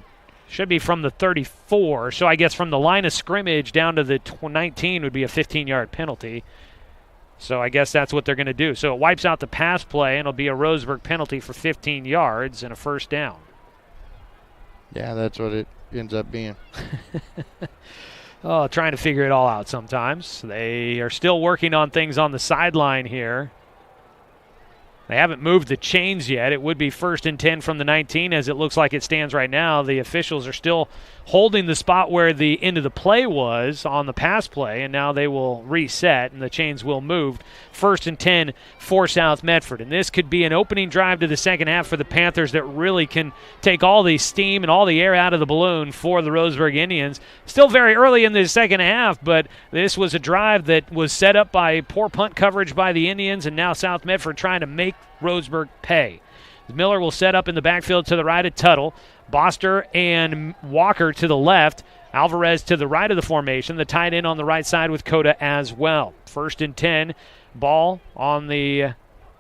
Speaker 2: should be from the 34, so I guess from the line of scrimmage down to the 19 would be a 15-yard penalty. So I guess that's what they're going to do. So it wipes out the pass play, and it'll be a Roseburg penalty for 15 yards and a first down.
Speaker 15: Yeah, that's what it ends up being.
Speaker 2: Trying to figure it all out sometimes. They are still working on things on the sideline here. They haven't moved the chains yet. It would be 1st and 10 from the 19 as it looks like it stands right now. The officials are still holding the spot where the end of the play was on the pass play, and now they will reset, and the chains will move. 1st and 10 for South Medford. And this could be an opening drive to the second half for the Panthers that really can take all the steam and all the air out of the balloon for the Roseburg Indians. Still very early in the second half, but this was a drive that was set up by poor punt coverage by the Indians, and now South Medford trying to make Roseburg pay. Miller will set up in the backfield to the right of Tuttle. Boster and Walker to the left. Alvarez to the right of the formation. The tight end on the right side with Coda as well. 1st and 10. Ball on the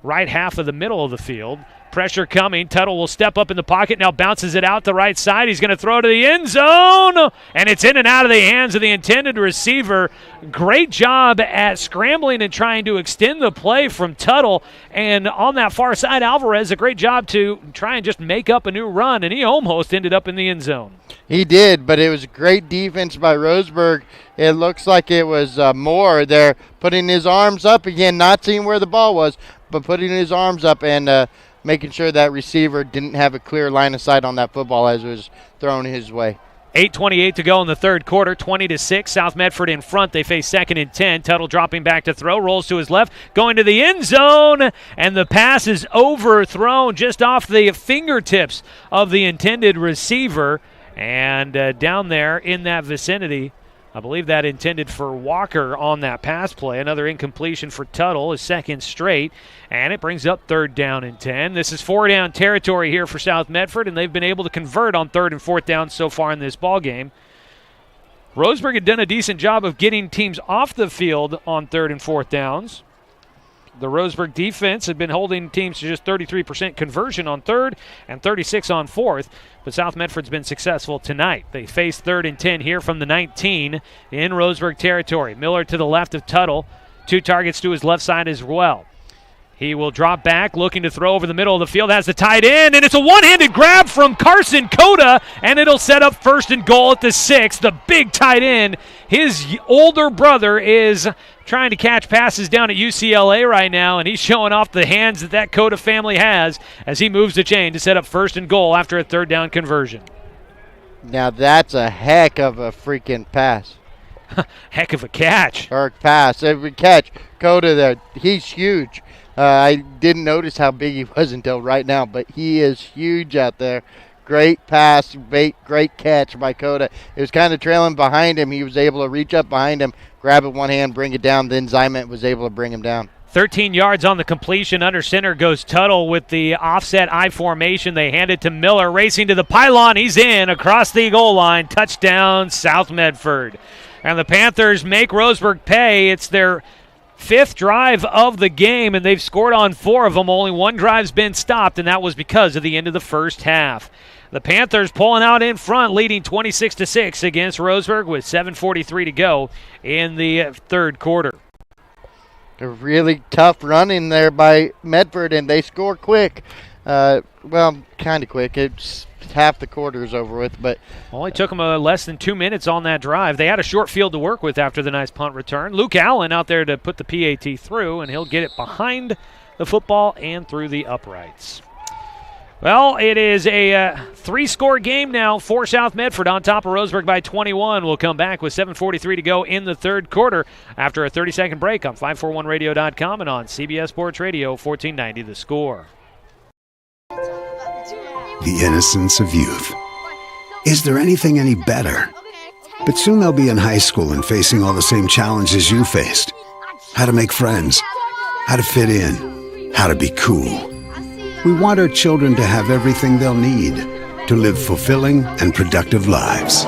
Speaker 2: right half of the middle of the field. Pressure coming. Tuttle will step up in the pocket. Now bounces it out the right side. He's going to throw to the end zone. And it's in and out of the hands of the intended receiver. Great job at scrambling and trying to extend the play from Tuttle. And on that far side, Alvarez, a great job to try and just make up a new run. And he almost ended up in the end zone.
Speaker 15: He did, but it was great defense by Roseburg. It looks like it was Moore there putting his arms up again, not seeing where the ball was, but putting his arms up and making sure that receiver didn't have a clear line of sight on that football as it was thrown his way.
Speaker 2: 8:28 to go in the third quarter, 20-6. South Medford in front. They face 2nd and 10. Tuttle dropping back to throw, rolls to his left, going to the end zone, and the pass is overthrown just off the fingertips of the intended receiver. And down there in that vicinity, I believe that intended for Walker on that pass play. Another incompletion for Tuttle, his second straight, and it brings up 3rd down and 10. This is 4-down territory here for South Medford, and they've been able to convert on 3rd and 4th down so far in this ball game. Roseburg had done a decent job of getting teams off the field on 3rd and 4th downs. The Roseburg defense had been holding teams to just 33% conversion on 3rd and 36 on 4th, but South Medford's been successful tonight. They face 3rd and 10 here from the 19 in Roseburg territory. Miller to the left of Tuttle, 2 targets to his left side as well. He will drop back, looking to throw over the middle of the field, has the tight end, and it's a one-handed grab from Carson Coda, and it'll set up 1st and goal at the 6. The big tight end, his older brother, is trying to catch passes down at UCLA right now, and he's showing off the hands that Coda family has as he moves the chain to set up 1st and goal after a 3rd down conversion.
Speaker 15: Now that's a heck of a freaking pass.
Speaker 2: Heck of a catch.
Speaker 15: Or pass. Every catch. Coda there, he's huge. I didn't notice how big he was until right now, but he is huge out there. Great pass, great catch by Coda. It was kind of trailing behind him. He was able to reach up behind him, grab it one hand, bring it down. Then Zyment was able to bring him down.
Speaker 2: 13 yards on the completion. Under center goes Tuttle with the offset I formation. They hand it to Miller, racing to the pylon. He's in across the goal line. Touchdown, South Medford. And the Panthers make Roseburg pay. It's their 5th drive of the game, and they've scored on 4 of them. Only 1 drive's been stopped, and that was because of the end of the first half. The Panthers pulling out in front, leading 26-6 against Roseburg with 7:43 to go in the third quarter.
Speaker 15: A really tough run in there by Medford, and they score quick. Well, kind of quick. It's half the quarter is over with, but
Speaker 2: only took them less than 2 minutes on that drive. They had a short field to work with after the nice punt return. Luke Allen out there to put the PAT through, and he'll get it behind the football and through the uprights. Well, it is a 3-score game now for South Medford on top of Roseburg by 21. We'll come back with 7:43 to go in the third quarter after a 30-second break on 541radio.com and on CBS Sports Radio 1490 The Score.
Speaker 8: The innocence of youth. Is there anything any better? But soon they'll be in high school and facing all the same challenges you faced. How to make friends, how to fit in, how to be cool. We want our children to have everything they'll need to live fulfilling and productive lives.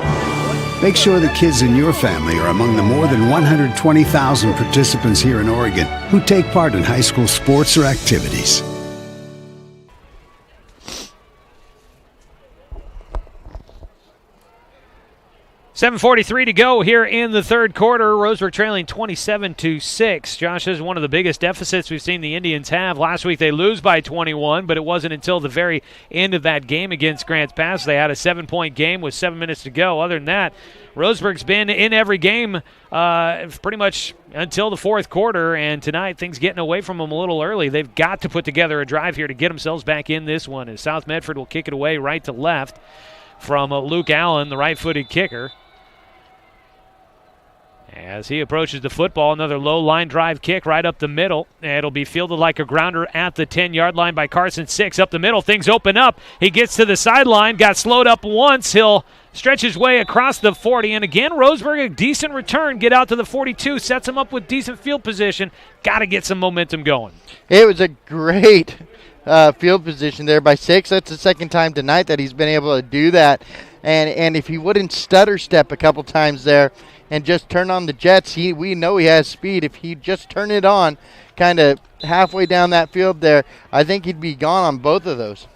Speaker 8: Make sure the kids in your family are among the more than 120,000 participants here in Oregon who take part in high school sports or activities.
Speaker 2: 7:43 to go here in the third quarter. Roseburg trailing 27-6. Josh, this is one of the biggest deficits we've seen the Indians have. Last week they lose by 21, but it wasn't until the very end of that game against Grants Pass they had a 7-point game with 7 minutes to go. Other than that, Roseburg's been in every game pretty much until the fourth quarter, and tonight things getting away from them a little early. They've got to put together a drive here to get themselves back in this one, as South Medford will kick it away right to left from Luke Allen, the right-footed kicker. As he approaches the football, another low line drive kick right up the middle. It'll be fielded like a grounder at the 10-yard line by Carson. 6 up the middle. Things open up. He gets to the sideline, got slowed up once. He'll stretch his way across the 40. And again, Roseburg, a decent return. Get out to the 42. Sets him up with decent field position. Got to get some momentum going.
Speaker 15: It was a great field position there by 6. That's the second time tonight that he's been able to do that. And if he wouldn't stutter step a couple times there and just turn on the jets, we know he has speed. If he just turn it on kind of halfway down that field there, I think he'd be gone on both of those.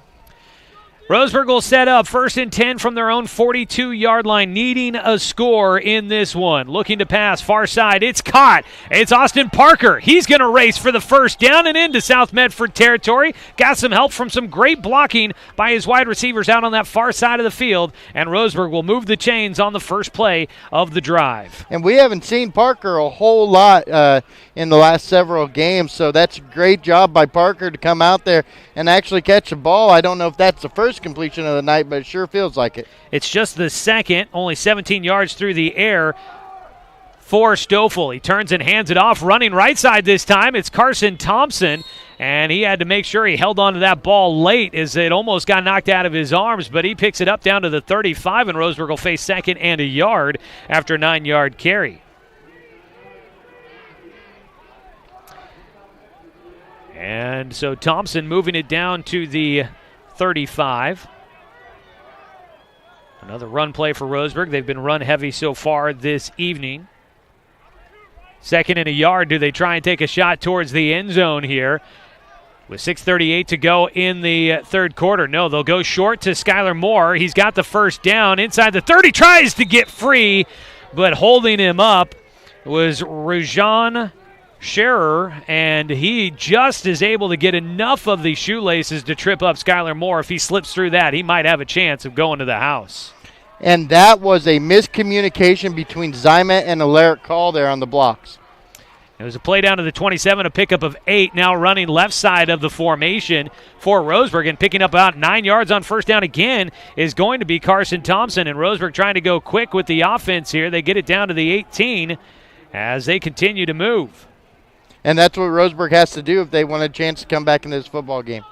Speaker 2: Roseburg will set up 1st and 10 from their own 42-yard line, needing a score in this one. Looking to pass, far side, it's caught. It's Austin Parker. He's going to race for the first down and into South Medford territory. Got some help from some great blocking by his wide receivers out on that far side of the field, and Roseburg will move the chains on the first play of the drive.
Speaker 15: And we haven't seen Parker a whole lot in the last several games, so that's a great job by Parker to come out there and actually catch the ball. I don't know if that's the first completion of the night, but it sure feels like it.
Speaker 2: It's just the second, only 17 yards through the air for Stoffel. He turns and hands it off, running right side this time. It's Carson Thompson, and he had to make sure he held on to that ball late as it almost got knocked out of his arms, but he picks it up down to the 35, and Roseburg will face 2nd and a yard after a 9-yard carry. And so Thompson moving it down to the 35. Another run play for Roseburg. They've been run heavy so far this evening. 2nd and a yard. Do they try and take a shot towards the end zone here? With 6:38 to go in the third quarter. No, they'll go short to Skylar Moore. He's got the first down inside the 30. Tries to get free, but holding him up was Rouge Sharor, and he just is able to get enough of the shoelaces to trip up Skylar Moore. If he slips through that, he might have a chance of going to the house.
Speaker 15: And that was a miscommunication between Zyma and Alaric Call there on the blocks.
Speaker 2: It was a play down to the 27, a pickup of 8, now running left side of the formation for Roseburg, and picking up about 9 yards on first down again is going to be Carson Thompson, and Roseburg trying to go quick with the offense here. They get it down to the 18 as they continue to move.
Speaker 15: And that's what Roseburg has to do if they want a chance to come back in this football game.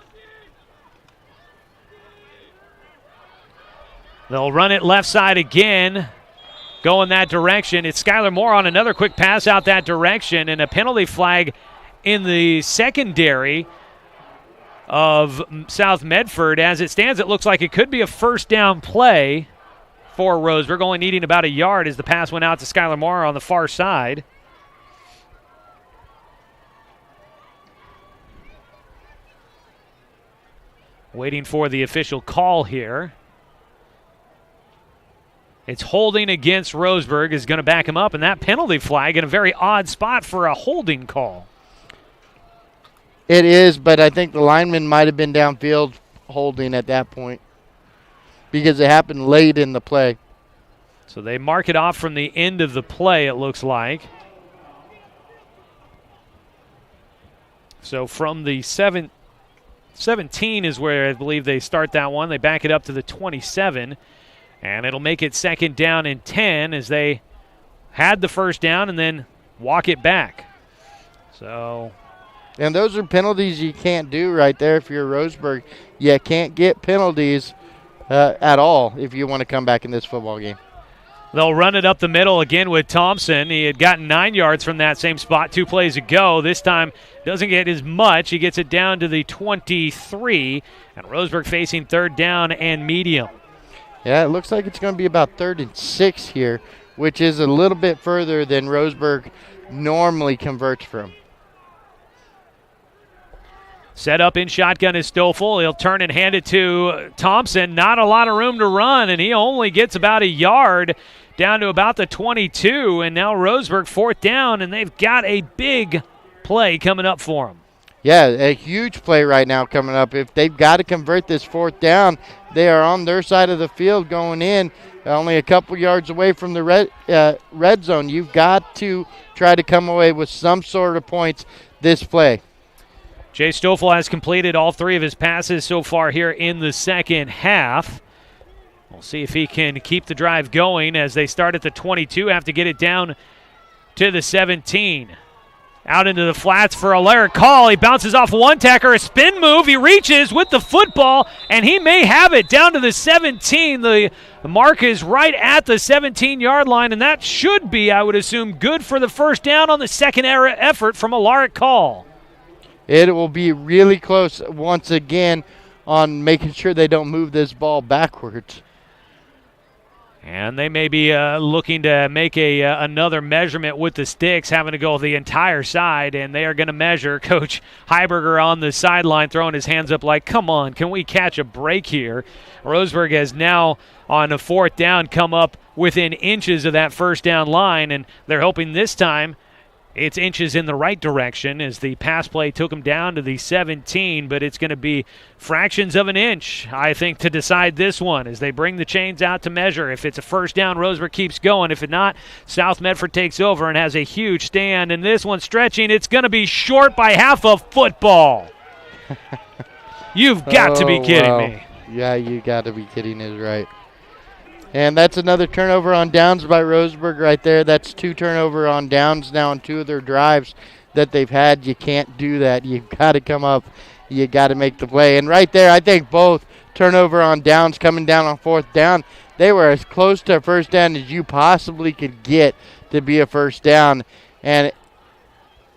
Speaker 2: They'll run it left side again, go in that direction. It's Skylar Moore on another quick pass out that direction, and a penalty flag in the secondary of South Medford. As it stands, it looks like it could be a first down play for Roseburg, only needing about a yard as the pass went out to Skylar Moore on the far side. Waiting for the official call here. It's holding against Roseburg is going to back him up, and that penalty flag in a very odd spot for a holding call.
Speaker 15: It is, but I think the lineman might have been downfield holding at that point because it happened late in the play.
Speaker 2: So they mark it off from the end of the play, it looks like. So from the 17 is where I believe they start that one. They back it up to the 27, and it'll make it 2nd down and 10 as they had the first down and then walk it back. So,
Speaker 15: and those are penalties you can't do right there if you're Roseburg. You can't get penalties at all if you want to come back in this football game.
Speaker 2: They'll run it up the middle again with Thompson. He had gotten 9 yards from that same spot 2 plays ago. This time doesn't get as much. He gets it down to the 23, and Roseburg facing 3rd down and medium.
Speaker 15: Yeah, it looks like it's going to be about 3rd and 6 here, which is a little bit further than Roseburg normally converts from.
Speaker 2: Set up in shotgun is Stoffel. He'll turn and hand it to Thompson. Not a lot of room to run, and he only gets about a yard down to about the 22, and now Roseburg 4th down, and they've got a big play coming up for them.
Speaker 15: Yeah, a huge play right now coming up. If they've got to convert this 4th down, they are on their side of the field going in, only a couple yards away from the red zone. You've got to try to come away with some sort of points this play.
Speaker 2: Jay Stoffel has completed all 3 of his passes so far here in the second half. We'll see if he can keep the drive going as they start at the 22, have to get it down to the 17. Out into the flats for a Lara call. He bounces off one tackler, a spin move. He reaches with the football, and he may have it down to the 17. The mark is right at the 17-yard line, and that should be, I would assume, good for the first down on the second effort from a Lara call.
Speaker 15: It will be really close once again on making sure they don't move this ball backwards.
Speaker 2: And they may be looking to make another measurement with the sticks, having to go the entire side, and they are going to measure. Coach Heiberger on the sideline throwing his hands up like, come on, can we catch a break here? Roseburg has now, on a 4th down, come up within inches of that first down line, and they're hoping this time it's inches in the right direction as the pass play took them down to the 17, but it's going to be fractions of an inch, I think, to decide this one as they bring the chains out to measure. If it's a first down, Roseburg keeps going. If it not, South Medford takes over and has a huge stand. And this one stretching, it's going to be short by half a football. You've got to be kidding me.
Speaker 15: Yeah, you got to be kidding is right. And that's another turnover on downs by Roseburg right there. That's 2 turnover on downs now on 2 of their drives that they've had. You can't do that. You've got to come up. You got to make the play. And right there, I think both turnover on downs coming down on 4th down, they were as close to a first down as you possibly could get to be a first down. And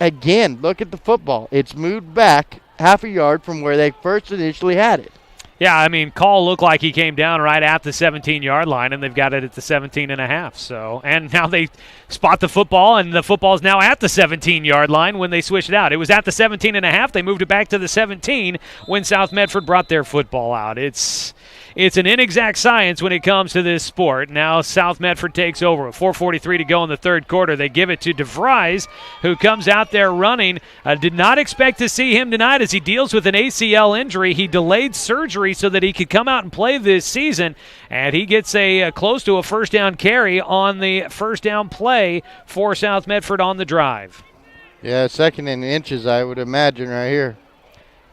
Speaker 15: again, look at the football. It's moved back half a yard from where they first initially had it.
Speaker 2: Yeah, I mean, Call looked like he came down right at the 17-yard line, and they've got it at the 17.5. So, and now they spot the football, and the football's now at the 17-yard line when they switched it out. It was at the 17.5. They moved it back to the 17 when South Medford brought their football out. It's an inexact science when it comes to this sport. Now South Medford takes over. 4:43 to go in the third quarter. They give it to Devries, who comes out there running. Did not expect to see him tonight as he deals with an ACL injury. He delayed surgery so that he could come out and play this season, and he gets a close to a first down carry on the first down play for South Medford on the drive.
Speaker 15: Yeah, 2nd in inches, I would imagine, right here.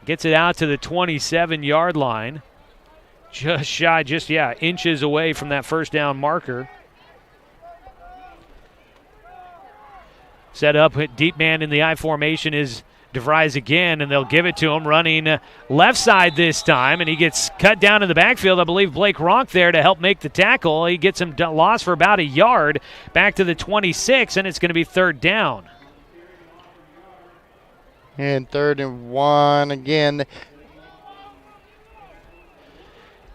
Speaker 2: Gets it out to the 27-yard line. Just shy, inches away from that first down marker. Set up, deep man in the I formation is Devries again, and they'll give it to him running left side this time, and he gets cut down in the backfield. I believe Blake Ronk there to help make the tackle. He gets him lost for about a yard back to the 26, and it's going to be 3rd down.
Speaker 15: And 3rd and 1 again.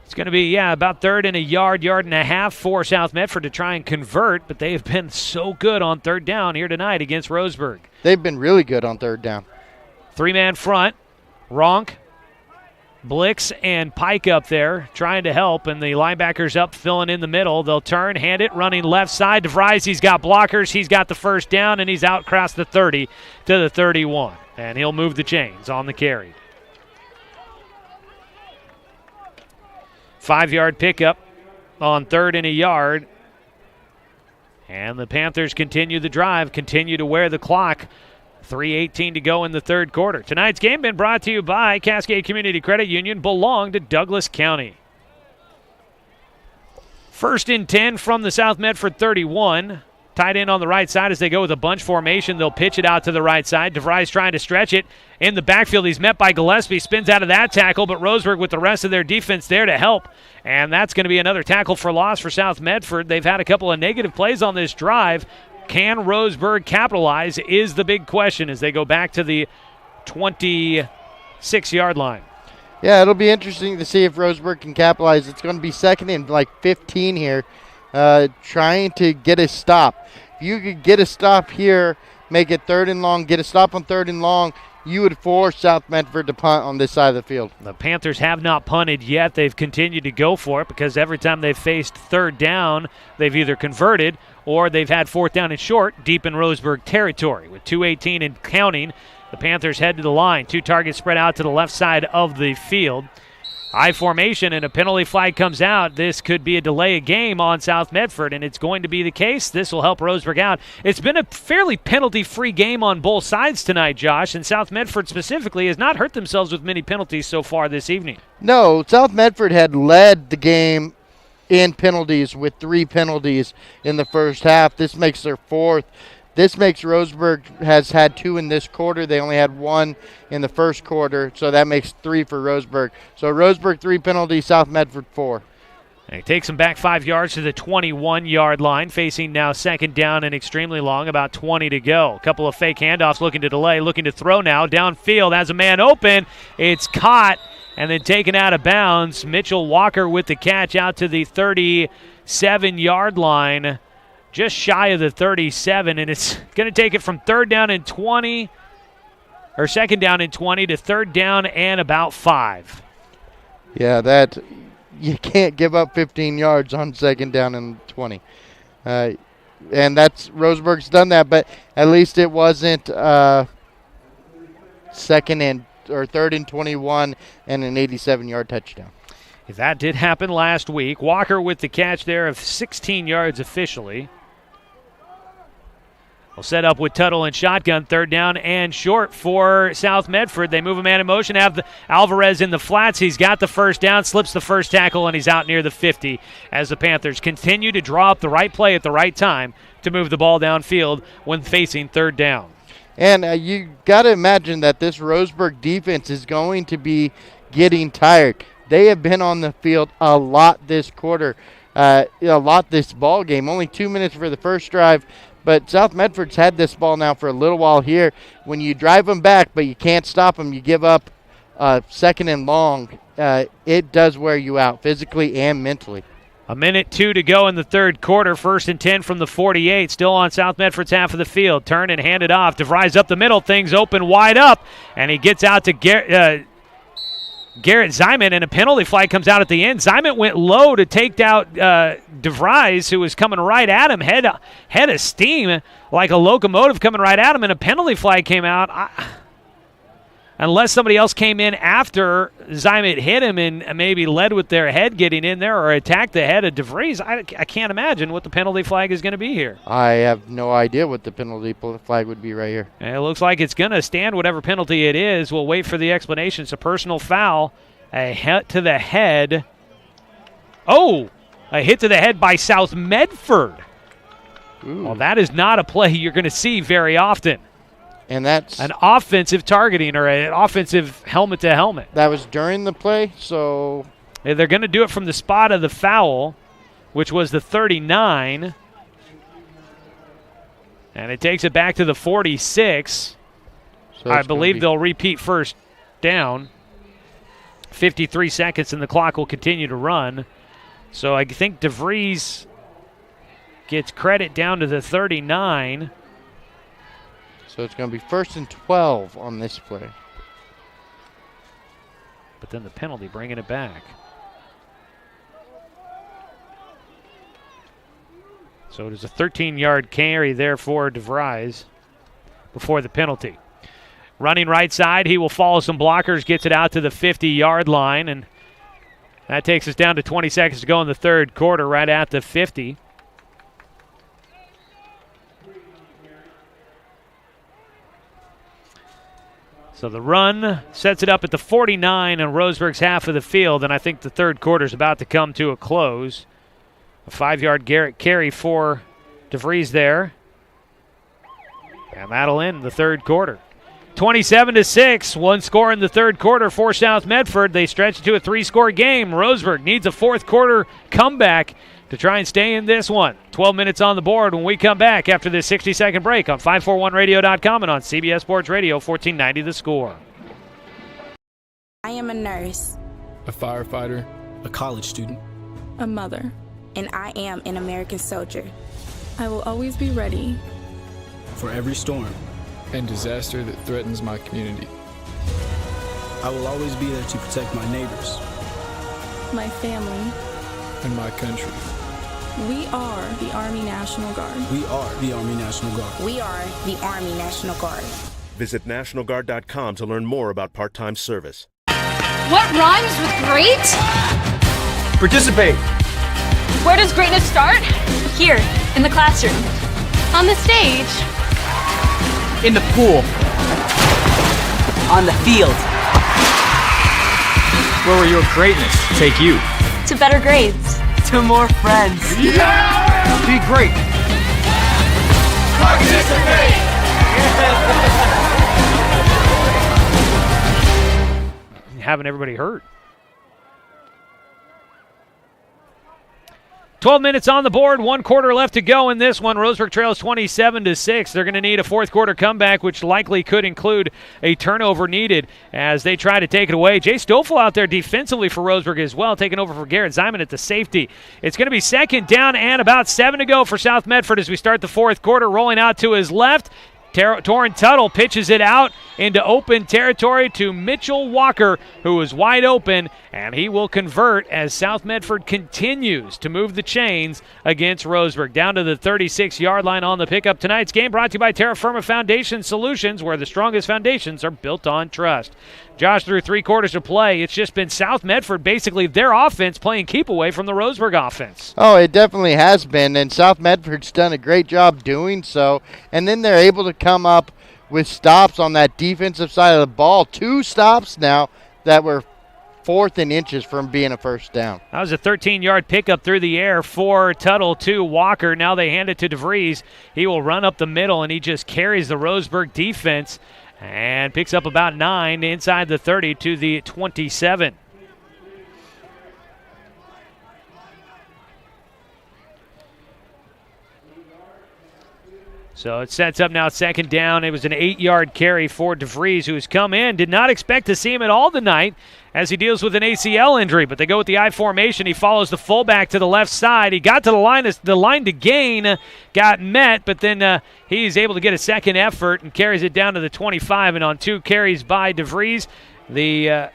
Speaker 2: It's going to be, about 3rd and a yard and a half for South Medford to try and convert, but they have been so good on 3rd down here tonight against Roseburg.
Speaker 15: They've been really good on 3rd down.
Speaker 2: 3-man front, Ronk, Blix, and Pike up there trying to help, and the linebackers up filling in the middle. They'll turn, hand it, running left side. DeVries, he's got blockers, he's got the first down, and he's out across the 30 to the 31, and he'll move the chains on the carry. 5-yard pickup on 3rd and a yard. And the Panthers continue the drive, continue to wear the clock. 3:18 to go in the third quarter. Tonight's game been brought to you by Cascade Community Credit Union, belong to Douglas County. 1st and 10 from the South Medford 31. Tight end on the right side as they go with a bunch formation. They'll pitch it out to the right side. DeVries trying to stretch it in the backfield. He's met by Gillespie, spins out of that tackle, but Roseburg with the rest of their defense there to help. And that's going to be another tackle for loss for South Medford. They've had a couple of negative plays on this drive. Can Roseburg capitalize is the big question as they go back to the 26-yard line.
Speaker 15: Yeah, it'll be interesting to see if Roseburg can capitalize. It's going to be 2nd and 15 here. Trying to get a stop. If you could get a stop here, make it 3rd and long, get a stop on 3rd and long, you would force South Medford to punt on this side of the field.
Speaker 2: The Panthers have not punted yet. They've continued to go for it because every time they've faced third down, they've either converted or they've had fourth down and short deep in Roseburg territory. With 2:18 and counting, the Panthers head to the line. 2 targets spread out to the left side of the field. High formation and a penalty flag comes out. This could be a delay of game on South Medford, and it's going to be the case. This will help Roseburg out. It's been a fairly penalty-free game on both sides tonight, Josh, and South Medford specifically has not hurt themselves with many penalties so far this evening.
Speaker 15: No, South Medford had led the game in penalties with 3 penalties in the first half. This makes their 4th. This makes Roseburg has had 2 in this quarter. They only had 1 in the first quarter, so that makes 3 for Roseburg. So Roseburg 3 penalties, South Medford 4.
Speaker 2: And he takes them back 5 yards to the 21-yard line, facing now second down and extremely long, about 20 to go. A couple of fake handoffs, looking to delay, looking to throw now. Downfield has a man open. It's caught and then taken out of bounds. Mitchell Walker with the catch out to the 37-yard line. Just shy of the 37, and it's going to take it from third down and 20, or second down and 20 to third down and about 5.
Speaker 15: Yeah, you can't give up 15 yards on second down and 20. And Roseburg's done that, but at least it wasn't third and 21 and an 87-yard touchdown.
Speaker 2: That did happen last week. Walker with the catch there of 16 yards officially. Will set up with Tuttle and shotgun, third down and short for South Medford. They move a man in motion, have Alvarez in the flats. He's got the first down, slips the first tackle, and he's out near the 50 as the Panthers continue to draw up the right play at the right time to move the ball downfield when facing third down.
Speaker 15: And you got to imagine that this Roseburg defense is going to be getting tired. They have been on the field a lot this quarter, a lot this ball game. Only 2 minutes for the first drive, but South Medford's had this ball now for a little while here. When you drive them back, but you can't stop them, you give up second and long. It does wear you out physically and mentally.
Speaker 2: 1:02 to go in the third quarter. 1st and 10 from the 48. Still on South Medford's half of the field. Turn and hand it off. Devries up the middle. Things open wide up, and he gets out to Garrett Zyman, and a penalty flag comes out at the end. Zyman went low to take out Devries, who was coming right at him, head of steam like a locomotive coming right at him, and a penalty flag came out. Unless somebody else came in after Zyman hit him and maybe led with their head getting in there or attacked the head of Devries, I can't imagine what the penalty flag is going to be here.
Speaker 15: I have no idea what the penalty flag would be right here.
Speaker 2: And it looks like it's going to stand whatever penalty it is. We'll wait for the explanation. It's a personal foul, a hit to the head. Oh, a hit to the head by South Medford.
Speaker 15: Ooh.
Speaker 2: Well, that is not a play you're going to see very often.
Speaker 15: And that's
Speaker 2: an offensive targeting or an offensive helmet-to-helmet.
Speaker 15: That was during the play, so
Speaker 2: they're going to do it from the spot of the foul, which was the 39. And it takes it back to the 46. So I believe they'll repeat first down. 53 seconds, and the clock will continue to run. So I think Devries gets credit down to the 39.
Speaker 15: So it's going to be 1st and 12 on this play.
Speaker 2: But then the penalty bringing it back. So it is a 13-yard carry there for Devries before the penalty. Running right side, he will follow some blockers, gets it out to the 50-yard line, and that takes us down to 20 seconds to go in the third quarter, right at the 50. So the run sets it up at the 49 on Roseburg's half of the field, and I think the third quarter is about to come to a close. A 5-yard Garrett carry for Devries there. And that'll end the third quarter. 27-6, one score in the third quarter for South Medford. They stretch to a 3-score game. Roseburg needs a fourth quarter comeback to try and stay in this one. 12 minutes on the board when we come back after this 60-second break on 541radio.com and on CBS Sports Radio 1490 The Score.
Speaker 10: I am a nurse,
Speaker 11: a firefighter, a college student,
Speaker 13: a mother,
Speaker 10: and I am an American soldier.
Speaker 13: I will always be ready
Speaker 11: for every storm. and disaster that threatens my community.
Speaker 17: I will always be there to protect my neighbors,
Speaker 13: my family,
Speaker 11: and my country.
Speaker 13: We are the Army National Guard.
Speaker 17: We are the Army National Guard.
Speaker 10: We are the Army National Guard.
Speaker 12: Visit nationalguard.com to learn more about part-time service.
Speaker 3: What rhymes with great?
Speaker 4: Participate.
Speaker 3: Where does greatness start? Here, in the classroom. On the stage.
Speaker 4: In the pool. On the field. Where will your greatness take you?
Speaker 3: To better grades.
Speaker 4: To more friends. Yeah! Be great.
Speaker 16: Participate!
Speaker 2: Having everybody hurt. 12 minutes on the board, 1 quarter left to go in this one. Roseburg trails 27-6. They're going to need a fourth quarter comeback, which likely could include a turnover needed as they try to take it away. Jay Stoffel out there defensively for Roseburg as well, taking over for Garrett Zyman at the safety. It's going to be second down and about 7 to go for South Medford as we start the fourth quarter. Rolling out to his left, Doran Tuttle pitches it out into open territory to Mitchell Walker, who is wide open, and he will convert as South Medford continues to move the chains against Roseburg. Down to the 36-yard line on the pickup. Tonight's game brought to you by Terra Firma Foundation Solutions, where the strongest foundations are built on trust. Josh, through 3 quarters of play, it's just been South Medford, basically their offense, playing keep away from the Roseburg offense.
Speaker 15: Oh, it definitely has been, and South Medford's done a great job doing so. And then they're able to come up with stops on that defensive side of the ball. 2 stops now that were 4th and inches from being a first down.
Speaker 2: That was a 13-yard pickup through the air for Tuttle to Walker. Now they hand it to Devries. He will run up the middle, and he just carries the Roseburg defense and picks up about 9 inside the 30 to the 27. So it sets up now second down. It was an 8-yard carry for Devries, who has come in. Did not expect to see him at all tonight as he deals with an ACL injury, but they go with the I formation. He follows the fullback to the left side. He got to the line to gain, got met, but then he's able to get a second effort and carries it down to the 25. And on 2 carries by Devries, the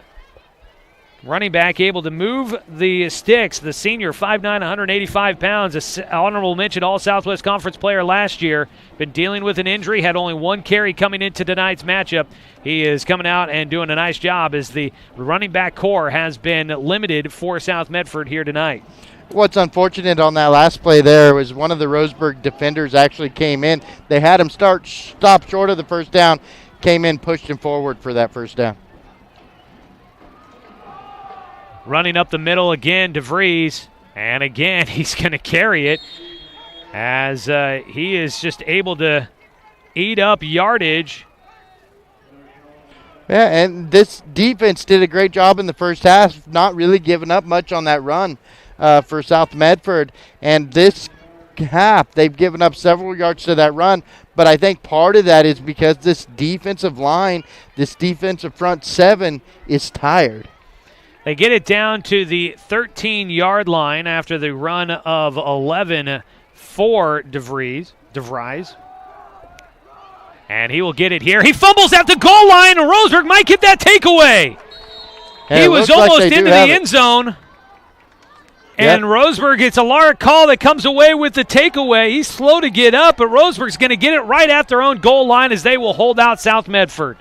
Speaker 2: running back able to move the sticks. The senior, 5'9", 185 pounds, an honorable mention All-Southwest Conference player last year. Been dealing with an injury, had only 1 carry coming into tonight's matchup. He is coming out and doing a nice job as the running back core has been limited for South Medford here tonight.
Speaker 15: What's unfortunate on that last play there was one of the Roseburg defenders actually came in. They had him stop short of the first down, came in, pushed him forward for that first down.
Speaker 2: Running up the middle again, Devries, and again he's going to carry it as he is just able to eat up yardage.
Speaker 15: Yeah, and this defense did a great job in the first half, not really giving up much on that run for South Medford. And this half, they've given up several yards to that run, but I think part of that is because this defensive line, this defensive front 7 is tired.
Speaker 2: They get it down to the 13-yard line after the run of 11 for Devries. And he will get it here. He fumbles at the goal line, and Roseburg might get that takeaway.
Speaker 15: Yeah,
Speaker 2: he was almost
Speaker 15: like
Speaker 2: into the end zone. And Roseburg gets a Lara call that comes away with the takeaway. He's slow to get up, but Roseburg's going to get it right at their own goal line as they will hold out South Medford.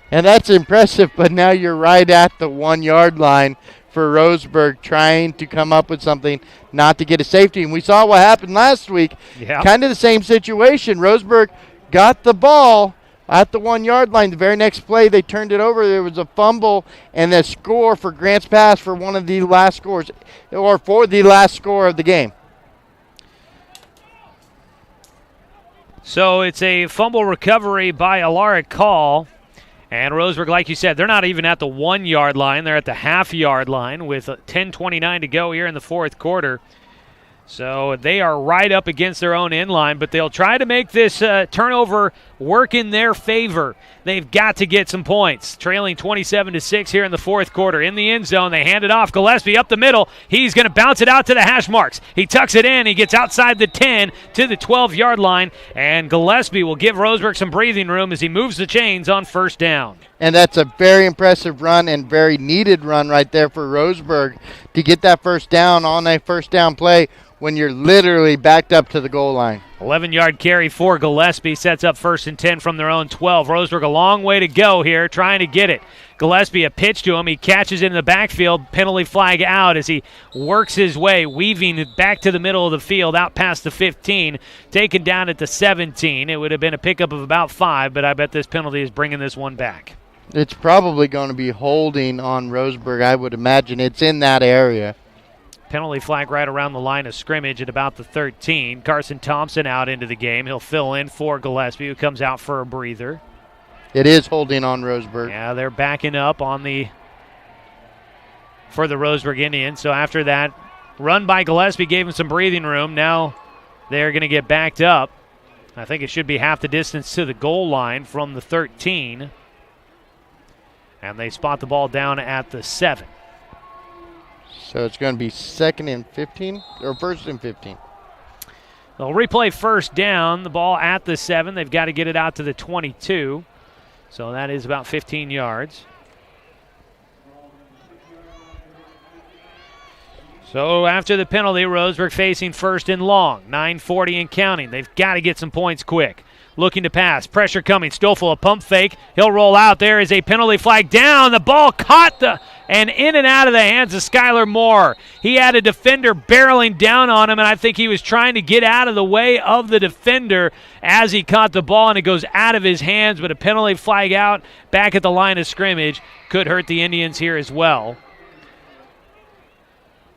Speaker 15: And that's impressive, but now you're right at the 1-yard line for Roseburg trying to come up with something not to get a safety. And we saw what happened last week.
Speaker 2: Yeah.
Speaker 15: Kind of the same situation. Roseburg got the ball at the 1-yard line. The very next play, they turned it over. There was a fumble and a score for Grant's Pass for one of the last scores, or for the last score of the game.
Speaker 2: So it's a fumble recovery by a Lara call. And Roseburg, like you said, they're not even at the 1-yard line. They're at the half-yard line with 10:29 to go here in the fourth quarter. So they are right up against their own end line, but they'll try to make this turnover work in their favor. They've got to get some points. Trailing 27-6 here in the fourth quarter. In the end zone, they hand it off. Gillespie up the middle. He's going to bounce it out to the hash marks. He tucks it in. He gets outside the 10 to the 12-yard line, and Gillespie will give Roseburg some breathing room as he moves the chains on first down.
Speaker 15: And that's a very impressive run and very needed run right there for Roseburg to get that first down on a first down play when you're literally backed up to the goal line.
Speaker 2: 11-yard carry for Gillespie sets up 1st and 10 from their own 12. Roseburg a long way to go here trying to get it. Gillespie a pitch to him. He catches it in the backfield. Penalty flag out as he works his way, weaving back to the middle of the field, out past the 15, taken down at the 17. It would have been a pickup of about 5, but I bet this penalty is bringing this one back.
Speaker 15: It's probably going to be holding on Roseburg. I would imagine it's in that area.
Speaker 2: Penalty flag right around the line of scrimmage at about the 13. Carson Thompson out into the game. He'll fill in for Gillespie, who comes out for a breather.
Speaker 15: It is holding on Roseburg.
Speaker 2: Yeah, they're backing up for the Roseburg Indians. So after that run by Gillespie gave him some breathing room. Now they're going to get backed up. I think it should be half the distance to the goal line from the 13. And they spot the ball down at the 7.
Speaker 15: So it's going to be 2nd and 15 or 1st and 15.
Speaker 2: They'll replay first down. The ball at the 7. They've got to get it out to the 22. So that is about 15 yards. So after the penalty, Roseburg facing 1st and long. 9:40 and counting. They've got to get some points quick. Looking to pass. Pressure coming. Stoffel a pump fake. He'll roll out. There is a penalty flag down. The ball caught and in and out of the hands of Skylar Moore. He had a defender barreling down on him, and I think he was trying to get out of the way of the defender as he caught the ball, and it goes out of his hands, but a penalty flag out back at the line of scrimmage could hurt the Indians here as well.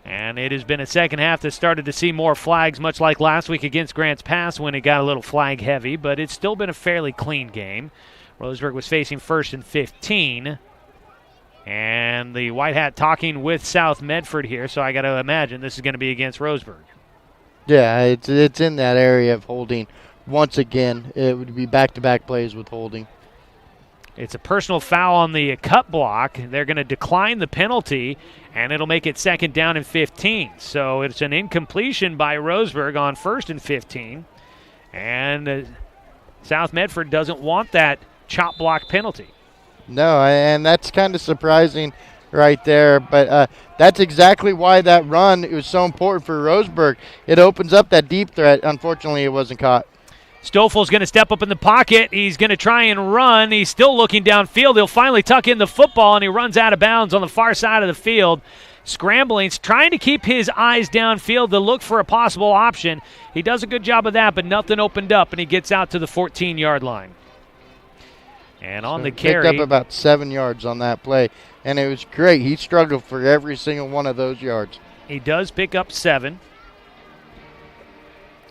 Speaker 2: And it has been a second half that started to see more flags, much like last week against Grants Pass when it got a little flag heavy, but it's still been a fairly clean game. Roseburg was facing 1st and 15. And the White Hat talking with South Medford here, so I got to imagine this is going to be against Roseburg.
Speaker 15: Yeah, it's in that area of holding. Once again, it would be back-to-back plays with holding.
Speaker 2: It's a personal foul on the cut block. They're going to decline the penalty, and it'll make it 2nd down and 15. So it's an incompletion by Roseburg on 1st and 15. And South Medford doesn't want that chop block penalty.
Speaker 15: No, and that's kind of surprising right there. But that's exactly why that run was so important for Roseburg. It opens up that deep threat. Unfortunately, it wasn't caught.
Speaker 2: Stoffel's going to step up in the pocket. He's going to try and run. He's still looking downfield. He'll finally tuck in the football, and he runs out of bounds on the far side of the field. Scrambling, trying to keep his eyes downfield to look for a possible option. He does a good job of that, but nothing opened up, and he gets out to the 14-yard line. And on the carry,
Speaker 15: picked up about 7 yards on that play, and it was great. He struggled for every single one of those yards.
Speaker 2: He does pick up 7.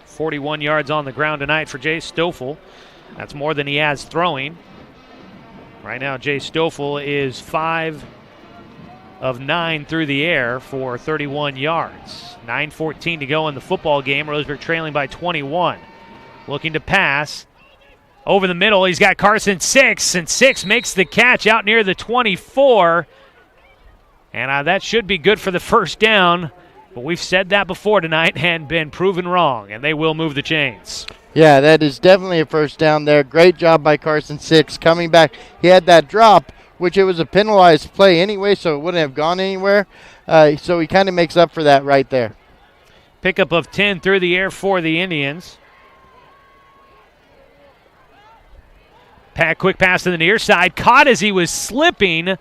Speaker 2: 41 yards on the ground tonight for Jay Stoffel. That's more than he has throwing. Right now, Jay Stoffel is 5 of 9 through the air for 31 yards. 9:14 to go in the football game. Roseburg trailing by 21. Looking to pass. Over the middle, he's got Carson 6, and 6 makes the catch out near the 24. And that should be good for the first down. But we've said that before tonight and been proven wrong, and they will move the chains.
Speaker 15: Yeah, that is definitely a first down there. Great job by Carson 6 coming back. He had that drop, which it was a penalized play anyway, so it wouldn't have gone anywhere. So he kind of makes up for that right there.
Speaker 2: Pickup of 10 through the air for the Indians. Quick pass to the near side. Caught as he was slipping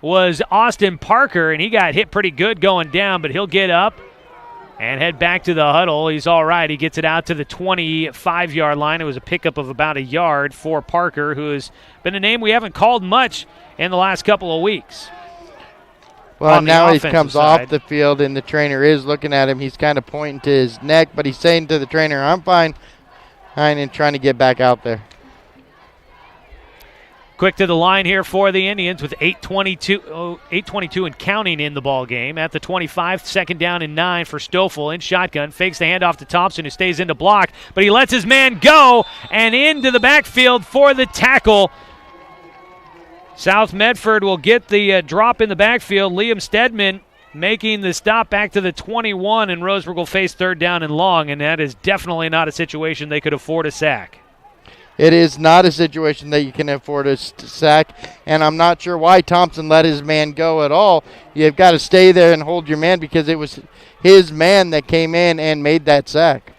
Speaker 2: was Austin Parker, and he got hit pretty good going down, but he'll get up and head back to the huddle. He's all right. He gets it out to the 25-yard line. It was a pickup of about a yard for Parker, who has been a name we haven't called much in the last couple of weeks.
Speaker 15: Well, now he comes off the field, and the trainer is looking at him. He's kind of pointing to his neck, but he's saying to the trainer, I'm fine, and trying to get back out there.
Speaker 2: Quick to the line here for the Indians with 8:22 and counting in the ball game. At the 25, second down and 9 for Stoffel in shotgun. Fakes the handoff to Thompson, who stays in to block, but he lets his man go and into the backfield for the tackle. South Medford will get the drop in the backfield. Liam Stedman making the stop back to the 21, and Roseburg will face third down and long, and that is definitely not a situation they could afford a sack.
Speaker 15: It is not a situation that you can afford a sack, and I'm not sure why Thompson let his man go at all. You've got to stay there and hold your man because it was his man that came in and made that sack.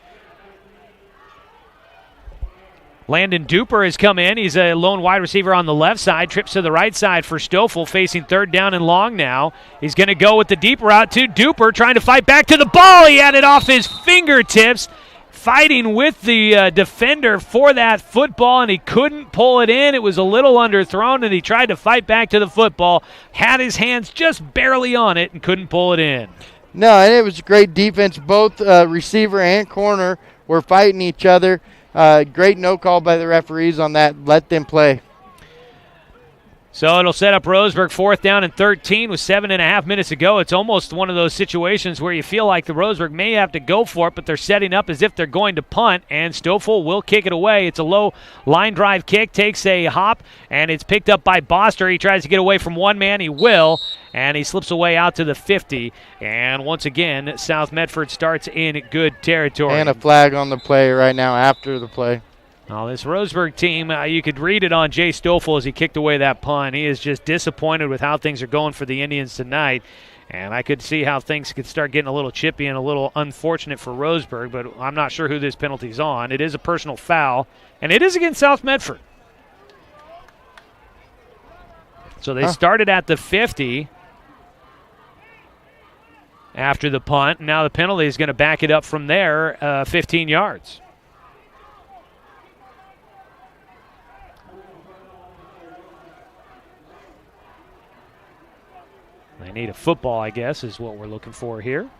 Speaker 2: Landon Duper has come in. He's a lone wide receiver on the left side. Trips to the right side for Stoffel, facing third down and long now. He's going to go with the deep route to Duper, trying to fight back to the ball. He had it off his fingertips, fighting with the defender for that football, and he couldn't pull it in. It was a little underthrown, and he tried to fight back to the football, had his hands just barely on it, and couldn't pull it in.
Speaker 15: No, and it was great defense. Both receiver and corner were fighting each other. Great no call by the referees on that. Let them play.
Speaker 2: So it'll set up Roseburg 4th down and 13 with 7.5 minutes to go. It's almost one of those situations where you feel like the Roseburg may have to go for it, but they're setting up as if they're going to punt, and Stoffel will kick it away. It's a low line drive kick, takes a hop, and it's picked up by Boster. He tries to get away from one man. He will, and he slips away out to the 50. And once again, South Medford starts in good territory.
Speaker 15: And a flag on the play right now after the play.
Speaker 2: Well, this Roseburg team, you could read it on Jay Stoffel as he kicked away that punt. He is just disappointed with how things are going for the Indians tonight. And I could see how things could start getting a little chippy and a little unfortunate for Roseburg, but I'm not sure who this penalty's on. It is a personal foul, and it is against South Medford. So they started at the 50 after the punt. Now the penalty is going to back it up from there, 15 yards. They need a football, I guess, is what we're looking for here.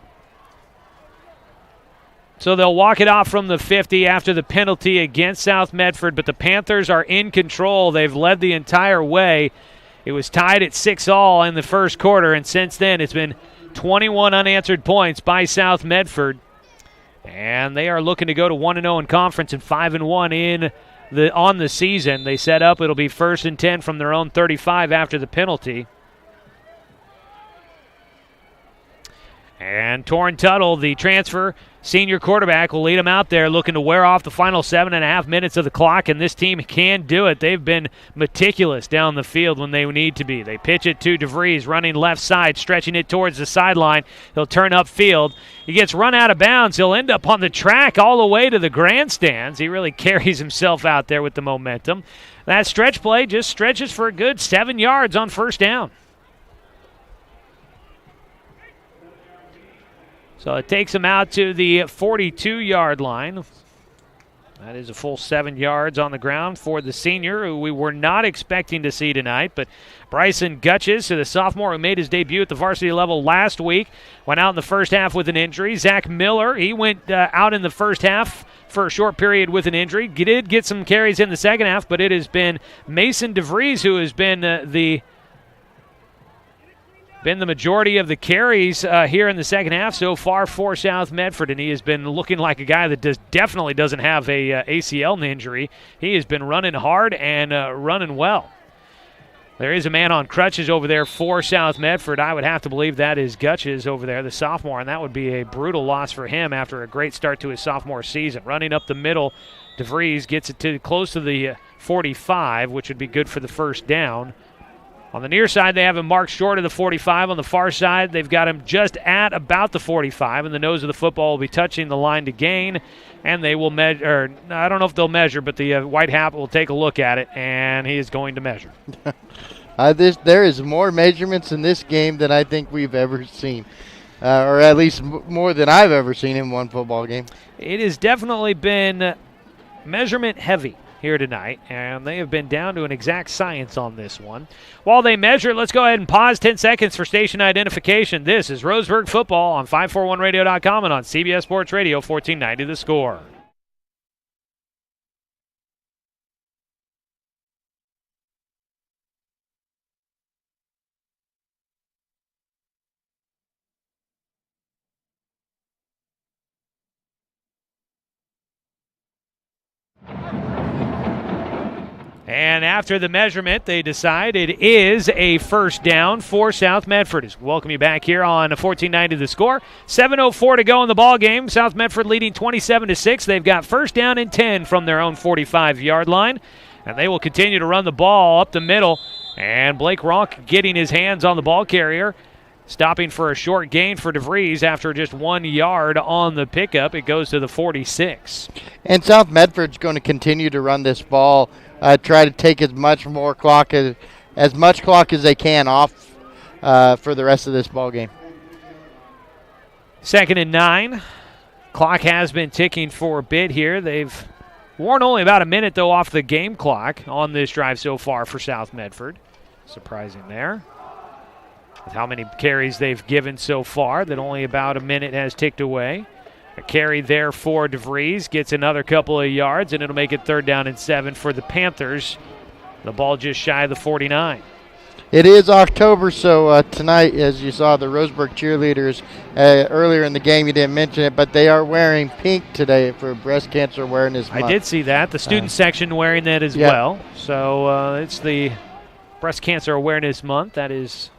Speaker 2: So they'll walk it off from the 50 after the penalty against South Medford, but the Panthers are in control. They've led the entire way. It was tied at 6-all in the first quarter, and since then it's been 21 unanswered points by South Medford. And they are looking to go to 1-0 in conference and 5-1 on the season. They set up, it'll be 1st and 10 from their own 35 after the penalty. And Torrin Tuttle, the transfer senior quarterback, will lead them out there looking to wear off the final 7.5 minutes of the clock, and this team can do it. They've been meticulous down the field when they need to be. They pitch it to Devries, running left side, stretching it towards the sideline. He'll turn upfield. He gets run out of bounds. He'll end up on the track all the way to the grandstands. He really carries himself out there with the momentum. That stretch play just stretches for a good 7 yards on first down. So it takes him out to the 42-yard line. That is a full 7 yards on the ground for the senior, who we were not expecting to see tonight. But Bryson Gutches, the sophomore who made his debut at the varsity level last week, went out in the first half with an injury. Zach Miller, he went out in the first half for a short period with an injury. He did get some carries in the second half, but it has been Mason Devries who has been the majority of the carries here in the second half so far for South Medford, and he has been looking like a guy that definitely doesn't have a ACL injury. He has been running hard and running well. There is a man on crutches over there for South Medford. I would have to believe that is Gutches over there, the sophomore, and that would be a brutal loss for him after a great start to his sophomore season. Running up the middle, DeVries gets it to close to the 45, which would be good for the first down. On the near side, they have him marked short of the 45. On the far side, they've got him just at about the 45, and the nose of the football will be touching the line to gain, and they will measure. I don't know if they'll measure, but the white hat will take a look at it, and he is going to measure.
Speaker 15: There is more measurements in this game than I think we've ever seen, or at least more than I've ever seen in one football game.
Speaker 2: It has definitely been measurement heavy here tonight, and they have been down to an exact science on this one. While they measure, let's go ahead and pause 10 seconds for station identification. This is Roseburg Football on 541radio.com and on CBS Sports Radio 1490 The Score. And after the measurement, they decide it is a first down for South Medford. Welcome you back here on 1490 The Score. 7:04 to go in the ball game. South Medford leading 27-6. They've got first down and 10 from their own 45-yard line. And they will continue to run the ball up the middle. And Blake Ronk getting his hands on the ball carrier, stopping for a short gain for Devries after just 1 yard on the pickup. It goes to the 46.
Speaker 15: And South Medford's going to continue to run this ball, try to take as much clock as they can off for the rest of this ball game.
Speaker 2: 2nd and 9. Clock has been ticking for a bit here. They've worn only about a minute, though, off the game clock on this drive so far for South Medford. Surprising there, with how many carries they've given so far, that only about a minute has ticked away. A carry there for Devries, gets another couple of yards, and it'll make it 3rd down and 7 for the Panthers. The ball just shy of the 49.
Speaker 15: It is October, so tonight, as you saw, the Roseburg cheerleaders, earlier in the game, you didn't mention it, but they are wearing pink today for Breast Cancer Awareness Month.
Speaker 2: I did see that. The student section wearing that as well. So it's the Breast Cancer Awareness Month. That is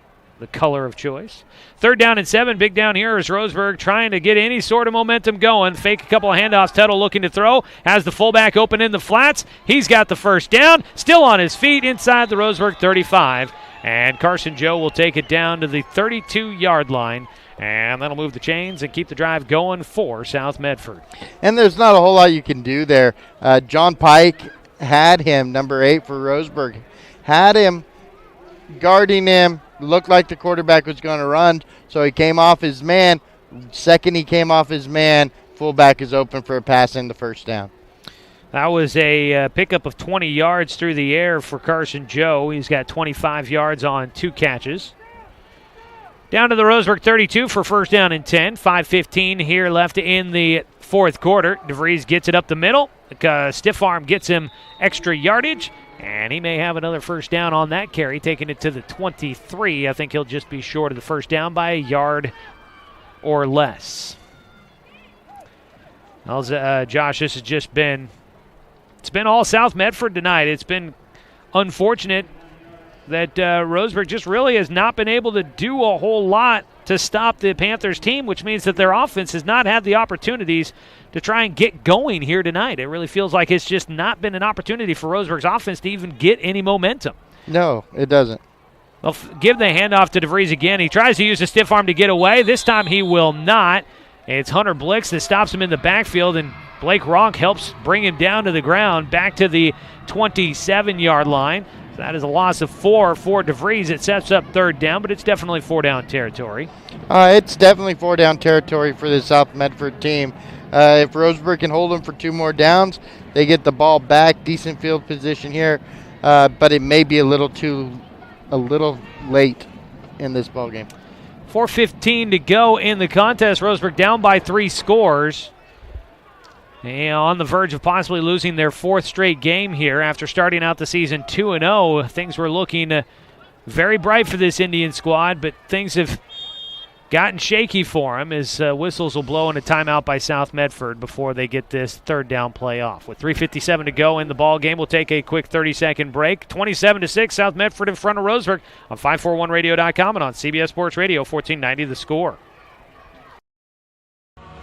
Speaker 2: the color of choice. 3rd down and 7. Big down here is Roseburg trying to get any sort of momentum going. Fake a couple of handoffs. Tuttle looking to throw. Has the fullback open in the flats. He's got the first down. Still on his feet inside the Roseburg 35. And Carson Joe will take it down to the 32-yard line. And that'll move the chains and keep the drive going for South Medford.
Speaker 15: And there's not a whole lot you can do there. John Pike had him, number 8 for Roseburg. Had him, guarding him. Looked like the quarterback was going to run, so he came off his man. Second he came off his man, fullback is open for a pass in the first down.
Speaker 2: That was a pickup of 20 yards through the air for Carson Joe. He's got 25 yards on 2 catches. Down to the Roseburg 32 for 1st down and 10. 5:15 here left in the 4th quarter. Devries gets it up the middle. Stiff arm gets him extra yardage. And he may have another first down on that carry, taking it to the 23. I think he'll just be short of the first down by a yard or less. Well, Josh, this has just been all South Medford tonight. It's been unfortunate that Roseburg just really has not been able to do a whole lot to stop the Panthers team, which means that their offense has not had the opportunities to try and get going here tonight. It really feels like it's just not been an opportunity for Roseburg's offense to even get any momentum.
Speaker 15: No, it doesn't.
Speaker 2: They'll give the handoff to Devries again. He tries to use a stiff arm to get away. This time he will not. It's Hunter Blix that stops him in the backfield, and Blake Ronk helps bring him down to the ground, back to the 27-yard line. So that is a loss of 4 for Devries. It sets up 3rd down, but it's definitely 4-down territory.
Speaker 15: It's definitely 4-down territory for the South Medford team. If Roseburg can hold them for 2 more downs, they get the ball back. Decent field position here, but it may be a little late in this ball game.
Speaker 2: 4:15 to go in the contest. Roseburg down by 3 scores. And on the verge of possibly losing their 4th straight game here after starting out the season 2-0. Things were looking very bright for this Indian squad, but things have gotten shaky for them as whistles will blow in a timeout by South Medford before they get this 3rd down play off. With 3:57 to go in the ball game, we'll take a quick 30-second break. 27-6, South Medford in front of Roseburg on 541radio.com and on CBS Sports Radio 1490 The Score.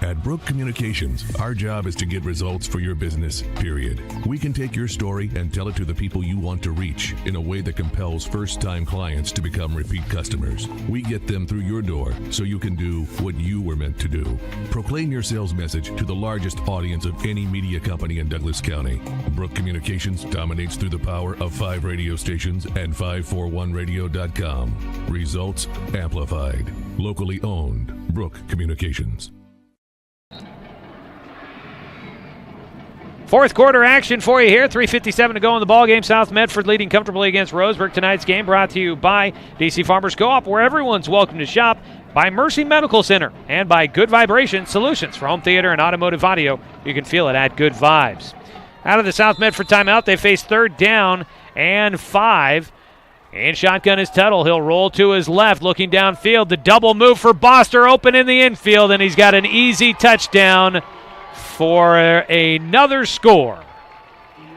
Speaker 9: At Brook Communications, our job is to get results for your business, period. We can take your story and tell it to the people you want to reach in a way that compels first-time clients to become repeat customers. We get them through your door so you can do what you were meant to do. Proclaim your sales message to the largest audience of any media company in Douglas County. Brook Communications dominates through the power of 5 radio stations and 541radio.com. Results amplified. Locally owned. Brook Communications.
Speaker 2: 4th quarter action for you here. 3:57 to go in the ballgame. South Medford leading comfortably against Roseburg. Tonight's game brought to you by DC Farmers Co-op, where everyone's welcome to shop, by Mercy Medical Center, and by Good Vibration Solutions for home theater and automotive audio. You can feel it at Good Vibes. Out of the South Medford timeout, they face 3rd down and 5. And shotgun is Tuttle. He'll roll to his left, looking downfield. The double move for Boster, open in the infield, and he's got an easy touchdown for another score.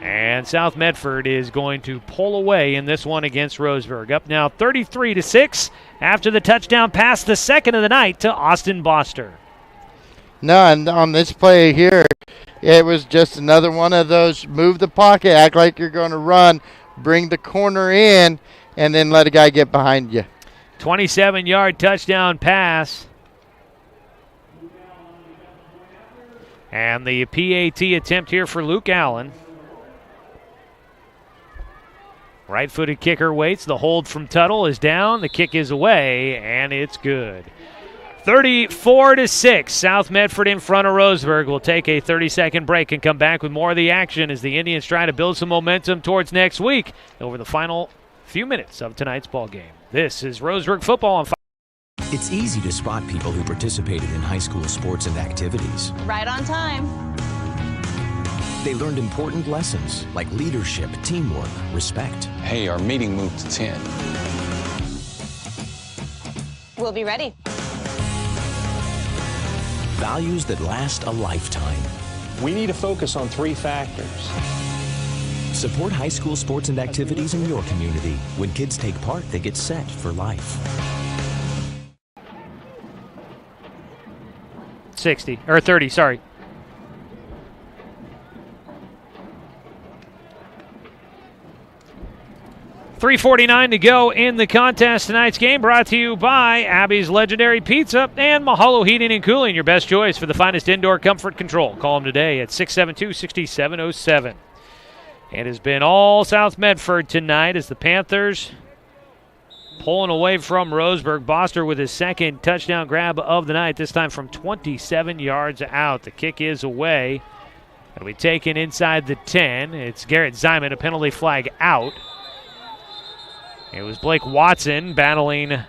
Speaker 2: And South Medford is going to pull away in this one against Roseburg. Up now 33-6 after the touchdown pass, the second of the night to Austin Boster.
Speaker 15: No, and on this play here, it was just another one of those move the pocket, act like you're going to run, bring the corner in, and then let a guy get behind you.
Speaker 2: 27-yard touchdown pass. And the PAT attempt here for Luke Allen. Right-footed kicker waits. The hold from Tuttle is down. The kick is away, and it's good. 34-6. South Medford in front of Roseburg. We'll take a 30-second break and come back with more of the action as the Indians try to build some momentum towards next week over the final few minutes of tonight's ball game. This is Roseburg football on.
Speaker 5: It's easy to spot people who participated in high school sports and activities.
Speaker 18: Right on time.
Speaker 5: They learned important lessons like leadership, teamwork, respect.
Speaker 6: Hey, our meeting moved to 10.
Speaker 18: We'll be ready.
Speaker 5: Values that last a lifetime.
Speaker 6: We need to focus on 3 factors.
Speaker 5: Support high school sports and activities in your community. When kids take part, they get set for life.
Speaker 2: 30, sorry. $3:49 to go in the contest. Tonight's game brought to you by Abby's Legendary Pizza and Mahalo Heating and Cooling, your best choice for the finest indoor comfort control. Call them today at 672-6707. It has been all South Medford tonight as the Panthers pulling away from Roseburg. Boster with his second touchdown grab of the night, this time from 27 yards out. The kick is away. It'll be taken inside the 10. It's Garrett Zyman, a penalty flag out. It was Blake Watson battling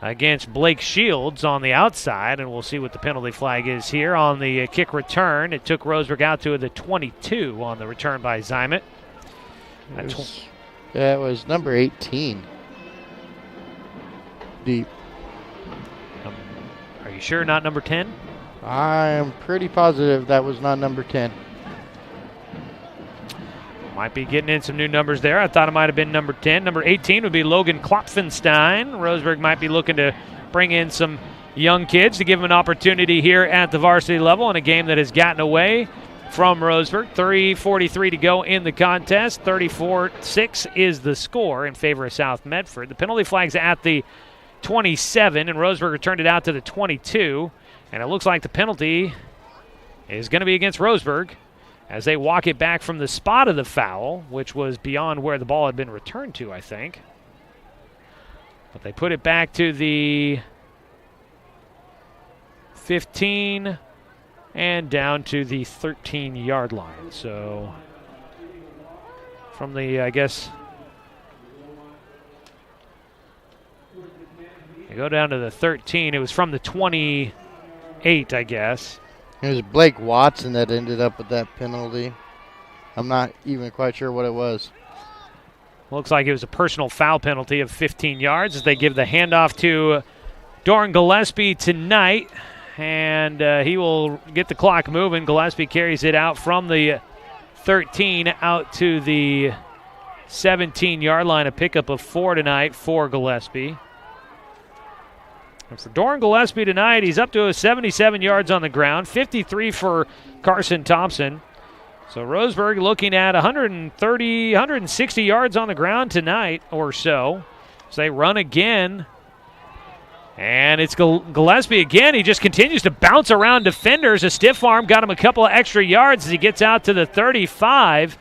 Speaker 2: against Blake Shields on the outside, and we'll see what the penalty flag is here on the kick return. It took Roseburg out to the 22 on the return by Zyman.
Speaker 15: It was number 18. Deep.
Speaker 2: Are you sure not number 10?
Speaker 15: I'm pretty positive that was not number 10.
Speaker 2: Might be getting in some new numbers there. I thought it might have been number 10. Number 18 would be Logan Klopfenstein. Roseburg might be looking to bring in some young kids to give them an opportunity here at the varsity level in a game that has gotten away from Roseburg. 3:43 to go in the contest. 34-6 is the score in favor of South Medford. The penalty flag's at the 27, and Roseburg returned it out to the 22. And it looks like the penalty is going to be against Roseburg as they walk it back from the spot of the foul, which was beyond where the ball had been returned to, I think. But they put it back to the 15 and down to the 13-yard line. So from the, I guess, they go down to the 13. It was from the 28, I guess.
Speaker 15: It was Blake Watson that ended up with that penalty. I'm not even quite sure what it was.
Speaker 2: Looks like it was a personal foul penalty of 15 yards as they give the handoff to Doran Gillespie tonight. And he will get the clock moving. Gillespie carries it out from the 13 out to the 17-yard line. A pickup of 4 tonight for Gillespie. And for Doran Gillespie tonight, he's up to 77 yards on the ground, 53 for Carson Thompson. So Roseburg looking at 160 yards on the ground tonight or so. So they run again. And it's Gillespie again. He just continues to bounce around defenders. A stiff arm got him a couple of extra yards as he gets out to the 35.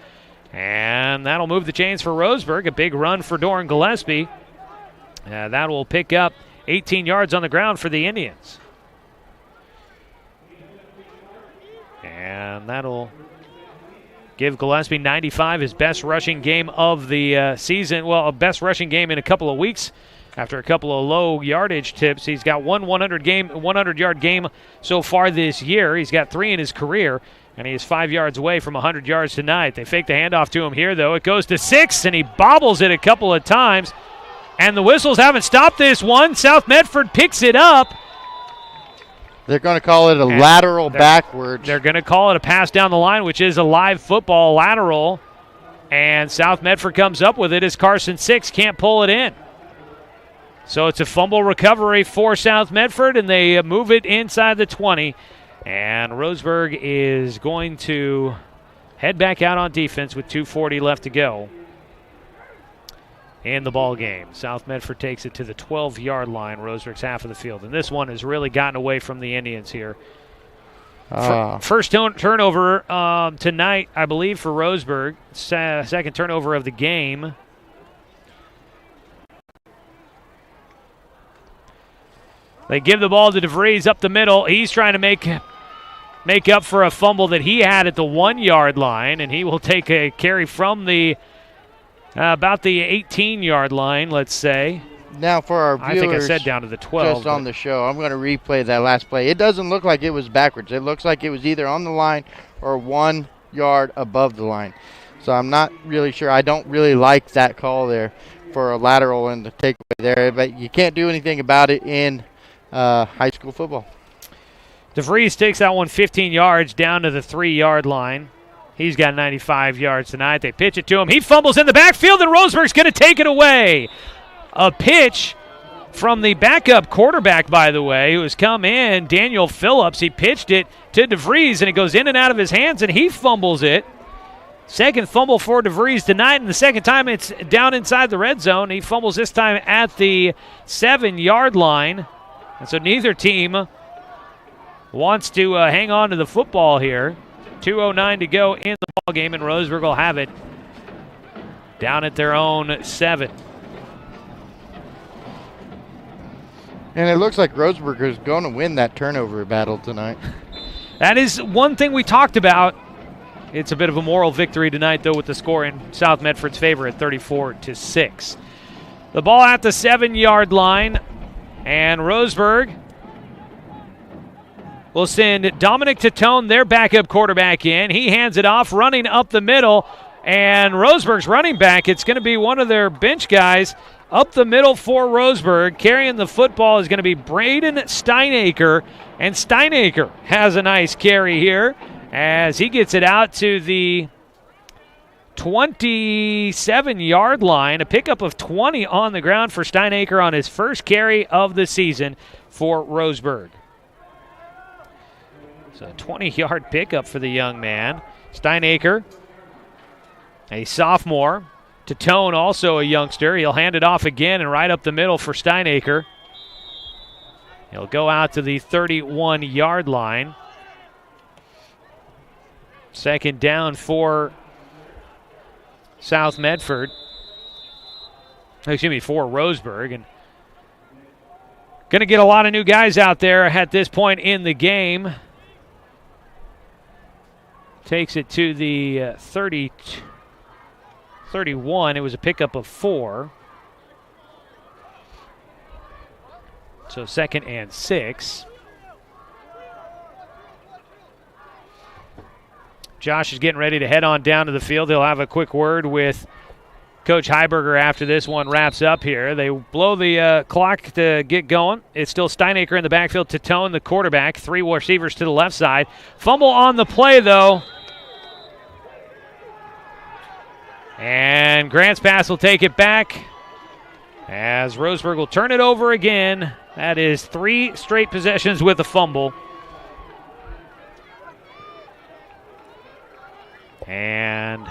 Speaker 2: And that'll move the chains for Roseburg. A big run for Doran Gillespie. That will pick up 18 yards on the ground for the Indians. And that'll give Gillespie 95, his best rushing game of the season. Well, a best rushing game in a couple of weeks after a couple of low yardage tips. He's got one 100-yard game so far this year. He's got 3 in his career, and he is 5 yards away from 100 yards tonight. They fake the handoff to him here, though. It goes to 6, and he bobbles it a couple of times. And the whistles haven't stopped this one. South Medford picks it up.
Speaker 15: They're going to call it a lateral backwards.
Speaker 2: They're going to call it a pass down the line, which is a live football lateral. And South Medford comes up with it as Carson 6 can't pull it in. So it's a fumble recovery for South Medford, and they move it inside the 20. And Roseburg is going to head back out on defense with 2:40 left to go in the ball game. South Medford takes it to the 12-yard line, Roseburg's half of the field. And this one has really gotten away from the Indians here. First turnover tonight, I believe, for Roseburg. Second turnover of the game. They give the ball to Devries up the middle. He's trying to make up for a fumble that he had at the 1-yard line, and he will take a carry from the about the 18-yard line, let's say.
Speaker 15: Now for our viewers,
Speaker 2: I think I said down to the 12.
Speaker 15: Just on the show, I'm going to replay that last play. It doesn't look like it was backwards. It looks like it was either on the line or 1 yard above the line. So I'm not really sure. I don't really like that call there for a lateral and the takeaway there, but you can't do anything about it in high school football.
Speaker 2: Devries takes that one 15 yards down to the 3-yard line. He's got 95 yards tonight. They pitch it to him. He fumbles in the backfield, and Roseburg's going to take it away. A pitch from the backup quarterback, by the way, who has come in, Daniel Phillips. He pitched it to Devries, and it goes in and out of his hands, and he fumbles it. Second fumble for Devries tonight, and the second time it's down inside the red zone. He fumbles this time at the 7-yard line. And so neither team wants to hang on to the football here. 2:09 to go in the ball game, and Roseburg will have it down at their own 7.
Speaker 15: And it looks like Roseburg is going to win that turnover battle tonight.
Speaker 2: That is one thing we talked about. It's a bit of a moral victory tonight, though, with the score in South Medford's favor at 34-6. The ball at the 7-yard line, and Roseburg will send Dominic Tatone, their backup quarterback, in. He hands it off, running up the middle, and Roseburg's running back, it's going to be one of their bench guys up the middle for Roseburg. Carrying the football is going to be Braden Steinacre, and Steinacre has a nice carry here as he gets it out to the 27-yard line. A pickup of 20 on the ground for Steinacre on his first carry of the season for Roseburg. So a 20-yard pickup for the young man. Steinacre, a sophomore. Tatone, also a youngster. He'll hand it off again and right up the middle for Steinacre. He'll go out to the 31-yard line. Second down for South Medford. Excuse me, for Roseburg. And going to get a lot of new guys out there at this point in the game. Takes it to the 31. It was a pickup of 4. So 2nd and 6. Josh is getting ready to head on down to the field. He'll have a quick word with Coach Heiberger after this one wraps up here. They blow the clock to get going. It's still Steinacre in the backfield. Tatone, the quarterback. 3 receivers to the left side. Fumble on the play, though. And Grant's pass will take it back as Roseburg will turn it over again. That is 3 straight possessions with a fumble. And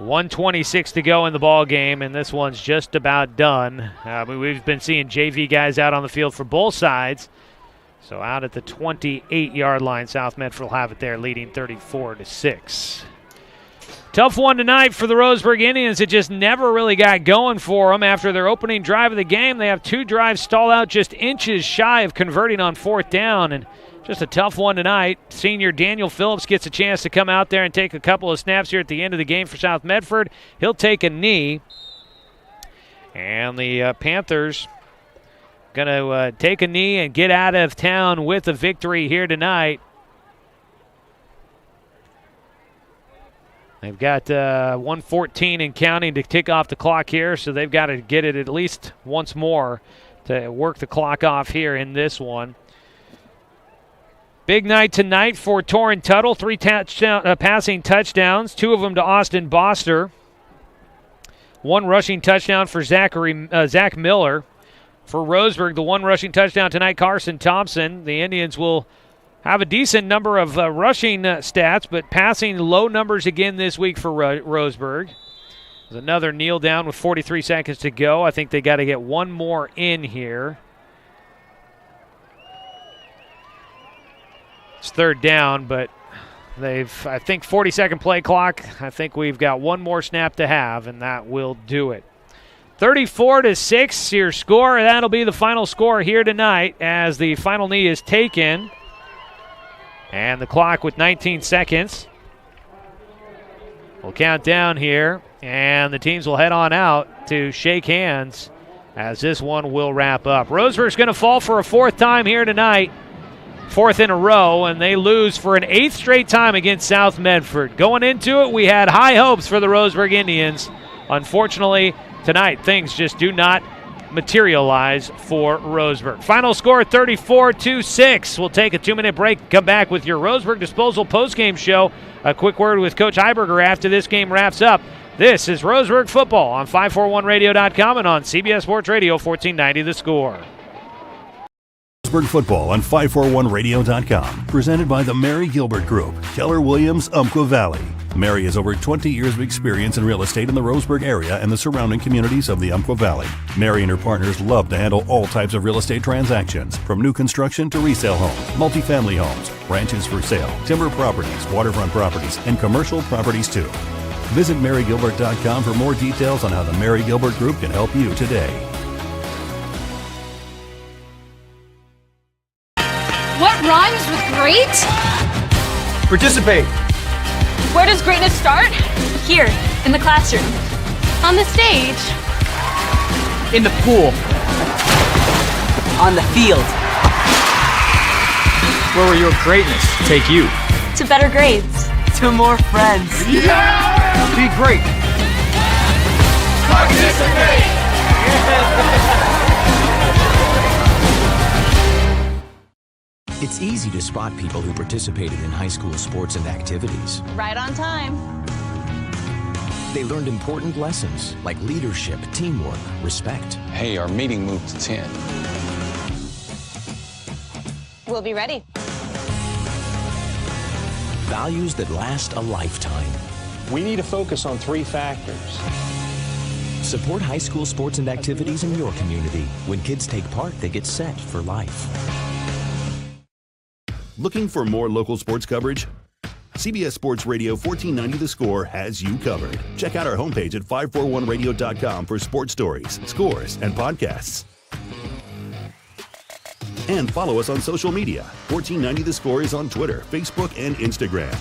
Speaker 2: 1:26 to go in the ball game, and this one's just about done. We've been seeing JV guys out on the field for both sides. So out at the 28-yard line, South Medford will have it there, leading 34-6. Tough one tonight for the Roseburg Indians. It just never really got going for them. After their opening drive of the game, they have 2 drives stall out just inches shy of converting on 4th down, and just a tough one tonight. Senior Daniel Phillips gets a chance to come out there and take a couple of snaps here at the end of the game for South Medford. He'll take a knee. And the Panthers going to take a knee and get out of town with a victory here tonight. They've got 1:14 and counting to tick off the clock here, so they've got to get it at least once more to work the clock off here in this one. Big night tonight for Doran Tuttle. 3 passing touchdowns, 2 of them to Austin Boster. 1 rushing touchdown for Zach Miller. For Roseburg, the 1 rushing touchdown tonight, Carson Thompson. The Indians will have a decent number of rushing stats, but passing low numbers again this week for Roseburg. There's another kneel down with 43 seconds to go. I think they got to get 1 more in here. It's 3rd down, but I think 40-second play clock. I think we've got 1 more snap to have, and that will do it. 34-6, your score. That'll be the final score here tonight as the final knee is taken. And the clock with 19 seconds. We'll count down here, and the teams will head on out to shake hands as this one will wrap up. Roseburg's going to fall for a 4th time here tonight. 4th in a row, and they lose for an 8th straight time against South Medford. Going into it, we had high hopes for the Roseburg Indians. Unfortunately, tonight things just do not materialize for Roseburg. Final score 34-6. We'll take a 2-minute break, come back with your Roseburg Disposal postgame show. A quick word with Coach Heiberger after this game wraps up. This is Roseburg Football on 541radio.com and on CBS Sports Radio 1490 The Score.
Speaker 1: Roseburg Football on 541radio.com. Presented by the Mary Gilbert Group, Keller Williams, Umpqua Valley. Mary has over 20 years of experience in real estate in the Roseburg area and the surrounding communities of the Umpqua Valley. Mary and her partners love to handle all types of real estate transactions, from new construction to resale homes, multifamily homes, ranches for sale, timber properties, waterfront properties, and commercial properties too. Visit marygilbert.com for more details on how the Mary Gilbert Group can help you today.
Speaker 3: What rhymes with great?
Speaker 4: Participate.
Speaker 3: Where does greatness start? Here, in the classroom. On the stage.
Speaker 4: In the pool. On the field. Where will your greatness take you?
Speaker 3: To better grades.
Speaker 4: To more friends. Yeah! Be great.
Speaker 16: Participate!
Speaker 5: It's easy to spot people who participated in high school sports and activities.
Speaker 18: Right on time.
Speaker 5: They learned important lessons like leadership, teamwork, respect.
Speaker 6: Hey, our meeting moved to 10.
Speaker 18: We'll be ready.
Speaker 5: Values that last a lifetime.
Speaker 6: We need to focus on 3 factors.
Speaker 5: Support high school sports and activities in your community. When kids take part, they get set for life.
Speaker 1: Looking for more local sports coverage? CBS Sports Radio 1490 The Score has you covered. Check out our homepage at 541radio.com for sports stories, scores, and podcasts. And follow us on social media. 1490 The Score is on Twitter, Facebook, and Instagram.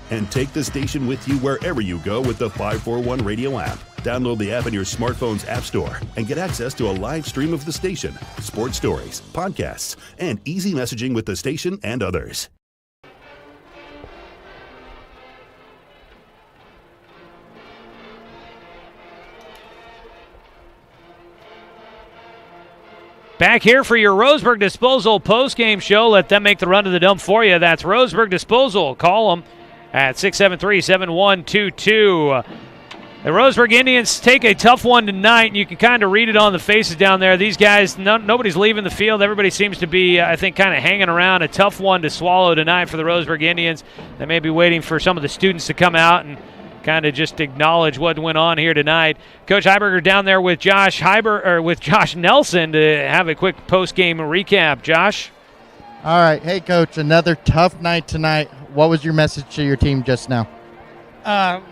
Speaker 1: And take the station with you wherever you go with the 541 Radio app. Download the app in your smartphone's app store and get access to a live stream of the station, sports stories, podcasts, and easy messaging with the station and others.
Speaker 2: Back here for your Roseburg Disposal postgame show. Let them make the run to the dump for you. That's Roseburg Disposal. Call them at 673-7122. The Roseburg Indians take a tough one tonight, and you can kind of read it on the faces down there. These guys, nobody's leaving the field. Everybody seems to be, I think, kind of hanging around. A tough one to swallow tonight for the Roseburg Indians. They may be waiting for some of the students to come out and kind of just acknowledge what went on here tonight. Coach Heiberger down there with Josh Nelson to have a quick post-game recap. Josh?
Speaker 15: All right. Hey, Coach, another tough night tonight. What was your message to your team just now?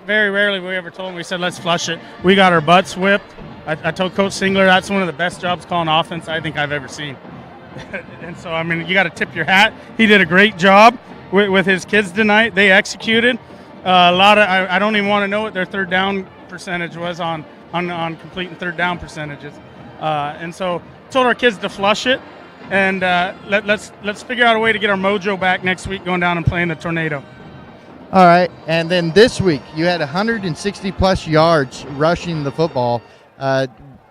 Speaker 7: Very rarely we ever told them. We said, let's flush it. We got our butts whipped. I told Coach Singler that's one of the best jobs calling offense I think I've ever seen. And so, I mean, you got to tip your hat. He did a great job with his kids tonight. They executed. I don't even want to know what their third down percentage was on completing third down percentages. And so told our kids to flush it. And let's figure out a way to get our mojo back next week going down and playing the Tornado.
Speaker 15: All right, and then this week you had 160-plus yards rushing the football.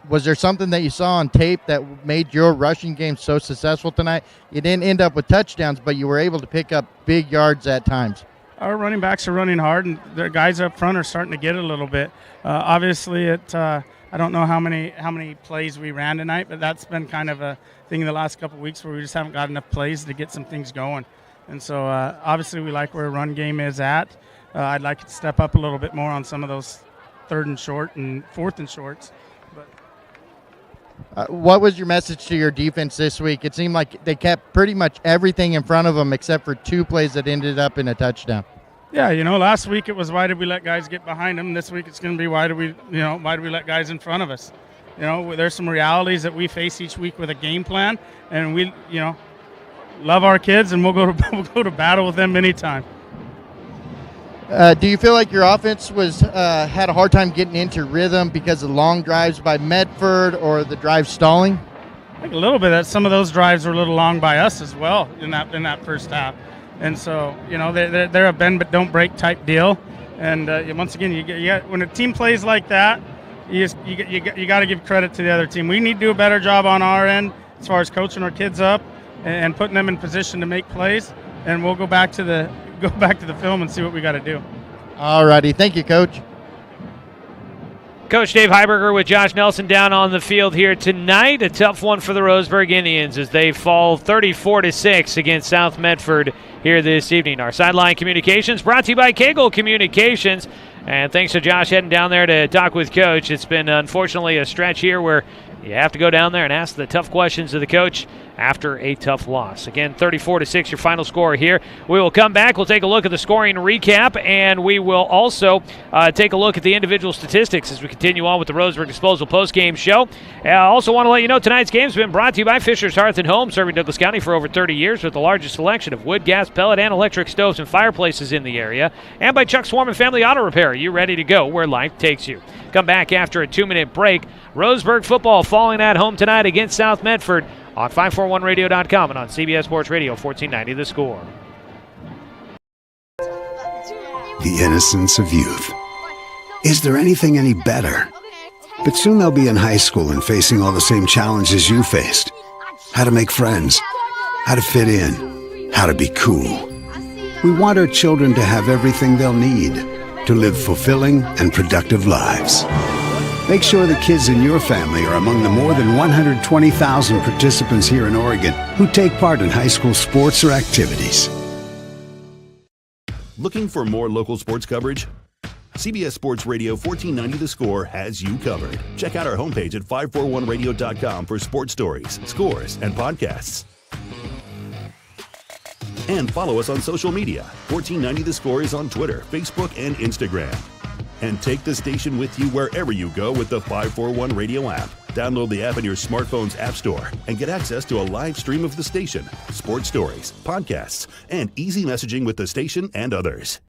Speaker 15: Was there something that you saw on tape that made your rushing game so successful tonight? You didn't end up with touchdowns, but you were able to pick up big yards at times.
Speaker 7: Our running backs are running hard, and the guys up front are starting to get it a little bit. Obviously, I don't know how many plays we ran tonight, but that's been kind of a thing in the last couple of weeks where we just haven't got enough plays to get some things going. And so, obviously, we like where our run game is at. I'd like it to step up a little bit more on some of those 3rd and short and 4th and shorts.
Speaker 15: What was your message to your defense this week? It seemed like they kept pretty much everything in front of them except for 2 plays that ended up in a touchdown.
Speaker 7: Yeah, last week it was why did we let guys get behind them. This week it's going to be why do we let guys in front of us. There's some realities that we face each week with a game plan, and we love our kids, and we'll go to battle with them anytime.
Speaker 15: Do you feel like your offense had a hard time getting into rhythm because of long drives by Medford or the drive stalling?
Speaker 7: I think a little bit. That some of those drives were a little long by us as well in that first half, and so they're a bend but don't break type deal. And once again, when a team plays like that, you got to give credit to the other team. We need to do a better job on our end as far as coaching our kids up and putting them in position to make plays. And we'll go back to the film and see what we got to do.
Speaker 15: All righty. Thank you, Coach.
Speaker 2: Coach Dave Heiberger with Josh Nelson down on the field here tonight. A tough one for the Roseburg Indians as they fall 34-6 against South Medford here this evening. Our sideline communications brought to you by Kegel Communications. And thanks to Josh heading down there to talk with Coach. It's been, unfortunately, a stretch here where you have to go down there and ask the tough questions of the coach after a tough loss. Again, 34-6, your final score here. We will come back. We'll take a look at the scoring recap, and we will also take a look at the individual statistics as we continue on with the Roseburg Disposal postgame show. I also want to let you know tonight's game has been brought to you by Fisher's Hearth and Home, serving Douglas County for over 30 years with the largest selection of wood, gas, pellet, and electric stoves and fireplaces in the area, and by Chuck Swarm and Family Auto Repair. Are you ready to go where life takes you? Come back after a 2-minute break. Roseburg football falling at home tonight against South Medford on 541radio.com and on CBS Sports Radio 1490 The Score.
Speaker 8: The innocence of youth. Is there anything any better? But soon they'll be in high school and facing all the same challenges you faced. How to make friends, how to fit in, how to be cool. We want our children to have everything they'll need to live fulfilling and productive lives. Make sure the kids in your family are among the more than 120,000 participants here in Oregon who take part in high school sports or activities.
Speaker 1: Looking for more local sports coverage? CBS Sports Radio 1490 The Score has you covered. Check out our homepage at 541radio.com for sports stories, scores, and podcasts. And follow us on social media. 1490 The Score is on Twitter, Facebook, and Instagram. And take the station with you wherever you go with the 541 Radio app. Download the app in your smartphone's app store and get access to a live stream of the station, sports stories, podcasts, and easy messaging with the station and others.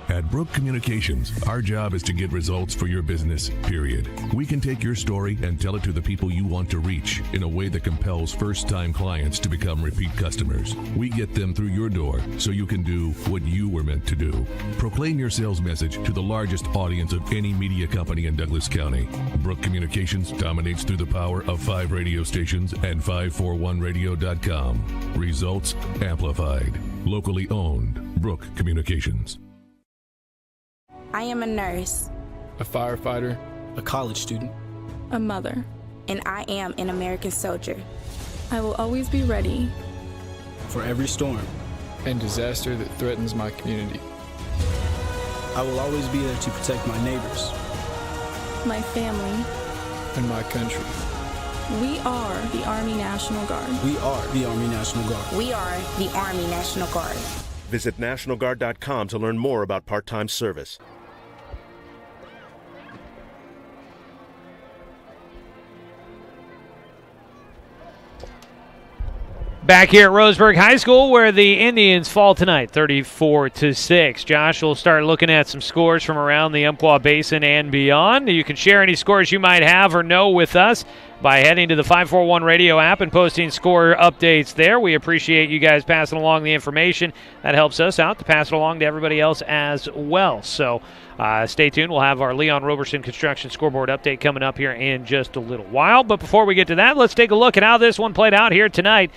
Speaker 9: At Brook Communications, our job is to get results for your business, period. We can take your story and tell it to the people you want to reach in a way that compels first-time clients to become repeat customers. We get them through your door so you can do what you were meant to do. Proclaim your sales message to the largest audience of any media company in Douglas County. Brook Communications dominates through the power of 5 radio stations and 541radio.com. Results amplified. Locally owned. Brook Communications.
Speaker 10: I am a nurse,
Speaker 11: a firefighter, a college student,
Speaker 13: a mother,
Speaker 10: and I am an American soldier.
Speaker 13: I will always be ready
Speaker 11: for every storm
Speaker 17: and disaster that threatens my community.
Speaker 11: I will always be there to protect my neighbors,
Speaker 13: my family,
Speaker 17: and my country.
Speaker 13: We are the Army National Guard.
Speaker 11: We are the Army National Guard.
Speaker 10: We are the Army National Guard.
Speaker 12: Visit nationalguard.com to learn more about part-time service.
Speaker 2: Back here at Roseburg High School where the Indians fall tonight, 34-6. Josh will start looking at some scores from around the Umpqua Basin and beyond. You can share any scores you might have or know with us by heading to the 541 Radio app and posting score updates there. We appreciate you guys passing along the information. That helps us out to pass it along to everybody else as well. So stay tuned. We'll have our Leon Roberson Construction scoreboard update coming up here in just a little while. But before we get to that, let's take a look at how this one played out here tonight.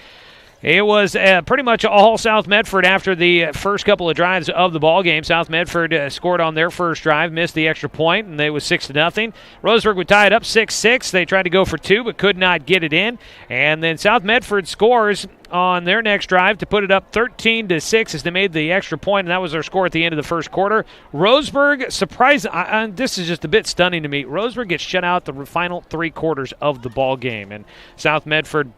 Speaker 2: It was pretty much all South Medford after the first couple of drives of the ball game. South Medford scored on their first drive, missed the extra point, and they was 6-0. Roseburg would tie it up 6-6. They tried to go for two, but could not get it in. And then South Medford scores on their next drive to put it up 13-6 as they made the extra point, and that was their score at the end of the first quarter. Roseburg, this is just a bit stunning to me. Roseburg gets shut out the final 3 quarters of the ball game, and South Medford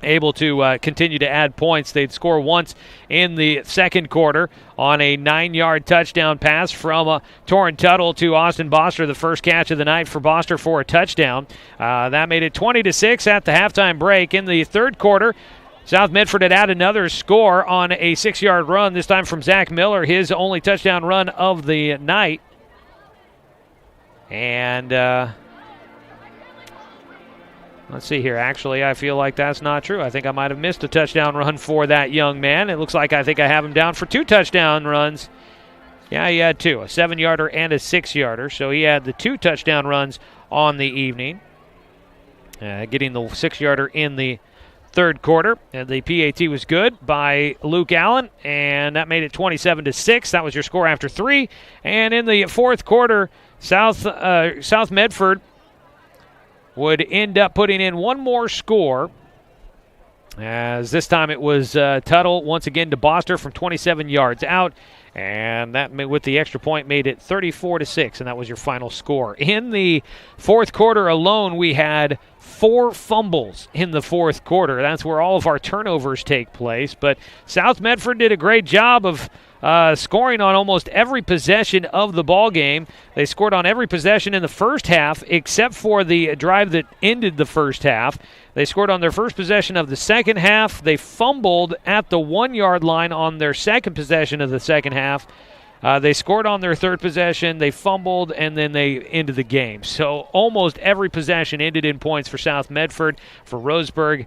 Speaker 2: able to continue to add points. They'd score once in the second quarter on a 9-yard touchdown pass from Doran Tuttle to Austin Boster, the first catch of the night for Boster for a touchdown. That made it 20-6 at the halftime break. In the third quarter, South Medford had added another score on a 6-yard run, this time from Zach Miller, his only touchdown run of the night. And let's see here. Actually, I feel like that's not true. I think I might have missed a touchdown run for that young man. It looks like I think I have him down for 2 touchdown runs. Yeah, he had 2, a 7-yarder and a 6-yarder. So he had the 2 touchdown runs on the evening, getting the 6-yarder in the third quarter. And the PAT was good by Luke Allen, and that made it 27-6. That was your score after 3. And in the fourth quarter, South Medford would end up putting in one more score, as this time it was Tuttle once again to Boster from 27 yards out, and that with the extra point made it 34-6, and that was your final score. In the fourth quarter alone, we had 4 fumbles in the fourth quarter. That's where all of our turnovers take place, but South Medford did a great job of scoring on almost every possession of the ball game. They scored on every possession in the first half except for the drive that ended the first half. They scored on their first possession of the second half. They fumbled at the 1-yard line on their second possession of the second half. They scored on their third possession, they fumbled, and then they ended the game. So almost every possession ended in points for South Medford. For Roseburg,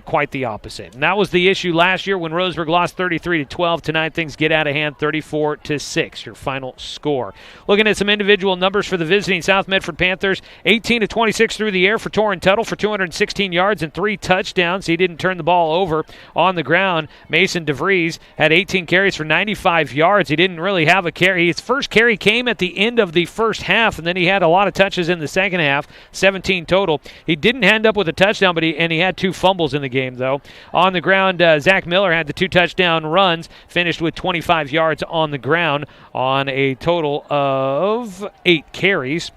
Speaker 2: quite the opposite. And that was the issue last year when Roseburg lost 33-12. Tonight things get out of hand, 34-6, your final score. Looking at some individual numbers for the visiting South Medford Panthers, 18-26 through the air for Doran Tuttle for 216 yards and 3 touchdowns. He didn't turn the ball over on the ground. Mason Devries had 18 carries for 95 yards. He didn't really have a carry. His first carry came at the end of the first half, and then he had a lot of touches in the second half, 17 total. He didn't end up with a touchdown, but he had 2 fumbles in the game, though. On the ground, Zach Miller had the 2 touchdown runs, finished with 25 yards on the ground on a total of 8 carries.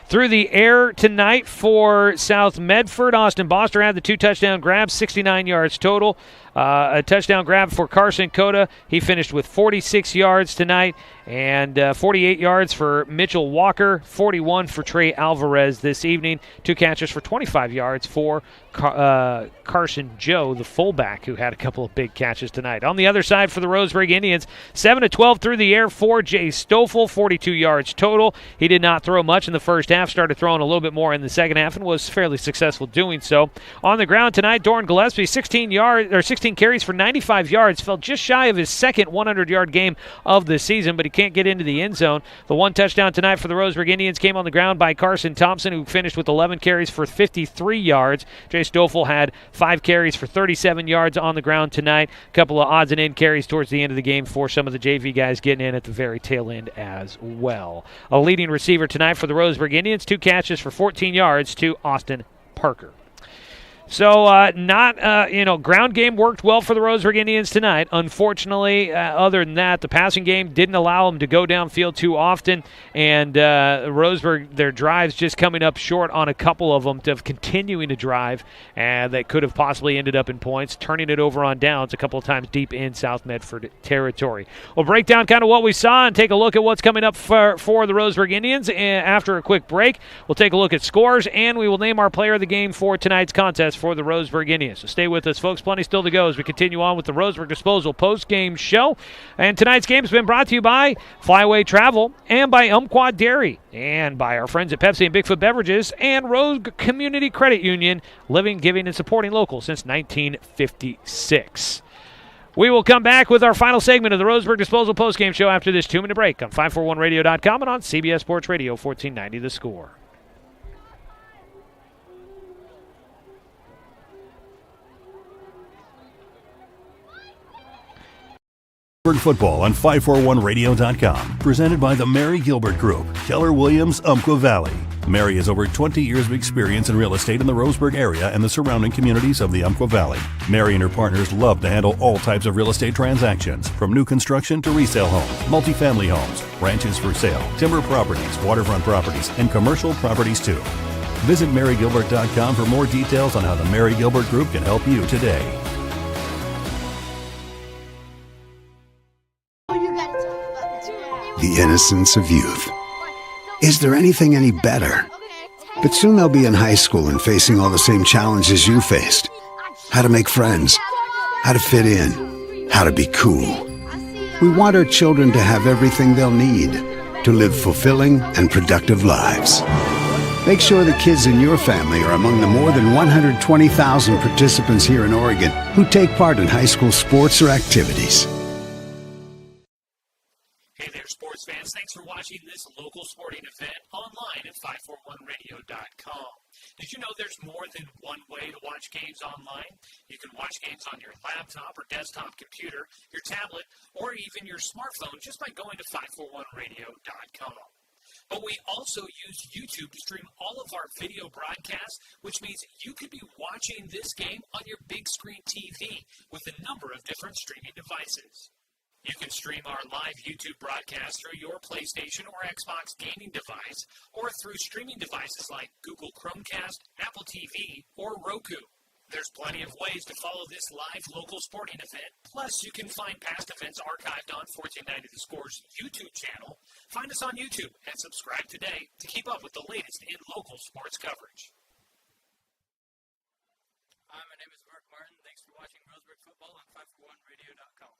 Speaker 2: Through the air tonight for South Medford, Austin Boster had the 2 touchdown grabs, 69 yards total. A touchdown grab for Carson Cota. He finished with 46 yards tonight, and 48 yards for Mitchell Walker, 41 for Trey Alvarez this evening. 2 catches for 25 yards for Carson Joe, the fullback, who had a couple of big catches tonight. On the other side for the Roseburg Indians, 7-12 through the air for Jay Stoffel, 42 yards total. He did not throw much in the first half, started throwing a little bit more in the second half, and was fairly successful doing so. On the ground tonight, Doran Gillespie, 16 carries for 95 yards, fell just shy of his second 100-yard game of the season, but he can't get into the end zone. The 1 touchdown tonight for the Roseburg Indians came on the ground by Carson Thompson, who finished with 11 carries for 53 yards. Jay Stoffel had 5 carries for 37 yards on the ground tonight. A couple of odds and end carries towards the end of the game for some of the JV guys getting in at the very tail end as well. A leading receiver tonight for the Roseburg Indians, 2 catches for 14 yards to Austin Parker. So ground game worked well for the Roseburg Indians tonight. Unfortunately, other than that, the passing game didn't allow them to go downfield too often, and Roseburg, their drives just coming up short on a couple of them of continuing to drive, and that could have possibly ended up in points, turning it over on downs a couple of times deep in South Medford territory. We'll break down kind of what we saw and take a look at what's coming up for the Roseburg Indians. And after a quick break, we'll take a look at scores, and we will name our player of the game for tonight's contest for the Roseburg Indians. So stay with us, folks. Plenty still to go as we continue on with the Roseburg Disposal post-game show. And tonight's game has been brought to you by Flyaway Travel and by Umpqua Dairy and by our friends at Pepsi and Bigfoot Beverages and Rogue Community Credit Union, living, giving, and supporting local since 1956. We will come back with our final segment of the Roseburg Disposal postgame show after this 2-minute break on 541radio.com and on CBS Sports Radio 1490 The Score.
Speaker 1: Roseburg Football on 541radio.com. Presented by the Mary Gilbert Group, Keller Williams, Umpqua Valley. Mary has over 20 years of experience in real estate in the Roseburg area and the surrounding communities of the Umpqua Valley. Mary and her partners love to handle all types of real estate transactions, from new construction to resale homes, multifamily homes, ranches for sale, timber properties, waterfront properties, and commercial properties too. Visit marygilbert.com for more details on how the Mary Gilbert Group can help you today.
Speaker 8: The innocence of youth. Is there anything any better? But soon they'll be in high school and facing all the same challenges you faced. How to make friends, how to fit in, how to be cool. We want our children to have everything they'll need to live fulfilling and productive lives. Make sure the kids in your family are among the more than 120,000 participants here in Oregon who take part in high school sports or activities.
Speaker 16: Hey there, sports fans. Thanks for watching this local sporting event online at 541radio.com. Did you know there's more than one way to watch games online? You can watch games on your laptop or desktop computer, your tablet, or even your smartphone just by going to 541radio.com. But we also use YouTube to stream all of our video broadcasts, which means you could be watching this game on your big screen TV with a number of different streaming devices. You can stream our live YouTube broadcast through your PlayStation or Xbox gaming device or through streaming devices like Google Chromecast, Apple TV, or Roku. There's plenty of ways to follow this live local sporting event. Plus, you can find past events archived on 1490 The Score's YouTube channel. Find us on YouTube and subscribe today to keep up with the latest in local sports coverage.
Speaker 14: Hi, my name is Mark Martin. Thanks for watching Roseburg Football on 541radio.com.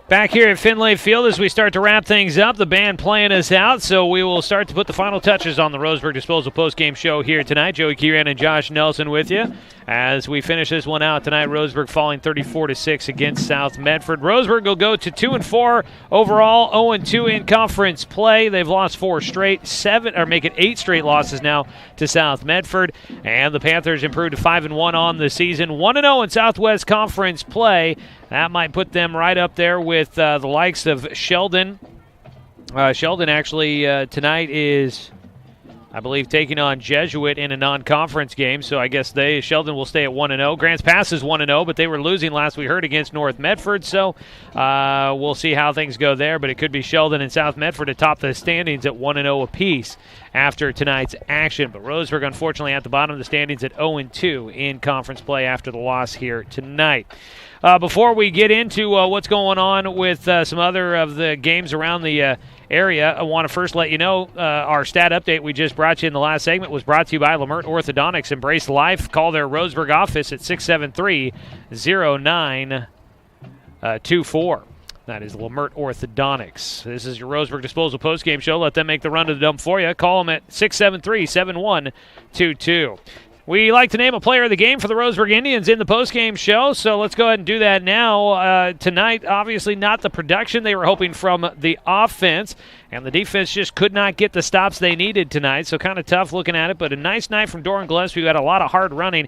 Speaker 2: Back here at Finlay Field as we start to wrap things up, the band playing us out, so we will start to put the final touches on the Roseburg Disposal postgame show here tonight. Joey Kieran and Josh Nelson with you as we finish this one out tonight. Roseburg falling 34-6 against South Medford. Roseburg will go to 2-4 overall, 0-2 in conference play. They've lost 4 straight, 8 straight losses now to South Medford, and the Panthers improved to 5-1 on the season, 1-0 in Southwest Conference play. That might put them right up there with the likes of Sheldon. Sheldon actually tonight is, I believe, taking on Jesuit in a non-conference game, so I guess Sheldon will stay at 1-0. Grants Pass is 1-0, but they were losing last we heard against North Medford, so we'll see how things go there, but it could be Sheldon and South Medford atop the standings at 1-0 apiece after tonight's action. But Roseburg, unfortunately, at the bottom of the standings at 0-2 in conference play after the loss here tonight. Before we get into what's going on with some other of the games around the area, I want to first let you know our stat update we just brought you in the last segment was brought to you by Lamert Orthodontics. Embrace life. Call their Roseburg office at 673-0924. That is Lamert Orthodontics. This is your Roseburg Disposal postgame show. Let them make the run to the dump for you. Call them at 673-7122. We like to name a player of the game for the Roseburg Indians in the postgame show, so let's go ahead and do that now. Tonight, obviously not the production they were hoping from the offense, and the defense just could not get the stops they needed tonight, so kind of tough looking at it, but a nice night from Doran Gillespie, who had a lot of hard running,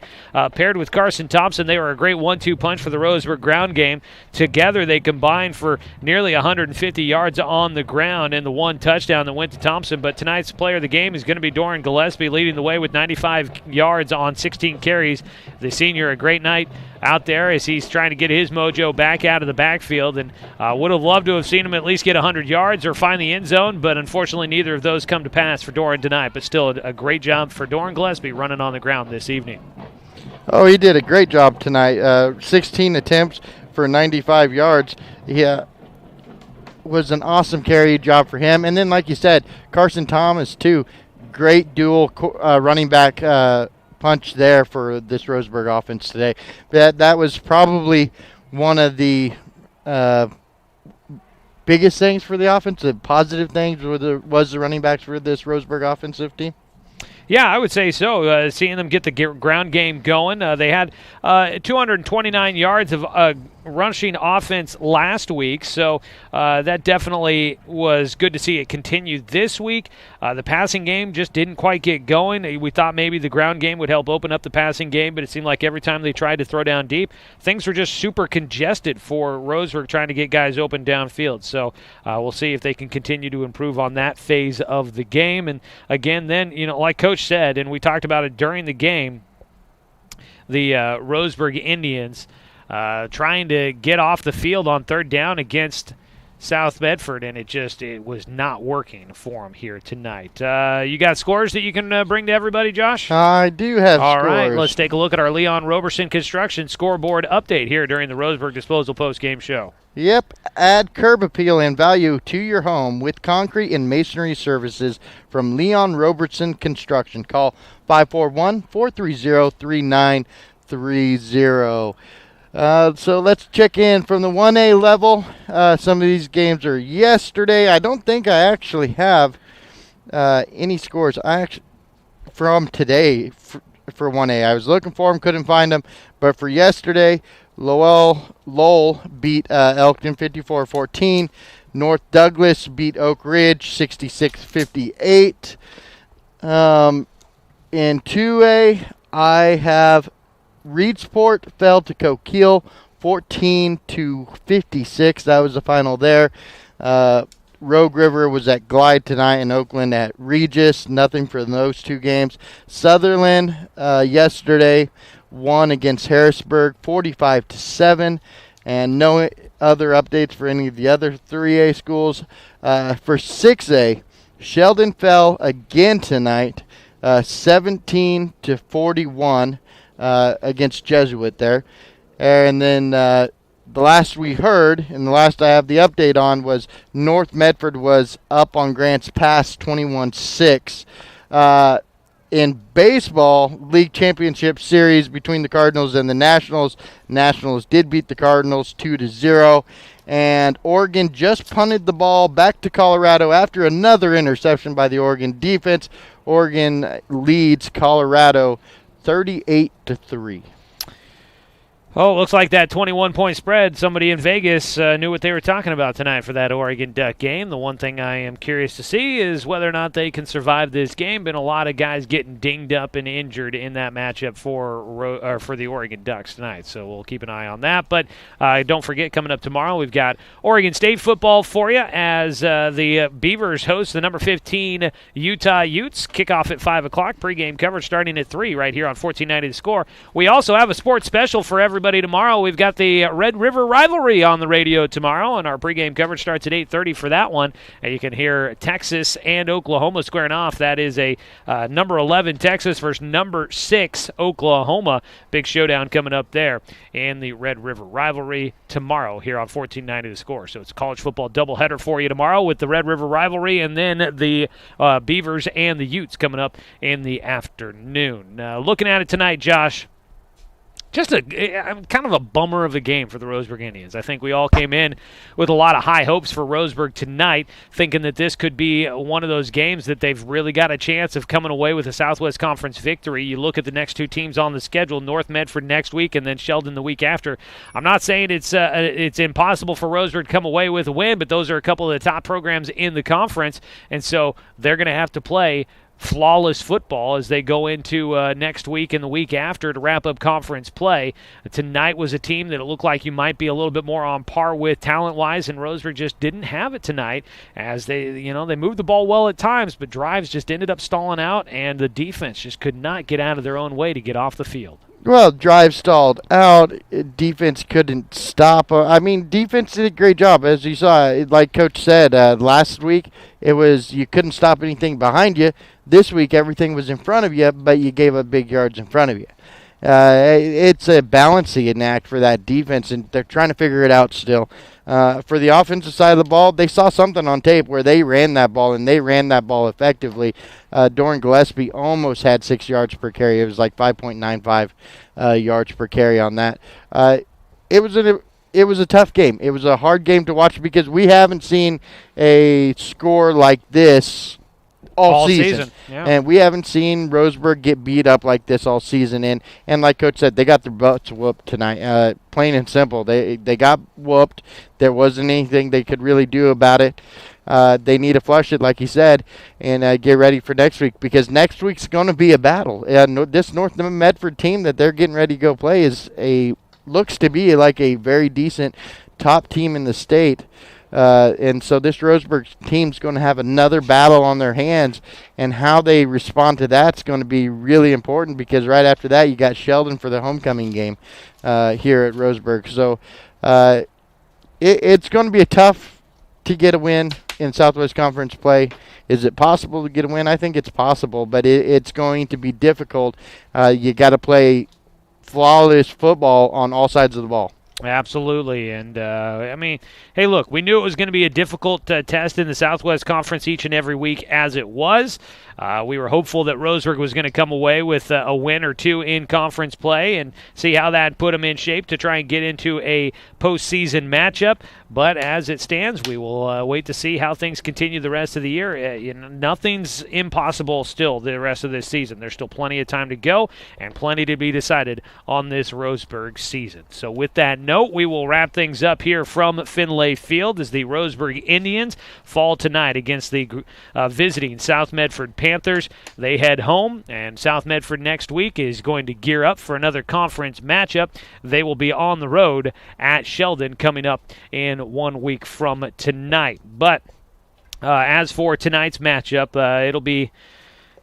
Speaker 2: paired with Carson Thompson. They were a great 1-2 punch for the Roseburg ground game. Together, they combined for nearly 150 yards on the ground and the one touchdown that went to Thompson, but tonight's player of the game is going to be Doran Gillespie, leading the way with 95 yards on 16 carries. The senior, a great night out there as he's trying to get his mojo back out of the backfield, and would have loved to have seen him at least get 100 yards or find the end zone, but unfortunately neither of those come to pass for Doran tonight, but still a great job for Doran Gillespie running on the ground this evening.
Speaker 15: Oh, he did a great job tonight. 16 attempts for 95 yards. He was an awesome carry job for him, and then like you said, Carson Thomas too. great dual running back punch there for this Roseburg offense today. That was probably one of the biggest things for the offense, the positive things was the running backs for this Roseburg offensive team.
Speaker 2: Yeah, I would say so. Seeing them get the ground game going. They had 229 yards of rushing offense last week, so that definitely was good to see it continue this week. The passing game just didn't quite get going. We thought maybe the ground game would help open up the passing game, but it seemed like every time they tried to throw down deep, things were just super congested for Roseburg trying to get guys open downfield. So we'll see if they can continue to improve on that phase of the game. And again, then, like Coach said, and we talked about it during the game, the Roseburg Indians trying to get off the field on third down against South Medford, and it was not working for them here tonight. You got scores that you can bring to everybody, Josh?
Speaker 15: I do have
Speaker 2: All
Speaker 15: scores.
Speaker 2: All right, let's take a look at our Leon Roberson Construction scoreboard update here during the Roseburg Disposal post-game show.
Speaker 15: Yep, add curb appeal and value to your home with concrete and masonry services from Leon Robertson Construction. Call 541-430-3930. So let's check in from the 1A level. Some of these games are yesterday. I don't think I actually have any scores from today for 1A. I was looking for them, couldn't find them. But for yesterday, Lowell beat Elkton 54-14. North Douglas beat Oak Ridge 66-58. In 2A, I have Reedsport fell to Coquille 14-56. That was the final there. Rogue River was at Glide tonight, and Oakland at Regis. Nothing for those two games. Sutherland yesterday won against Harrisburg 45-7, and no other updates for any of the other 3A schools. For 6A, Sheldon fell again tonight, 17-41 against Jesuit there. And then the last we heard, and the last I have the update on, was North Medford was up on Grants Pass 21-6. In baseball, league championship series between the Cardinals and the Nationals. Nationals did beat the Cardinals 2-0. And Oregon just punted the ball back to Colorado after another interception by the Oregon defense. Oregon leads Colorado 38-3.
Speaker 2: Oh, looks like that 21-point spread, somebody in Vegas knew what they were talking about tonight for that Oregon Duck game. The one thing I am curious to see is whether or not they can survive this game. Been a lot of guys getting dinged up and injured in that matchup for the Oregon Ducks tonight, so we'll keep an eye on that. But don't forget, coming up tomorrow, we've got Oregon State football for you as the Beavers host the number 15 Utah Utes. Kickoff at 5 o'clock, pregame coverage starting at 3 right here on 1490 The Score. We also have a sports special for everybody tomorrow. We've got the Red River Rivalry on the radio tomorrow, and our pregame coverage starts at 8:30 for that one. And you can hear Texas and Oklahoma squaring off. That is a number 11 Texas versus number 6 Oklahoma. Big showdown coming up there in the Red River Rivalry tomorrow here on 1490 The Score. So it's a college football doubleheader for you tomorrow with the Red River Rivalry and then the Beavers and the Utes coming up in the afternoon. Looking at it tonight, Josh, just kind of a bummer of a game for the Roseburg Indians. I think we all came in with a lot of high hopes for Roseburg tonight, thinking that this could be one of those games that they've really got a chance of coming away with a Southwest Conference victory. You look at the next two teams on the schedule, North Medford next week and then Sheldon the week after. I'm not saying it's impossible for Roseburg to come away with a win, but those are a couple of the top programs in the conference, and so they're going to have to play flawless football as they go into next week and the week after to wrap up conference play. Tonight was a team that it looked like you might be a little bit more on par with talent-wise, and Roseburg just didn't have it tonight as they moved the ball well at times, but drives just ended up stalling out, and the defense just could not get out of their own way to get off the field.
Speaker 15: Well, drive stalled out. Defense couldn't stop. Defense did a great job. As you saw, like Coach said, last week, it was you couldn't stop anything behind you. This week, everything was in front of you, but you gave up big yards in front of you. It's a balancing act for that defense, and they're trying to figure it out still. For the offensive side of the ball, they saw something on tape where they ran that ball, and they ran that ball effectively. Doran Gillespie almost had 6 yards per carry. It was like 5.95 yards per carry on that. It was a tough game. It was a hard game to watch because we haven't seen a score like this all season.
Speaker 2: Yeah.
Speaker 15: And we haven't seen Roseburg get beat up like this all season. And like Coach said, they got their butts whooped tonight. Plain and simple. They got whooped. There wasn't anything they could really do about it. They need to flush it, like he said, and get ready for next week, because next week's going to be a battle. This North Medford team that they're getting ready to go play looks to be like a very decent top team in the state. And so this Roseburg team's going to have another battle on their hands, and how they respond to that's going to be really important, because right after that you got Sheldon for the homecoming game here at Roseburg. So it's going to be tough to get a win in Southwest Conference play. Is it possible to get a win? I think it's possible, but it's going to be difficult. You got to play flawless football on all sides of the ball.
Speaker 2: Absolutely. And, I mean, hey, look, we knew it was going to be a difficult test in the Southwest Conference each and every week, as it was. We were hopeful that Roseburg was going to come away with a win or two in conference play and see how that put them in shape to try and get into a postseason matchup. But as it stands, we will wait to see how things continue the rest of the year. Nothing's impossible still the rest of this season. There's still plenty of time to go and plenty to be decided on this Roseburg season. So with that note, we will wrap things up here from Finlay Field as the Roseburg Indians fall tonight against the visiting South Medford Panthers. They head home, and South Medford next week is going to gear up for another conference matchup. They will be on the road at Sheldon coming up in 1 week from tonight. But as for tonight's matchup, it'll be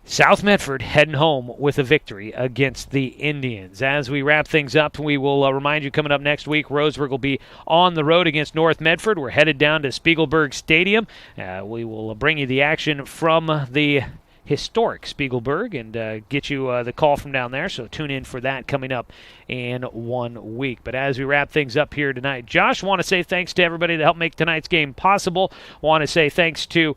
Speaker 2: South Medford heading home with a victory against the Indians. As we wrap things up, we will remind you coming up next week, Roseburg will be on the road against North Medford. We're headed down to Spiegelberg Stadium. We will bring you the action from the historic Spiegelberg and get you the call from down there. So tune in for that coming up in 1 week. But as we wrap things up here tonight, Josh, want to say thanks to everybody that helped make tonight's game possible. Want to say thanks to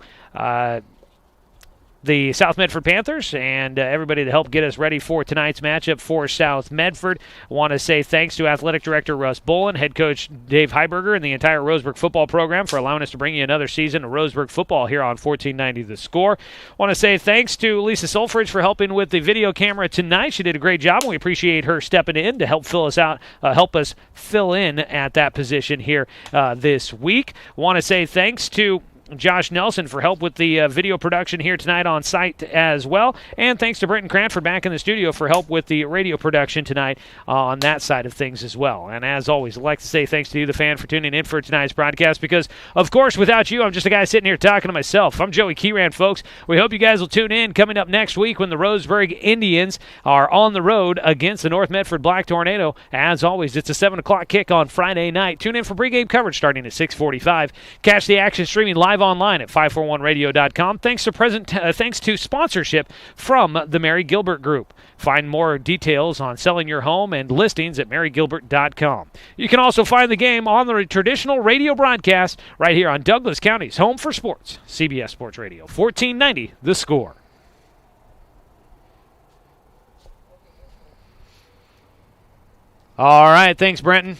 Speaker 2: the South Medford Panthers and everybody that helped get us ready for tonight's matchup for South Medford. I want to say thanks to Athletic Director Russ Bolin, Head Coach Dave Heiberger, and the entire Roseburg football program for allowing us to bring you another season of Roseburg football here on 1490 The Score. I want to say thanks to Lisa Solfridge for helping with the video camera tonight. She did a great job, and we appreciate her stepping in to help fill us out, help us fill in at that position here this week. I want to say thanks to Josh Nelson for help with the video production here tonight on site as well. And thanks to Brenton Cranford back in the studio for help with the radio production tonight on that side of things as well. And as always, I'd like to say thanks to you, the fan, for tuning in for tonight's broadcast, because, of course, without you, I'm just a guy sitting here talking to myself. I'm Joey Keyran, folks. We hope you guys will tune in coming up next week when the Roseburg Indians are on the road against the North Medford Black Tornado. As always, it's a 7 o'clock kick on Friday night. Tune in for pregame coverage starting at 6:45. Catch the action streaming live online at 541radio.com. Thanks to sponsorship from the Mary Gilbert Group. Find more details on selling your home and listings at marygilbert.com. You can also find the game on the traditional radio broadcast right here on Douglas County's home for sports, CBS Sports Radio, 1490 The Score. All right, thanks, Brenton.